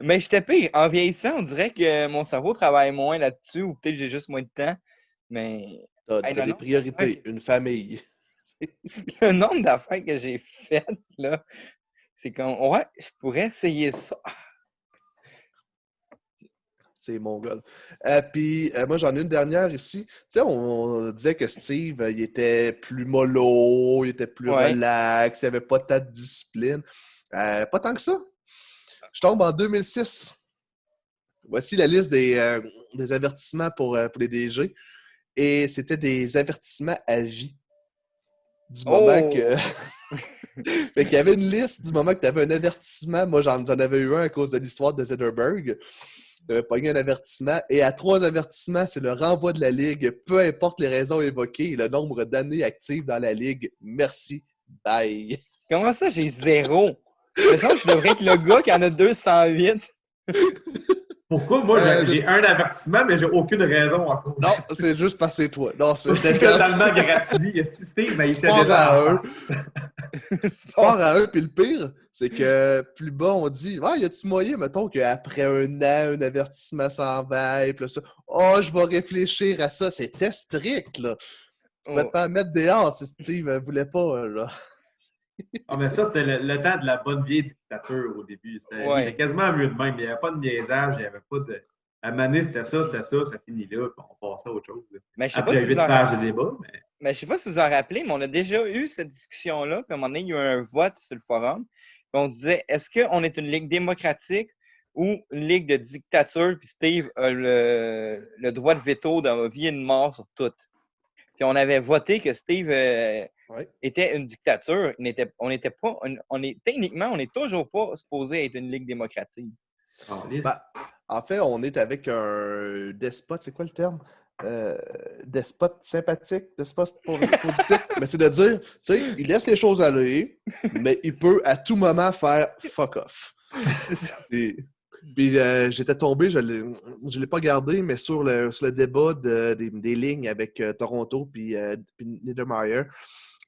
Speaker 1: Mais j'étais pire. En vieillissant, on dirait que mon cerveau travaille moins là-dessus, ou peut-être que j'ai juste moins de temps. Mais.
Speaker 3: T'as des priorités, une famille.
Speaker 1: Le nombre d'affaires que j'ai faites, là, c'est comme, ouais, je pourrais essayer ça.
Speaker 3: C'est mon gars. Puis, moi, j'en ai une dernière ici. Tu sais, on disait que Steve, il était plus mollo, il était plus relax, il n'y avait pas tant de discipline. Pas tant que ça. Je tombe en 2006. Voici la liste des avertissements pour les DG. Et c'était des avertissements à vie. Du moment que... Fait qu'il y avait une liste du moment que tu avais un avertissement. Moi, j'en avais eu un à cause de l'histoire de Zetterberg. J'avais pogné un avertissement. Et à 3 avertissements, c'est le renvoi de la Ligue. Peu importe les raisons évoquées et le nombre d'années actives dans la Ligue. Merci. Bye.
Speaker 1: Comment ça, j'ai 0? De toute façon, je devrais être le gars qui en a 208.
Speaker 4: Pourquoi? Moi, j'ai un avertissement, mais j'ai aucune raison encore.
Speaker 3: Non, c'est juste parce que c'est toi. Non,
Speaker 4: j'étais totalement gratuit. Steve, mais il s'est
Speaker 3: Sport à un, puis le pire, c'est que plus bas, on dit y a-t-il moyen, mettons, qu'après un an, un avertissement s'en va, et puis ça, je vais réfléchir à ça. C'était strict, là. Tu pouvais pas mettre dehors si Steve ne voulait pas, là.
Speaker 4: Mais ça, c'était le temps de la bonne vieille dictature au début. C'était quasiment mieux de même. Il n'y avait pas de niaisage, il n'y avait pas de. À un moment donné, c'était ça finit là, puis on passait à autre chose.
Speaker 1: Mais
Speaker 4: après 8 pages de débat.
Speaker 1: Mais je ne sais pas si vous en rappelez, mais on a déjà eu cette discussion-là. Puis à un moment donné, il y a eu un vote sur le forum. Puis on disait, est-ce qu'on est une ligue démocratique ou une ligue de dictature? Puis Steve a le droit de veto de vie et de mort sur tout. Puis on avait voté que Steve était une dictature. Techniquement, on n'est toujours pas supposé être une ligue démocratique.
Speaker 3: En fait, on est avec un despote, c'est quoi le terme? Despote sympathique, despote positif. Mais c'est de dire, tu sais, il laisse les choses aller, mais il peut à tout moment faire fuck off. Puis j'étais tombé, je ne l'ai pas gardé, mais sur le débat des lignes avec Toronto puis Niedermayer,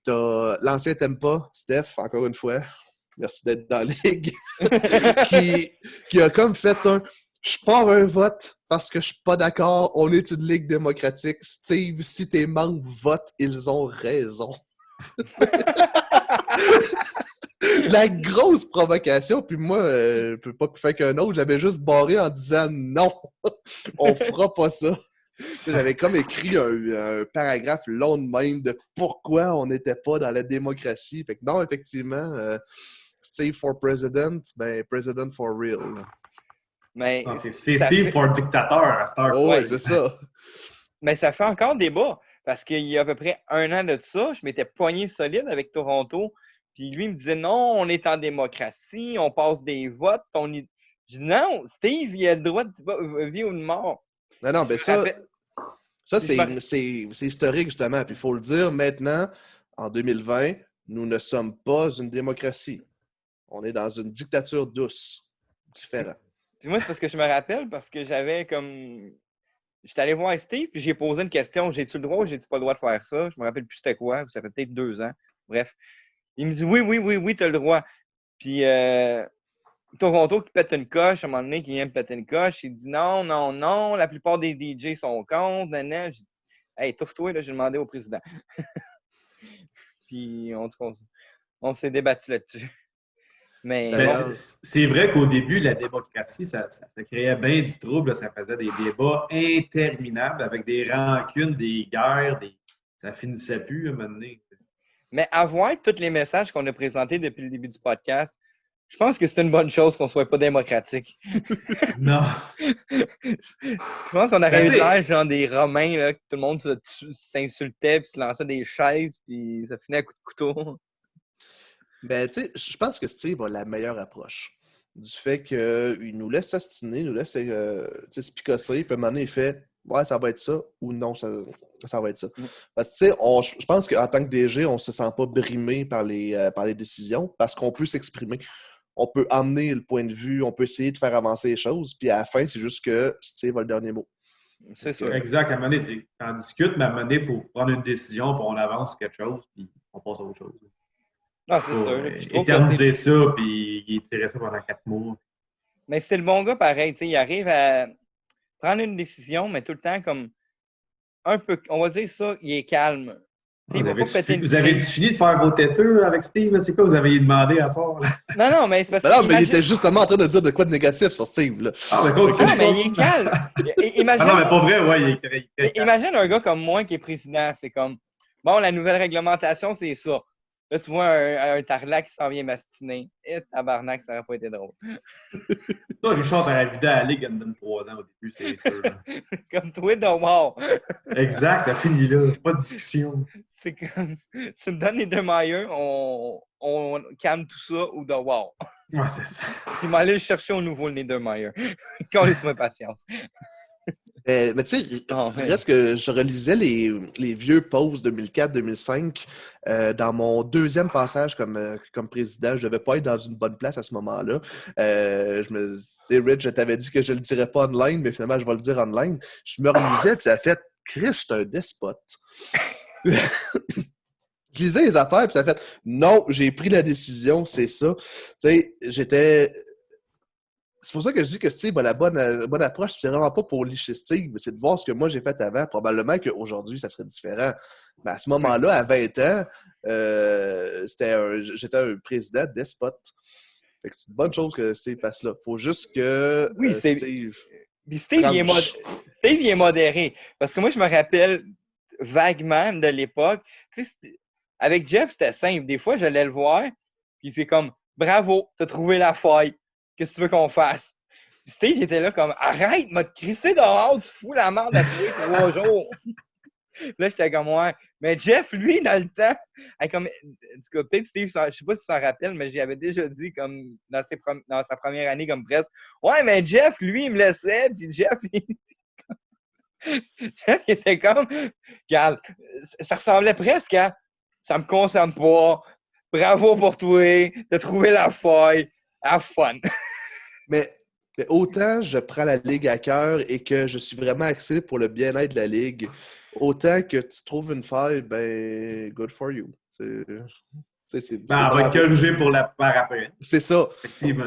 Speaker 3: t'as l'ancien Tampa, Steph, encore une fois, merci d'être dans la ligue, qui a comme fait je pars un vote parce que je suis pas d'accord, on est une ligue démocratique. Steve, si tes membres votent, ils ont raison. La grosse provocation, puis moi, je peux pas plus faire qu'un autre, j'avais juste barré en disant non, on fera pas ça. J'avais comme écrit un paragraphe long de même de pourquoi on n'était pas dans la démocratie. Fait que non, effectivement, Steve for president, ben president for real.
Speaker 1: Mais
Speaker 4: c'est Steve for dictateur à cette heure.
Speaker 3: Oh, ouais, c'est ça.
Speaker 1: Mais ça fait encore débat. Parce qu'il y a à peu près un an de ça, je m'étais poigné solide avec Toronto. Puis lui, il me disait non, on est en démocratie, on passe des votes. Je dis non, Steve, il a le droit de vie ou de mort.
Speaker 3: Non, mais ça c'est historique, justement. Puis il faut le dire maintenant, en 2020, nous ne sommes pas une démocratie. On est dans une dictature douce. Différent.
Speaker 1: Puis moi, c'est parce que je me rappelle, parce que j'avais comme... J'étais allé voir Steve, puis j'ai posé une question. J'ai-tu le droit ou j'ai-tu pas le droit de faire ça? Je me rappelle plus c'était quoi. Ça fait peut-être 2 ans. Bref. Il me dit oui, t'as le droit. Puis Toronto qui pète une coche, à un moment donné, qui vient me péter une coche, il dit non, la plupart des DJ sont contre, nanana. J'ai dit, hey, touffe-toi, là, j'ai demandé au président. Puis en tout cas, on s'est débattu là-dessus. Mais
Speaker 3: D'ailleurs,
Speaker 4: c'est vrai qu'au début, la démocratie, ça créait bien du trouble. Ça faisait des débats interminables avec des rancunes, des guerres. Ça finissait plus à un moment donné.
Speaker 1: Mais avoir tous les messages qu'on a présentés depuis le début du podcast, je pense que c'est une bonne chose qu'on ne soit pas démocratique.
Speaker 4: Non.
Speaker 1: Je pense qu'on aurait eu l'air genre des Romains, là, que tout le monde s'insultait puis se lançait des chaises puis ça finit à coups de couteau.
Speaker 3: Ben, tu sais, je pense que Steve a la meilleure approche. Du fait qu'il nous laisse s'astiner, nous laisse se picosser, puis à un moment donné, il fait ouais, ça va être ça, ou non, ça va être ça. Parce que, tu sais, je pense qu'en tant que DG, on ne se sent pas brimé par les décisions parce qu'on peut s'exprimer. On peut amener le point de vue, on peut essayer de faire avancer les choses, puis à la fin, c'est juste que Steve a le dernier mot.
Speaker 1: C'est sûr.
Speaker 4: Exact. À un moment donné, tu en discutes, mais à un moment donné, il faut prendre une décision, puis on avance sur quelque chose, puis on passe à autre chose.
Speaker 1: Non, c'est sûr. Je trouve
Speaker 4: éterniser ça, puis il tirait ça pendant 4 mois.
Speaker 1: Mais c'est le bon gars pareil. Il arrive à prendre une décision, mais tout le temps comme un peu, on va dire ça, il est calme.
Speaker 4: Vous avez fini de faire vos têteux avec Steve? C'est quoi vous avez demandé à soir? Là?
Speaker 1: Non, mais c'est parce
Speaker 3: que. Non, mais il était justement en train de dire de quoi de négatif sur Steve. Là.
Speaker 4: Ah, mais quoi,
Speaker 1: mais il est calme. Imagine,
Speaker 4: non, mais pas vrai, ouais, il est calme.
Speaker 1: Imagine un gars comme moi qui est président. C'est comme, bon, la nouvelle réglementation, c'est ça. Là, tu vois un tarlac qui s'en vient mastiner. Et tabarnak, ça n'aurait pas été drôle.
Speaker 4: Toi, Richard, t'aurais vidé à la Ligue en 3 ans au début, c'est sûr.
Speaker 1: Comme toi, Domar.
Speaker 4: Exact, ça finit là. Pas de discussion.
Speaker 1: C'est comme, tu me donnes les deux maillots, on calme tout ça ou Domar.
Speaker 4: Ouais, c'est ça.
Speaker 1: Il m'a allé le chercher au nouveau, le Niedermeyer. Qu'on laisse-moi patience.
Speaker 3: Mais tu sais, reste que je relisais les vieux posts 2004-2005 dans mon deuxième passage comme président. Je devais pas être dans une bonne place à ce moment-là. Rich, je t'avais dit que je le dirais pas online, mais finalement, je vais le dire online. Je me relisais, puis ça a fait « Chris, je suis un despote. » Je lisais les affaires, puis ça a fait « Non, j'ai pris la décision, c'est ça. » Tu sais, j'étais... C'est pour ça que je dis que Steve a la bonne approche. C'est vraiment pas pour licher Steve, mais c'est de voir ce que moi j'ai fait avant. Probablement qu'aujourd'hui, ça serait différent. Mais à ce moment-là, à 20 ans, j'étais un président despote. Fait que c'est une bonne chose que Steve fasse là. Faut juste que Steve...
Speaker 1: Steve, il est modéré. Parce que moi, je me rappelle vaguement de l'époque. Tu sais, avec Jeff, c'était simple. Des fois, j'allais le voir, puis c'est comme « Bravo, t'as trouvé la faille. Qu'est-ce que tu veux qu'on fasse? » Steve, il était là comme « Arrête, m'a crissé dehors, tu fous la merde à tous les 3 jours. » Là, j'étais comme « Ouais. » Mais Jeff, lui, dans le temps, comme, en tout cas, peut-être Steve, je sais pas si tu t'en rappelles, mais j'y avais déjà dit comme dans sa première année comme presse. Ouais, mais Jeff, lui, il me laissait, puis Jeff, Jeff, il était comme regarde, ça ressemblait presque à ça me concerne pas. Bravo pour toi, t'as trouvé la faille. Have fun.
Speaker 3: Mais autant je prends la Ligue à cœur et que je suis vraiment axé pour le bien-être de la Ligue, autant que tu trouves une faille, ben, good for you. On
Speaker 4: va être corrigé pour la part après.
Speaker 3: C'est ça.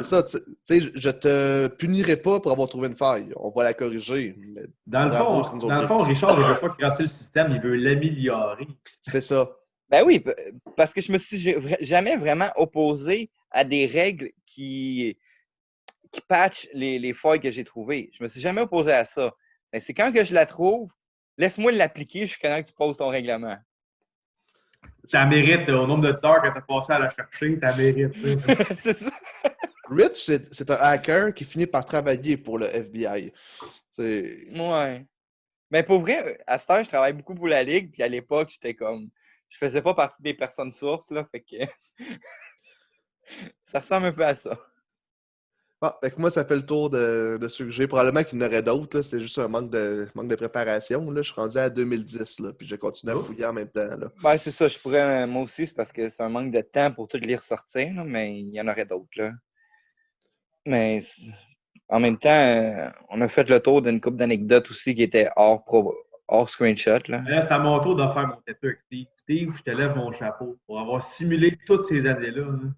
Speaker 3: Ça je te punirai pas pour avoir trouvé une faille. On va la corriger. Mais
Speaker 4: dans le fond, Richard, il ne veut pas crasser le système, il veut l'améliorer.
Speaker 3: C'est ça.
Speaker 1: Ben oui, parce que je me suis jamais vraiment opposé à des règles qui patchent les failles que j'ai trouvées. Je me suis jamais opposé à ça. Mais c'est quand que je la trouve, laisse-moi l'appliquer jusqu'à temps que tu poses ton règlement.
Speaker 4: Ça mérite, au nombre de temps que tu as passé à la chercher, ça mérite.
Speaker 1: C'est ça.
Speaker 3: Rich, c'est un hacker qui finit par travailler pour le FBI.
Speaker 1: Ouais. Mais pour vrai, à cette heure, je travaille beaucoup pour la Ligue, puis à l'époque, j'étais comme... Je faisais pas partie des personnes sources, là, fait que... ça ressemble un peu à ça.
Speaker 3: Ah, fait que moi, ça fait le tour de ceux que j'ai. Probablement qu'il y en aurait d'autres. C'était juste un manque de préparation. Là. Je suis rendu à 2010, là, puis je continue à fouiller en même temps. Là.
Speaker 1: Ben, c'est ça. Je pourrais, moi aussi, c'est parce que c'est un manque de temps pour tout les ressortir, là, mais il y en aurait d'autres. Là. Mais en même temps, on a fait le tour d'une couple d'anecdotes aussi qui étaient hors screenshot. Là.
Speaker 4: Là, c'est à mon tour de faire mon tattoo avec Steve. Steve, je te lève mon chapeau pour avoir simulé toutes ces années-là. Hein.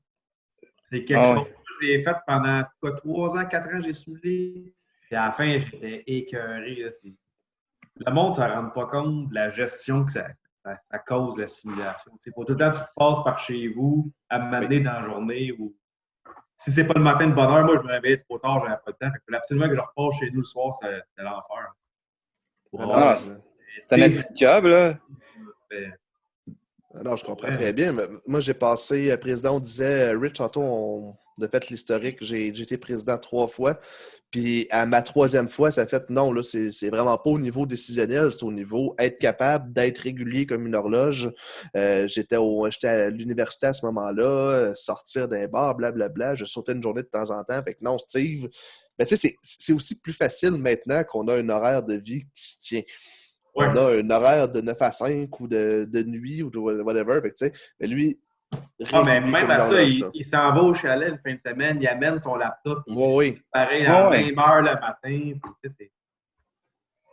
Speaker 4: C'est quelque
Speaker 1: Ah
Speaker 4: chose
Speaker 1: ouais.
Speaker 4: que j'ai fait pendant quoi, 3 ans, 4 ans, j'ai simulé. Puis à la fin, j'étais écœuré. Là, le monde ne s'en rend pas compte de la gestion que ça cause, la simulation. Il faut tout le temps que tu passes par chez vous à m'amener dans la journée. Ou... Si c'est pas le matin de bonne heure, moi, je me réveillais trop tard, j'avais pas le temps. Il fallait absolument que je repasse chez nous le soir, c'était l'enfer.
Speaker 1: Ah, c'est un petit job, là.
Speaker 3: Alors, je comprends très bien. Mais moi, j'ai passé président, on disait, Rich, tantôt, on a fait l'historique. J'ai été président 3 fois. Puis à ma 3e fois, ça fait non, là, c'est vraiment pas au niveau décisionnel, c'est au niveau être capable d'être régulier comme une horloge. J'étais à l'université à ce moment-là, sortir d'un bar, blablabla. Je sautais une journée de temps en temps. Fait que non, Steve, ben, tu sais, c'est aussi plus facile maintenant qu'on a un horaire de vie qui se tient.
Speaker 4: Ouais.
Speaker 3: On a un horaire de 9 à 5 ou de nuit ou de whatever. Fait que, tu sais, mais lui,
Speaker 4: mais même à ça, il s'en va au chalet une fin de semaine, il amène son laptop, il pareil à la même heure le matin. Puis,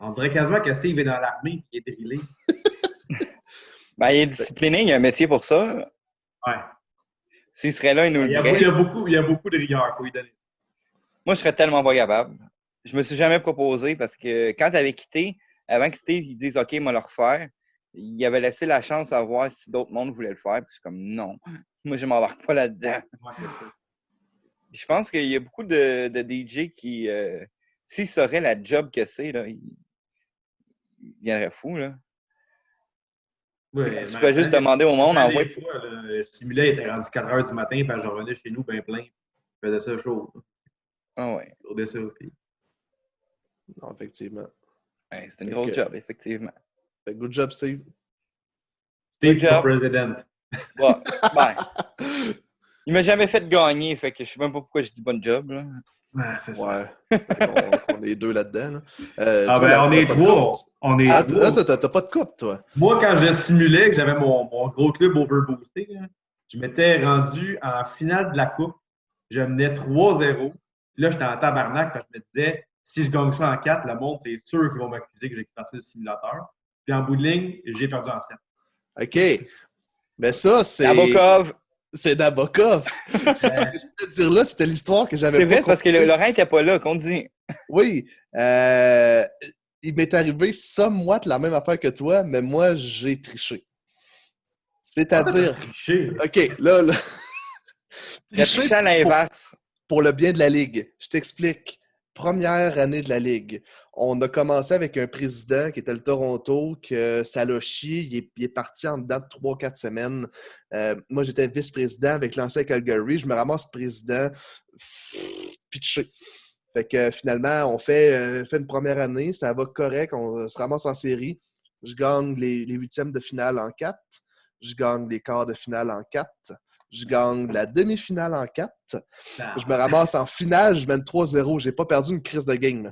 Speaker 4: on dirait quasiment que Steve est dans l'armée et il est drillé.
Speaker 1: Ben, il est discipliné, il y a un métier pour ça.
Speaker 4: Ouais.
Speaker 1: S'il serait là, il nous le dirait.
Speaker 4: Il y a beaucoup de rigueur, il faut lui donner.
Speaker 1: Moi, je serais tellement pas capable. Je me suis jamais proposé parce que quand tu avais quitté, avant que Steve il dise OK, moi le refaire, il avait laissé la chance à voir si d'autres mondes voulaient le faire. Puis je suis comme non, moi je m'embarque pas là-dedans.
Speaker 4: Moi, c'est ça.
Speaker 1: Je pense qu'il y a beaucoup de DJ qui, s'ils sauraient la job que c'est, là, ils viendraient fous. Là.
Speaker 4: Ouais,
Speaker 1: tu peux juste demander au monde en
Speaker 4: des fois, le simulat était rendu 4 h du matin, puis je revenais chez nous bien plein. Je faisais ça chaud.
Speaker 1: Ah ouais.
Speaker 4: Je faisais ça. Puis...
Speaker 3: Non, effectivement.
Speaker 1: Ouais, c'est une grosse job, effectivement.
Speaker 3: Good job, Steve.
Speaker 4: Steve for president.
Speaker 1: Ouais. Ben, il m'a jamais fait gagner, fait que je sais même pas pourquoi je dis bonne job. Là.
Speaker 4: Ouais, c'est ça.
Speaker 3: on est 2 là-dedans. Là.
Speaker 4: On est 3. On est
Speaker 3: là, t'as pas de coupe, toi.
Speaker 4: Moi, quand je simulais que j'avais mon gros club overboosté, je m'étais rendu en finale de la coupe. Je menais 3-0. Là, j'étais en tabarnak parce que je me disais, si je gagne ça en 4, le monde, c'est sûr qu'ils vont m'accuser que j'ai cassé le simulateur. Puis en bout de ligne, j'ai perdu en 7.
Speaker 3: OK. Mais ça, c'est...
Speaker 1: Nabokov.
Speaker 3: C'est Nabokov. Ce que je voulais dire là, c'était l'histoire que j'avais
Speaker 1: pas. C'est vrai, parce que Laurent n'était pas là, qu'on dit.
Speaker 3: Oui. Il m'est arrivé somewhat la même affaire que toi, mais moi, j'ai triché. C'est-à-dire...
Speaker 4: Triché?
Speaker 3: OK, là...
Speaker 1: triché à l'inverse.
Speaker 3: Pour le bien de la Ligue. Je t'explique. Première année de la Ligue. On a commencé avec un président qui était le Toronto, que ça l'a chié. Il est parti en dedans de 3-4 semaines. Moi, j'étais vice-président avec l'ancien Calgary. Je me ramasse président. Pitché. Fait que finalement, on fait une première année. Ça va correct. On se ramasse en série. Je gagne les 8e de finale en 4. Je gagne les quarts de finale en 4. Je gagne la demi-finale en 4. Je me ramasse en finale, je mène 3-0. J'ai pas perdu une crise de game.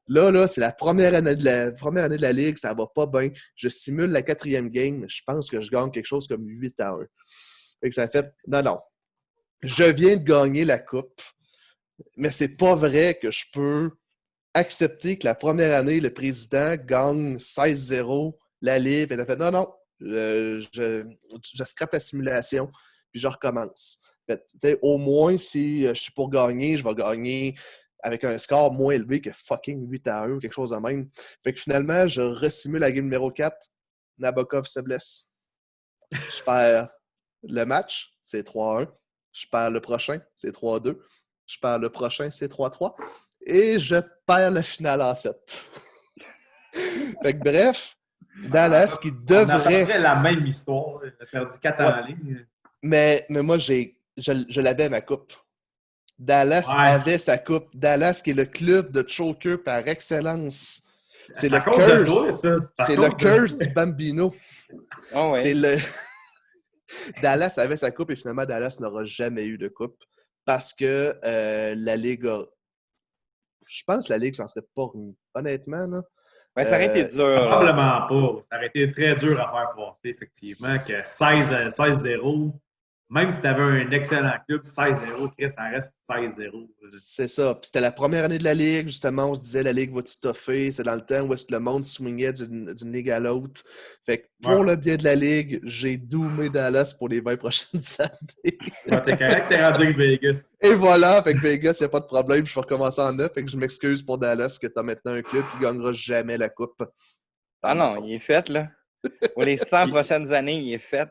Speaker 3: Là, c'est la première année de la Ligue, ça va pas bien. Je simule la 4e game, je pense que je gagne quelque chose comme 8-1. Fait que ça fait, non. Je viens de gagner la coupe, mais c'est pas vrai que je peux accepter que la première année, le président gagne 16-0 la Ligue. Et fait, non, je scrape la simulation. Puis je recommence. Fait, au moins, si je suis pour gagner, je vais gagner avec un score moins élevé que fucking 8-1, quelque chose de même. Fait que finalement, je resimule la game numéro 4. Nabokov se blesse. Je perds le match, c'est 3-1. Je perds le prochain, c'est 3-2. Je perds le prochain, c'est 3-3. Et je perds la finale en 7. Fait que bref, Dallas qui devrait... On a à peu
Speaker 4: près la même histoire. Il a perdu 4 ans en ligne.
Speaker 3: Mais moi, je l'avais ma coupe. Dallas avait sa coupe. Dallas, qui est le club de choker par excellence. C'est le curse. C'est le curse du Bambino.
Speaker 1: Oh ouais.
Speaker 3: C'est le... Dallas avait sa coupe et finalement, Dallas n'aura jamais eu de coupe parce que la Ligue a... Je pense que la Ligue s'en serait pas remis. Honnêtement, là.
Speaker 1: Ben, ça aurait été dur.
Speaker 4: Probablement pas. Ça aurait été très dur à faire passer, effectivement, que 16-0... Même si tu avais un excellent club, 16-0, Chris, ça reste 16-0.
Speaker 3: C'est ça. Puis c'était la première année de la Ligue, justement, on se disait la Ligue va-tu toffer? C'est dans le temps où est-ce que le monde swingait d'une ligue à l'autre. Fait que pour le bien de la Ligue, j'ai doomé Dallas pour les 20 prochaines années.
Speaker 4: T'es correct, t'es rendu avec Vegas.
Speaker 3: Et voilà, fait que Vegas, il n'y a pas de problème, je vais recommencer en neuf. Fait que je m'excuse pour Dallas que tu as maintenant un club qui ne gagnera jamais la coupe.
Speaker 1: Ah non, il est fait, là. Pour les 100 prochaines années, il est fait.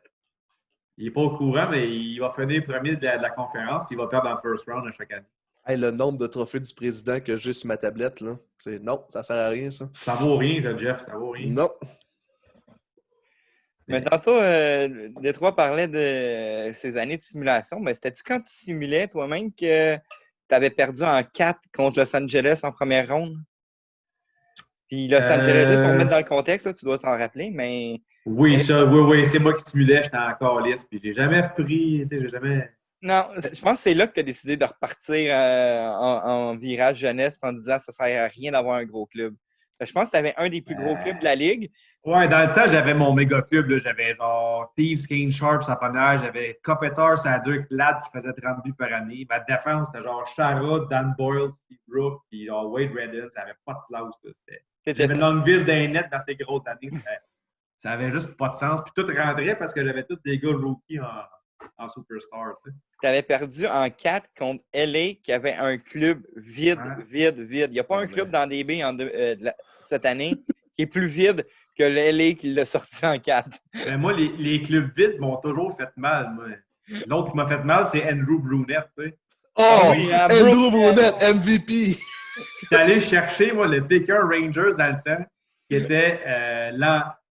Speaker 4: Il n'est pas au courant, mais il va finir premier de la conférence, puis il va perdre dans le first round à chaque année.
Speaker 3: Hey, le nombre de trophées du président que j'ai sur ma tablette, là, non, ça sert à rien, ça.
Speaker 4: Ça vaut rien, ça, Jeff, ça vaut rien.
Speaker 3: Non.
Speaker 1: Mais tantôt, Détroit parlait de ces années de simulation. Mais c'était-tu quand tu simulais toi-même que tu avais perdu en 4 contre Los Angeles en première ronde? Puis Los Angeles, juste pour mettre dans le contexte, là, tu dois t'en rappeler, mais...
Speaker 4: Oui, c'est moi qui simulais, j'étais encore lisse, puis j'ai jamais repris, j'ai jamais...
Speaker 1: Non, je pense que c'est là que tu as décidé de repartir en virage jeunesse en disant que ça ne sert à rien d'avoir un gros club. Je pense que tu avais un des plus gros clubs de la Ligue.
Speaker 4: Ouais, dans le temps, j'avais mon méga club. Là. J'avais genre Thieves, Kane Sharp, sa première. J'avais Kopitar, ça a deux Ladd qui faisait 30 buts par année. Ma défense, c'était genre Chara, Dan Boyle, Steve Brook, puis Wade Redden. Ça n'avait pas de place. J'avais Longvis d'un net dans ces grosses années. Ça avait juste pas de sens. Puis tout rentrait parce que j'avais tous des gars rookies en superstar.
Speaker 1: Tu avais perdu en 4 contre LA qui avait un club vide. Il n'y a pas un club dans DB cette année qui est plus vide que le LA qui l'a sorti en 4.
Speaker 4: Ben moi, les clubs vides m'ont toujours fait mal. Moi. L'autre qui m'a fait mal, c'est Andrew Brunette.
Speaker 3: Oh, oui, Andrew Brunette, MVP!
Speaker 4: J'étais allé chercher, moi, le Picker Rangers dans le temps, qui était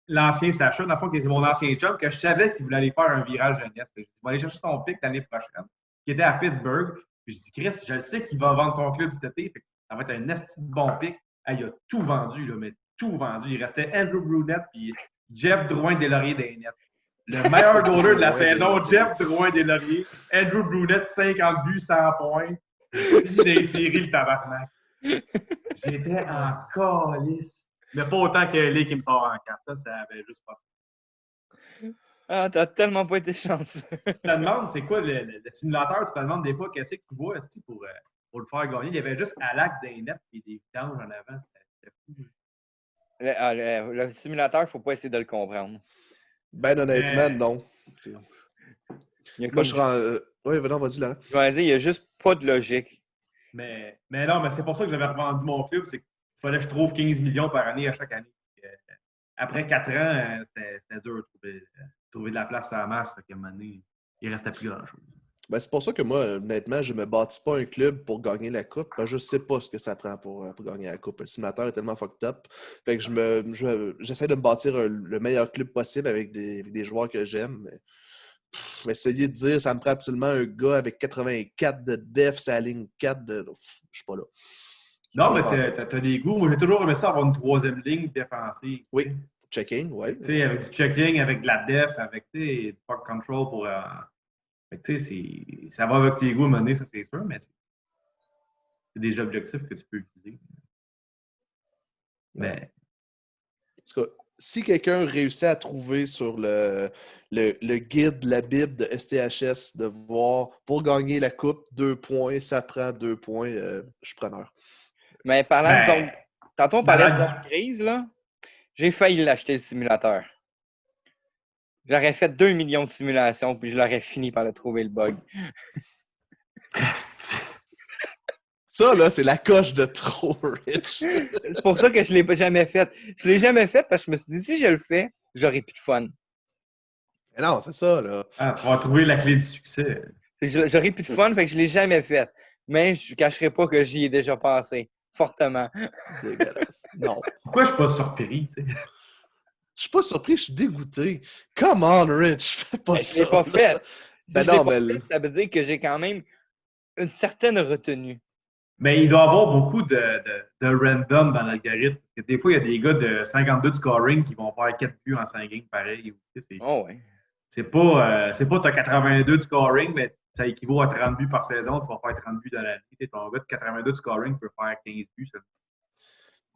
Speaker 4: l'ancien Sacha, dans le fond, qui était mon ancien chum, que je savais qu'il voulait aller faire un virage jeunesse. Je dis, il va aller chercher son pick l'année prochaine, qui était à Pittsburgh. Puis je dis, Chris, je le sais qu'il va vendre son club cet été. Fait que ça va être un esti de bon pick. Il a tout vendu, là, mais tout vendu. Il restait Andrew Brunette puis Jeff Drouin-Deslauriers des nets. Le meilleur goaler de la saison, Jeff Drouin-Deslauriers. Andrew Brunette, 50 buts, 100 points. Fini dans les séries, le tabarnak. J'étais en calice. Mais pas autant que les qui me sort en 4. Ça avait juste pas.
Speaker 1: Ah, t'as tellement pas été chanceux.
Speaker 4: Tu te demandes, c'est quoi le simulateur? Tu te demandes des fois qu'est-ce qu'il voit pour le faire gagner. Il y avait juste Alak des nets et des vidanges en avant. C'était fou.
Speaker 1: Le simulateur, il ne faut pas essayer de le comprendre.
Speaker 3: Ben honnêtement, non. Moi, je rends... Oui, vas-y, Laurent.
Speaker 1: Je vais dire, il n'y a juste pas de logique.
Speaker 4: Mais non, mais c'est pour ça que j'avais revendu mon club. C'est qu'il fallait que je trouve 15 millions par année à chaque année. Après 4 ans, c'était dur de trouver de la place à la masse. Fait qu'à un moment donné, il ne restait plus grand-chose. Ben,
Speaker 3: c'est pour ça que moi, honnêtement, je ne me bâtis pas un club pour gagner la coupe. Ben, je ne sais pas ce que ça prend pour gagner la coupe. Le simulateur est tellement fucked up. Fait que j'essaie de me bâtir le meilleur club possible avec des joueurs que j'aime. Mais essayer de dire ça me prend absolument un gars avec 84 de def, sa ligne 4 de. Je suis pas là.
Speaker 4: Non, mais t'as des goûts. Moi, j'ai toujours aimé ça avoir une troisième ligne défensive.
Speaker 3: Oui, checking, oui.
Speaker 4: Tu sais, avec du checking, avec de la def, avec du puck control pour. Tu sais, ça va avec tes goûts à un moment donné, ça c'est sûr, mais c'est des objectifs que tu peux viser. Mais...
Speaker 3: En tout cas, si quelqu'un réussit à trouver sur le guide, la Bible de STHS, de voir pour gagner la coupe, 2 points, ça prend 2 points, je suis preneur.
Speaker 1: Mais parlant de zone. Tantôt, on parlait de zone grise, là. J'ai failli l'acheter le simulateur. J'aurais fait 2 millions de simulations, puis je l'aurais fini par le trouver le bug.
Speaker 3: Ça, là, c'est la coche de trop, Rich.
Speaker 1: C'est pour ça que je ne l'ai jamais fait. Je ne l'ai jamais fait parce que je me suis dit, si je le fais, j'aurai plus de fun.
Speaker 3: Mais non, c'est ça, là.
Speaker 4: Ah, tu vas trouver la clé du succès.
Speaker 1: J'aurai plus de fun, fait que je ne l'ai jamais fait. Mais je ne cacherai pas que j'y ai déjà pensé. Fortement.
Speaker 3: Dégueulasse. Non.
Speaker 4: Pourquoi je ne suis pas surpris, tu sais?
Speaker 3: Je suis pas surpris, je suis dégoûté. Come on, Rich, fais pas ça.
Speaker 1: Je l'ai pas fait.
Speaker 3: Ben non, mais...
Speaker 1: Ça veut dire que j'ai quand même une certaine retenue.
Speaker 4: Mais il doit y avoir beaucoup de random dans l'algorithme. Parce que des fois, il y a des gars de 52 de scoring qui vont faire 4 buts en 5 games pareil.
Speaker 1: Oh ouais.
Speaker 4: C'est pas tu as 82 de scoring, mais ça équivaut à 30 buts par saison. Tu vas faire 30 buts dans l'année. Ton gars de 82 de scoring peut faire 15 buts. Ça.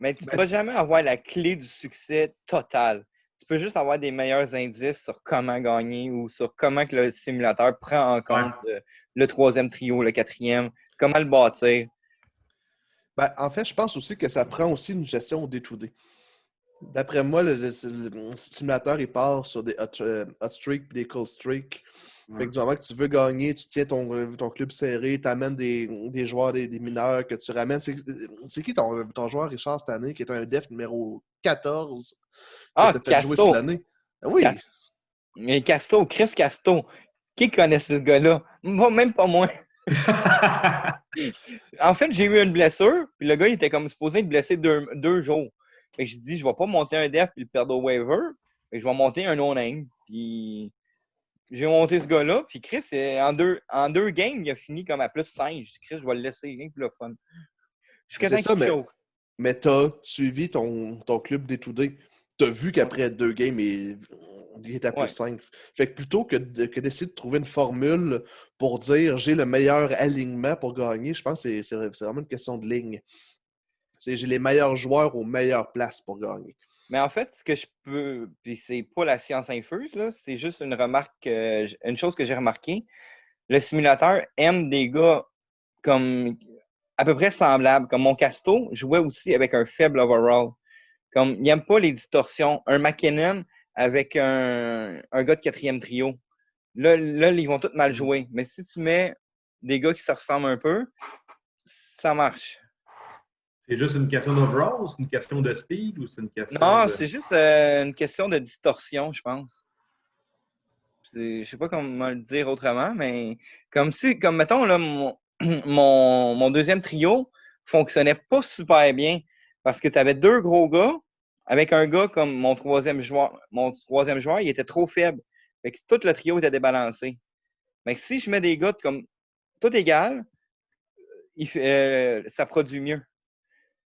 Speaker 1: Mais tu ne peux jamais avoir la clé du succès total. Tu peux juste avoir des meilleurs indices sur comment gagner ou sur comment que le simulateur prend en compte le troisième trio, le quatrième, comment le bâtir.
Speaker 3: Ben, en fait, je pense aussi que ça prend aussi une gestion day-to-day. D'après moi, le simulateur, il part sur des hot streaks et des cold streaks. Fait que du moment que tu veux gagner, tu tiens ton club serré, tu amènes des joueurs, des mineurs que tu ramènes. C'est qui ton joueur, Richard, cette année, qui est un def numéro 14 que tu as fait jouer toute
Speaker 1: Casto!
Speaker 3: l'année? Oui!
Speaker 1: Mais Casto, Chris Casto, qui connaît ce gars-là? Même pas moi. En fait, j'ai eu une blessure, puis le gars, il était comme supposé être blessé 2 jours. Fait que j'ai dit, je vais pas monter un def puis le perdre au waiver. Fait que je vais monter un no-name. Puis j'ai monté ce gars-là, puis Chris, en deux games, il a fini comme à plus 5. J'ai dit, Chris, je vais le laisser, rien que pour le fun. Jusqu'à
Speaker 3: C'est
Speaker 1: temps
Speaker 3: ça,
Speaker 1: qu'il choke.
Speaker 3: mais tu as suivi ton club day-to-day. Tu as vu qu'après 2 games, il est à plus
Speaker 1: Ouais.
Speaker 3: 5. Fait que plutôt que d'essayer de trouver une formule pour dire j'ai le meilleur alignement pour gagner, je pense que c'est vraiment une question de ligne. J'ai les meilleurs joueurs aux meilleures places pour gagner.
Speaker 1: Mais en fait, ce que je peux, puis c'est pas la science infuse, là, c'est juste une remarque, une chose que j'ai remarqué. Le simulateur aime des gars comme à peu près semblables. Comme mon Casto jouait aussi avec un faible overall. Comme il n'aime pas les distorsions. Un McKinnon avec un gars de quatrième trio. Là, ils vont tous mal jouer. Mais si tu mets des gars qui se ressemblent un peu, ça marche.
Speaker 4: C'est juste une question d'overall ou c'est une question de speed ou c'est une question
Speaker 1: Non,
Speaker 4: de.
Speaker 1: c'est juste une question de distorsion, je pense. Je sais pas comment le dire autrement, mais comme mettons, là, mon deuxième trio fonctionnait pas super bien parce que tu avais 2 gros gars avec un gars comme mon troisième joueur. Mon troisième joueur, il était trop faible. Fait que tout le trio était débalancé. Mais si je mets des gars comme tout égal, ça produit mieux.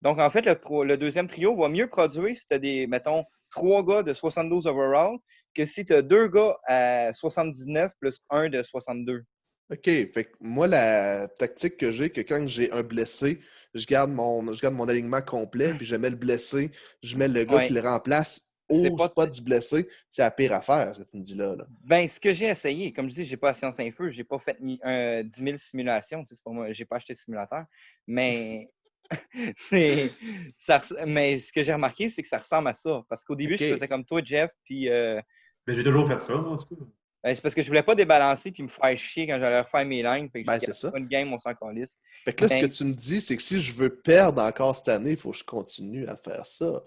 Speaker 1: Donc, en fait, le deuxième trio va mieux produire si tu as mettons, 3 gars de 72 overall que si tu as 2 gars à 79 plus un de 62.
Speaker 3: OK. Fait que moi, la tactique que j'ai, que quand j'ai un blessé, je garde mon alignement complet, puis je mets le blessé, je mets le gars qui
Speaker 1: Ouais.
Speaker 3: le remplace
Speaker 1: C'est
Speaker 3: au
Speaker 1: pas.
Speaker 3: spot du blessé. C'est la pire affaire, ce que tu me dis là.
Speaker 1: Ben, ce que j'ai essayé, comme je dis, j'ai pas la science info, j'ai pas fait 10 000 simulations, c'est pas moi, j'ai pas acheté de simulateur, mais mais ce que j'ai remarqué, c'est que ça ressemble à ça. Parce qu'au début, je
Speaker 3: OK.
Speaker 1: faisais comme toi, Jeff, puis
Speaker 4: Mais j'ai toujours fait ça, moi, en tout cas.
Speaker 1: c'est parce que je voulais pas débalancer puis me faire chier quand j'allais refaire mes lines. Fait que je
Speaker 3: Ben,
Speaker 1: dis,
Speaker 3: c'est ça.
Speaker 1: pas une game, on s'en calisse.
Speaker 3: Fait que là, ce que
Speaker 1: Mais,
Speaker 3: tu me dis, c'est que si je veux perdre encore cette année, il faut que je continue à faire ça.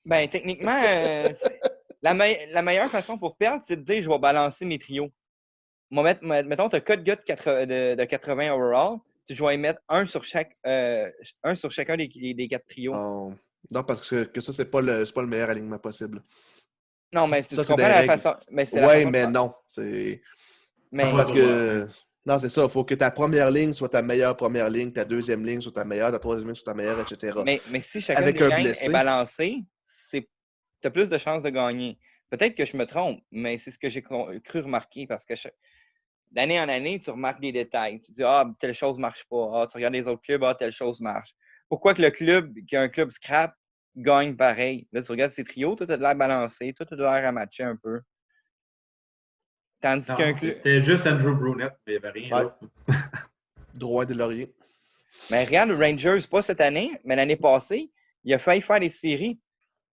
Speaker 1: ben, techniquement, la meilleure façon pour perdre, c'est de dire je vais balancer mes trios. Mettons, tu as 4 gars de 80 overall, je vais y mettre un sur chacun des 4 trios.
Speaker 3: Non, parce que ça, c'est pas le meilleur alignement possible.
Speaker 1: Non, mais tu
Speaker 3: Ça, c'est
Speaker 1: comprends
Speaker 3: des
Speaker 1: la
Speaker 3: règles.
Speaker 1: façon. Mais c'est la
Speaker 3: Ouais,
Speaker 1: façon de
Speaker 3: mais
Speaker 1: faire.
Speaker 3: non. C'est.
Speaker 1: Mais,
Speaker 3: Parce que. Non, c'est ça. Il faut que ta première ligne soit ta meilleure première ligne, ta deuxième ligne soit ta meilleure, ta troisième ligne soit ta meilleure, etc.
Speaker 1: mais si chacune
Speaker 3: Avec
Speaker 1: des
Speaker 3: un
Speaker 1: lignes est
Speaker 3: blessé,
Speaker 1: balancée, tu as plus de chances de gagner. Peut-être que je me trompe, mais c'est ce que j'ai cru remarquer parce que d'année en année, tu remarques des détails. Tu dis, telle chose ne marche pas. Tu regardes les autres clubs, telle chose marche. Pourquoi que le club, qui a un club scrap, gagne pareil? Là, tu regardes ces trios, tout a de l'air balancé, tout a de l'air à matcher un peu. Tandis qu'un
Speaker 4: Non,
Speaker 1: club.
Speaker 4: c'était juste Andrew Brunette, mais il n'y avait rien
Speaker 3: ouais.
Speaker 4: d'autre.
Speaker 3: Drouin des Lauriers.
Speaker 1: Mais regarde, le Rangers, pas cette année, mais l'année passée, il a failli faire des séries.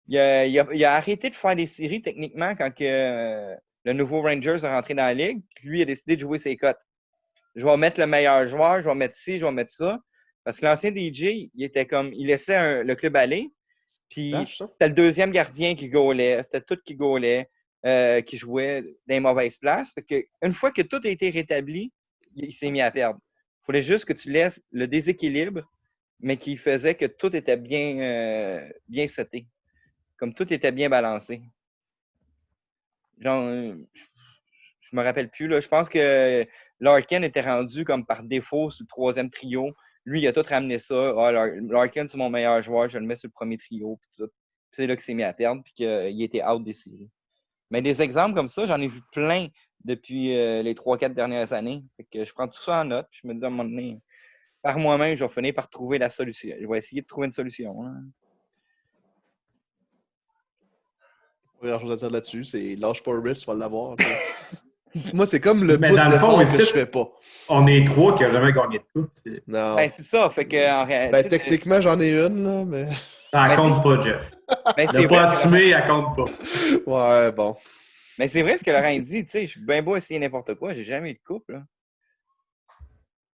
Speaker 1: Il a arrêté de faire des séries techniquement quand le nouveau Rangers est rentré dans la ligue. Puis lui, il a décidé de jouer ses cotes. Je vais mettre le meilleur joueur, je vais mettre ci, je vais mettre ça. Parce que l'ancien DJ, il était comme, il laissait le club aller. Puis
Speaker 3: Vache, ça.
Speaker 1: c'était le deuxième gardien qui gaulait. C'était tout qui gaulait, qui jouait dans les mauvaises places. Fait que, une fois que tout a été rétabli, il s'est mis à perdre. Il fallait juste que tu laisses le déséquilibre, mais qui faisait que tout était bien seté. Comme tout était bien balancé. Genre, je me rappelle plus, là. Je pense que Larkin était rendu comme par défaut sur le troisième trio. Lui, il a tout ramené ça. Larkin, c'est mon meilleur joueur, je le mets sur le premier trio. Puis tout. Puis c'est là qu'il s'est mis à perdre, puis qu'il était out des séries. Mais des exemples comme ça, j'en ai vu plein depuis les 3-4 dernières années. Fait que je prends tout ça en note, puis je me dis à un moment donné, par moi-même, je vais finir par trouver la solution. Je vais essayer de trouver une solution. Hein.
Speaker 3: Pas grand-chose à dire là-dessus. C'est lâche pas Rich, tu vas l'avoir. Moi, c'est comme le
Speaker 4: Mais
Speaker 3: bout
Speaker 4: dans le fond,
Speaker 3: d'effort que
Speaker 4: ici,
Speaker 3: je fais pas.
Speaker 4: on est 3 qui n'ont jamais gagné de coupe.
Speaker 3: Non.
Speaker 1: Ben, c'est ça. Fait que, en
Speaker 3: Ben,
Speaker 1: réalité,
Speaker 3: techniquement, j'en ai une, là, mais...
Speaker 4: Ça
Speaker 1: Ben,
Speaker 4: compte pas, Jeff.
Speaker 1: ben,
Speaker 4: Ne
Speaker 1: c'est
Speaker 4: pas
Speaker 1: vrai ce que
Speaker 4: assumer, elle compte pas.
Speaker 3: Ouais, bon.
Speaker 1: Mais c'est vrai ce que Laurent dit, tu sais, je suis bien beau essayer n'importe quoi, j'ai jamais eu de couple, là.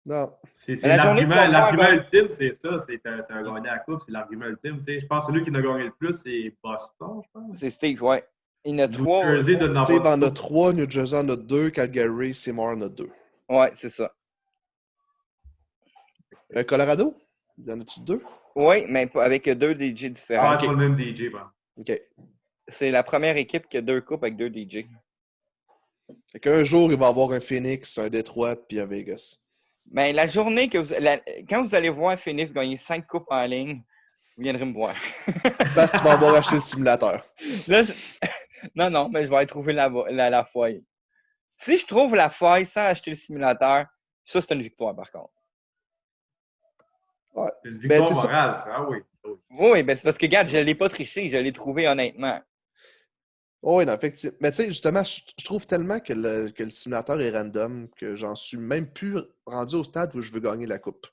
Speaker 3: Non.
Speaker 4: C'est
Speaker 1: la journée que tu vas voir
Speaker 4: l'argument
Speaker 1: gagner-
Speaker 4: ultime, c'est ça. C'est t'as gagné la coupe, c'est l'argument ultime. Tu sais, je pense que celui qui en a gagné le plus, c'est Boston, je pense.
Speaker 1: C'est Steve, ouais. Il y en a
Speaker 4: New
Speaker 1: 3.
Speaker 4: Jersey doit en
Speaker 3: Steve
Speaker 4: avoir
Speaker 3: en a
Speaker 4: deux.
Speaker 3: 3, New Jersey en a 2, Calgary, Seymour en a 2.
Speaker 1: Ouais, c'est ça.
Speaker 3: Colorado? Il y en a-tu 2?
Speaker 1: Oui, mais avec 2 DJ différents.
Speaker 4: Ah,
Speaker 3: ok.
Speaker 4: c'est pas le même DJ, bon.
Speaker 3: OK.
Speaker 1: C'est la première équipe qui a 2 coupes avec 2 DJ.
Speaker 3: Fait qu'un jour, il va y avoir un Phoenix, un Détroit, puis un Vegas.
Speaker 1: Mais la journée que quand vous allez voir Phoenix gagner 5 coupes en ligne, vous viendrez me voir.
Speaker 3: Parce que tu vas avoir acheté le simulateur.
Speaker 1: Là, non, mais je vais aller trouver la faille. Si je trouve la faille sans acheter le simulateur, ça, c'est une victoire, par contre.
Speaker 3: Ouais.
Speaker 4: C'est une
Speaker 3: Ben,
Speaker 4: victoire
Speaker 3: c'est ça.
Speaker 4: morale, ça. Ah oui.
Speaker 1: Oui, ben c'est parce que, regarde, je ne l'ai pas triché, je l'ai trouvé honnêtement.
Speaker 3: Oui, non, effectivement. Mais tu sais, justement, je trouve tellement que le simulateur est random que j'en suis même plus rendu au stade où je veux gagner la coupe.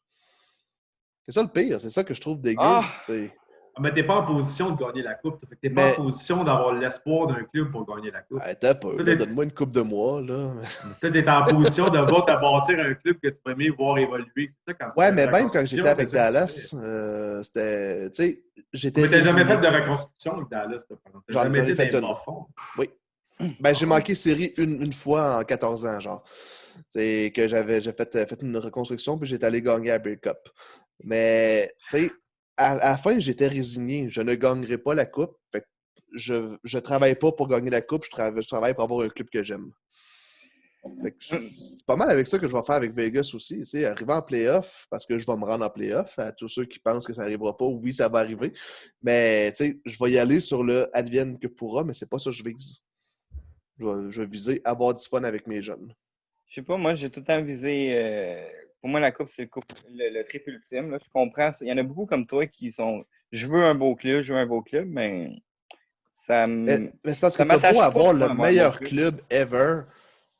Speaker 3: C'est ça le pire, c'est ça que je trouve dégueu.
Speaker 1: Ah!
Speaker 3: C'est-
Speaker 4: Ah, mais t'es pas en position de gagner la coupe. Fait que t'es pas
Speaker 3: Mais-
Speaker 4: en position d'avoir l'espoir d'un club pour gagner la coupe.
Speaker 3: Attends pas, là,
Speaker 4: Peut-être-
Speaker 3: donne-moi une coupe de mois, là.
Speaker 4: Toi, t'es en position de voir te bâtir un club que tu peux aimer voir évoluer. C'est ça quand tu
Speaker 3: Ouais,
Speaker 4: fais
Speaker 3: mais
Speaker 4: de
Speaker 3: même quand
Speaker 4: reconstruction,
Speaker 3: j'étais avec
Speaker 4: c'est ça que tu
Speaker 3: Dallas, c'était, tu sais, j'étais
Speaker 4: fais. Mais t'as jamais
Speaker 3: résigné.
Speaker 4: fait de reconstruction avec Dallas, t'as
Speaker 3: J'en ai
Speaker 4: jamais été
Speaker 3: fait
Speaker 4: dans
Speaker 3: une.
Speaker 4: les bas-fonds.
Speaker 3: Oui. Ben, j'ai manqué série une fois en 14 ans, genre. C'est que j'ai fait une reconstruction, puis j'étais allé gagner à Beer Cup. Mais, tu sais, à la fin, j'étais résigné. Je ne gagnerai pas la coupe. Fait que je travaille pas pour gagner la coupe, je travaille pour avoir un club que j'aime. Fait que c'est pas mal avec ça que je vais faire avec Vegas aussi. Tu sais, arriver en playoff, parce que je vais me rendre en playoff. À tous ceux qui pensent que ça n'arrivera pas, oui, ça va arriver. Mais, tu sais, je vais y aller sur le advienne que pourra, mais c'est pas ça que je vise. Je vais viser avoir du fun avec mes jeunes.
Speaker 1: Je sais pas, moi, j'ai tout le temps visé. Pour moi, la coupe, c'est le triple ultime. Là. Je comprends. Il y en a beaucoup comme toi qui sont. Je veux un beau club, mais ça
Speaker 3: Mais c'est parce que
Speaker 1: ça
Speaker 3: t'as beau
Speaker 1: m'attache pas
Speaker 3: avoir
Speaker 1: pour
Speaker 3: le
Speaker 1: avoir un
Speaker 3: meilleur
Speaker 1: bon
Speaker 3: club ever,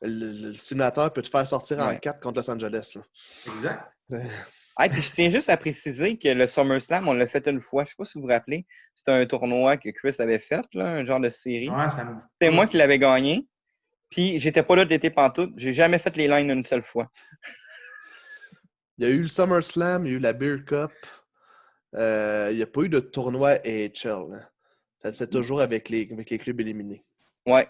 Speaker 3: le simulateur peut te faire sortir en
Speaker 1: Ouais.
Speaker 3: 4 contre Los Angeles. Là.
Speaker 4: Exact.
Speaker 1: Ah, puis je tiens juste à préciser que le SummerSlam, on l'a fait une fois. Je sais pas si vous vous rappelez. C'était un tournoi que Chris avait fait, là, un genre de série.
Speaker 4: Ouais, ça me dit.
Speaker 1: C'était moi qui l'avais gagné. Puis j'étais pas là de l'été pantoute. J'ai jamais fait les lines une seule fois.
Speaker 3: Il y a eu le SummerSlam, il y a eu la Beer Cup. Il n'y a pas eu de tournoi AHL. Hein. Ça c'est toujours avec les clubs éliminés.
Speaker 1: Ouais.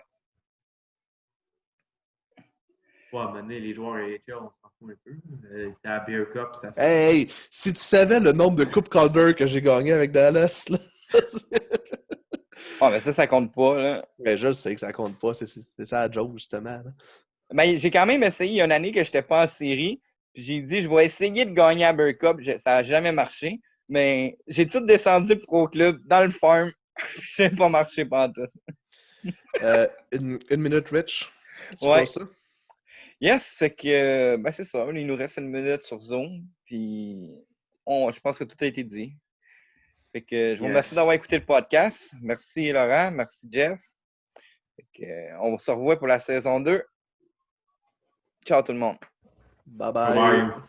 Speaker 4: Ouais, maintenant, les joueurs AHL, on s'en fout un peu. La Beer Cup, ça se
Speaker 3: Hey, si tu savais le nombre de Coupe Calder que j'ai gagné avec Dallas, là.
Speaker 1: Ah, mais ça compte pas, là.
Speaker 3: Mais je le sais que ça compte pas. C'est ça la joke, justement. Là.
Speaker 1: Ben, j'ai quand même essayé il y a une année que je n'étais pas en série. Puis j'ai dit, je vais essayer de gagner à Beer Cup. Ça n'a jamais marché. Mais j'ai tout descendu pro club dans le farm. Ça n'a pas marché pantoute.
Speaker 3: Une minute, Rich. Tu
Speaker 1: Ouais.
Speaker 3: vois ça?
Speaker 1: Yes, fait que ben c'est ça. Il nous reste une minute sur Zoom. Puis je pense que tout a été dit. Fait que je vous remercie d'avoir écouté le podcast. Merci Laurent, merci Jeff. Fait que, on se revoit pour la saison 2. Ciao tout le monde.
Speaker 3: Bye bye.
Speaker 4: Bye.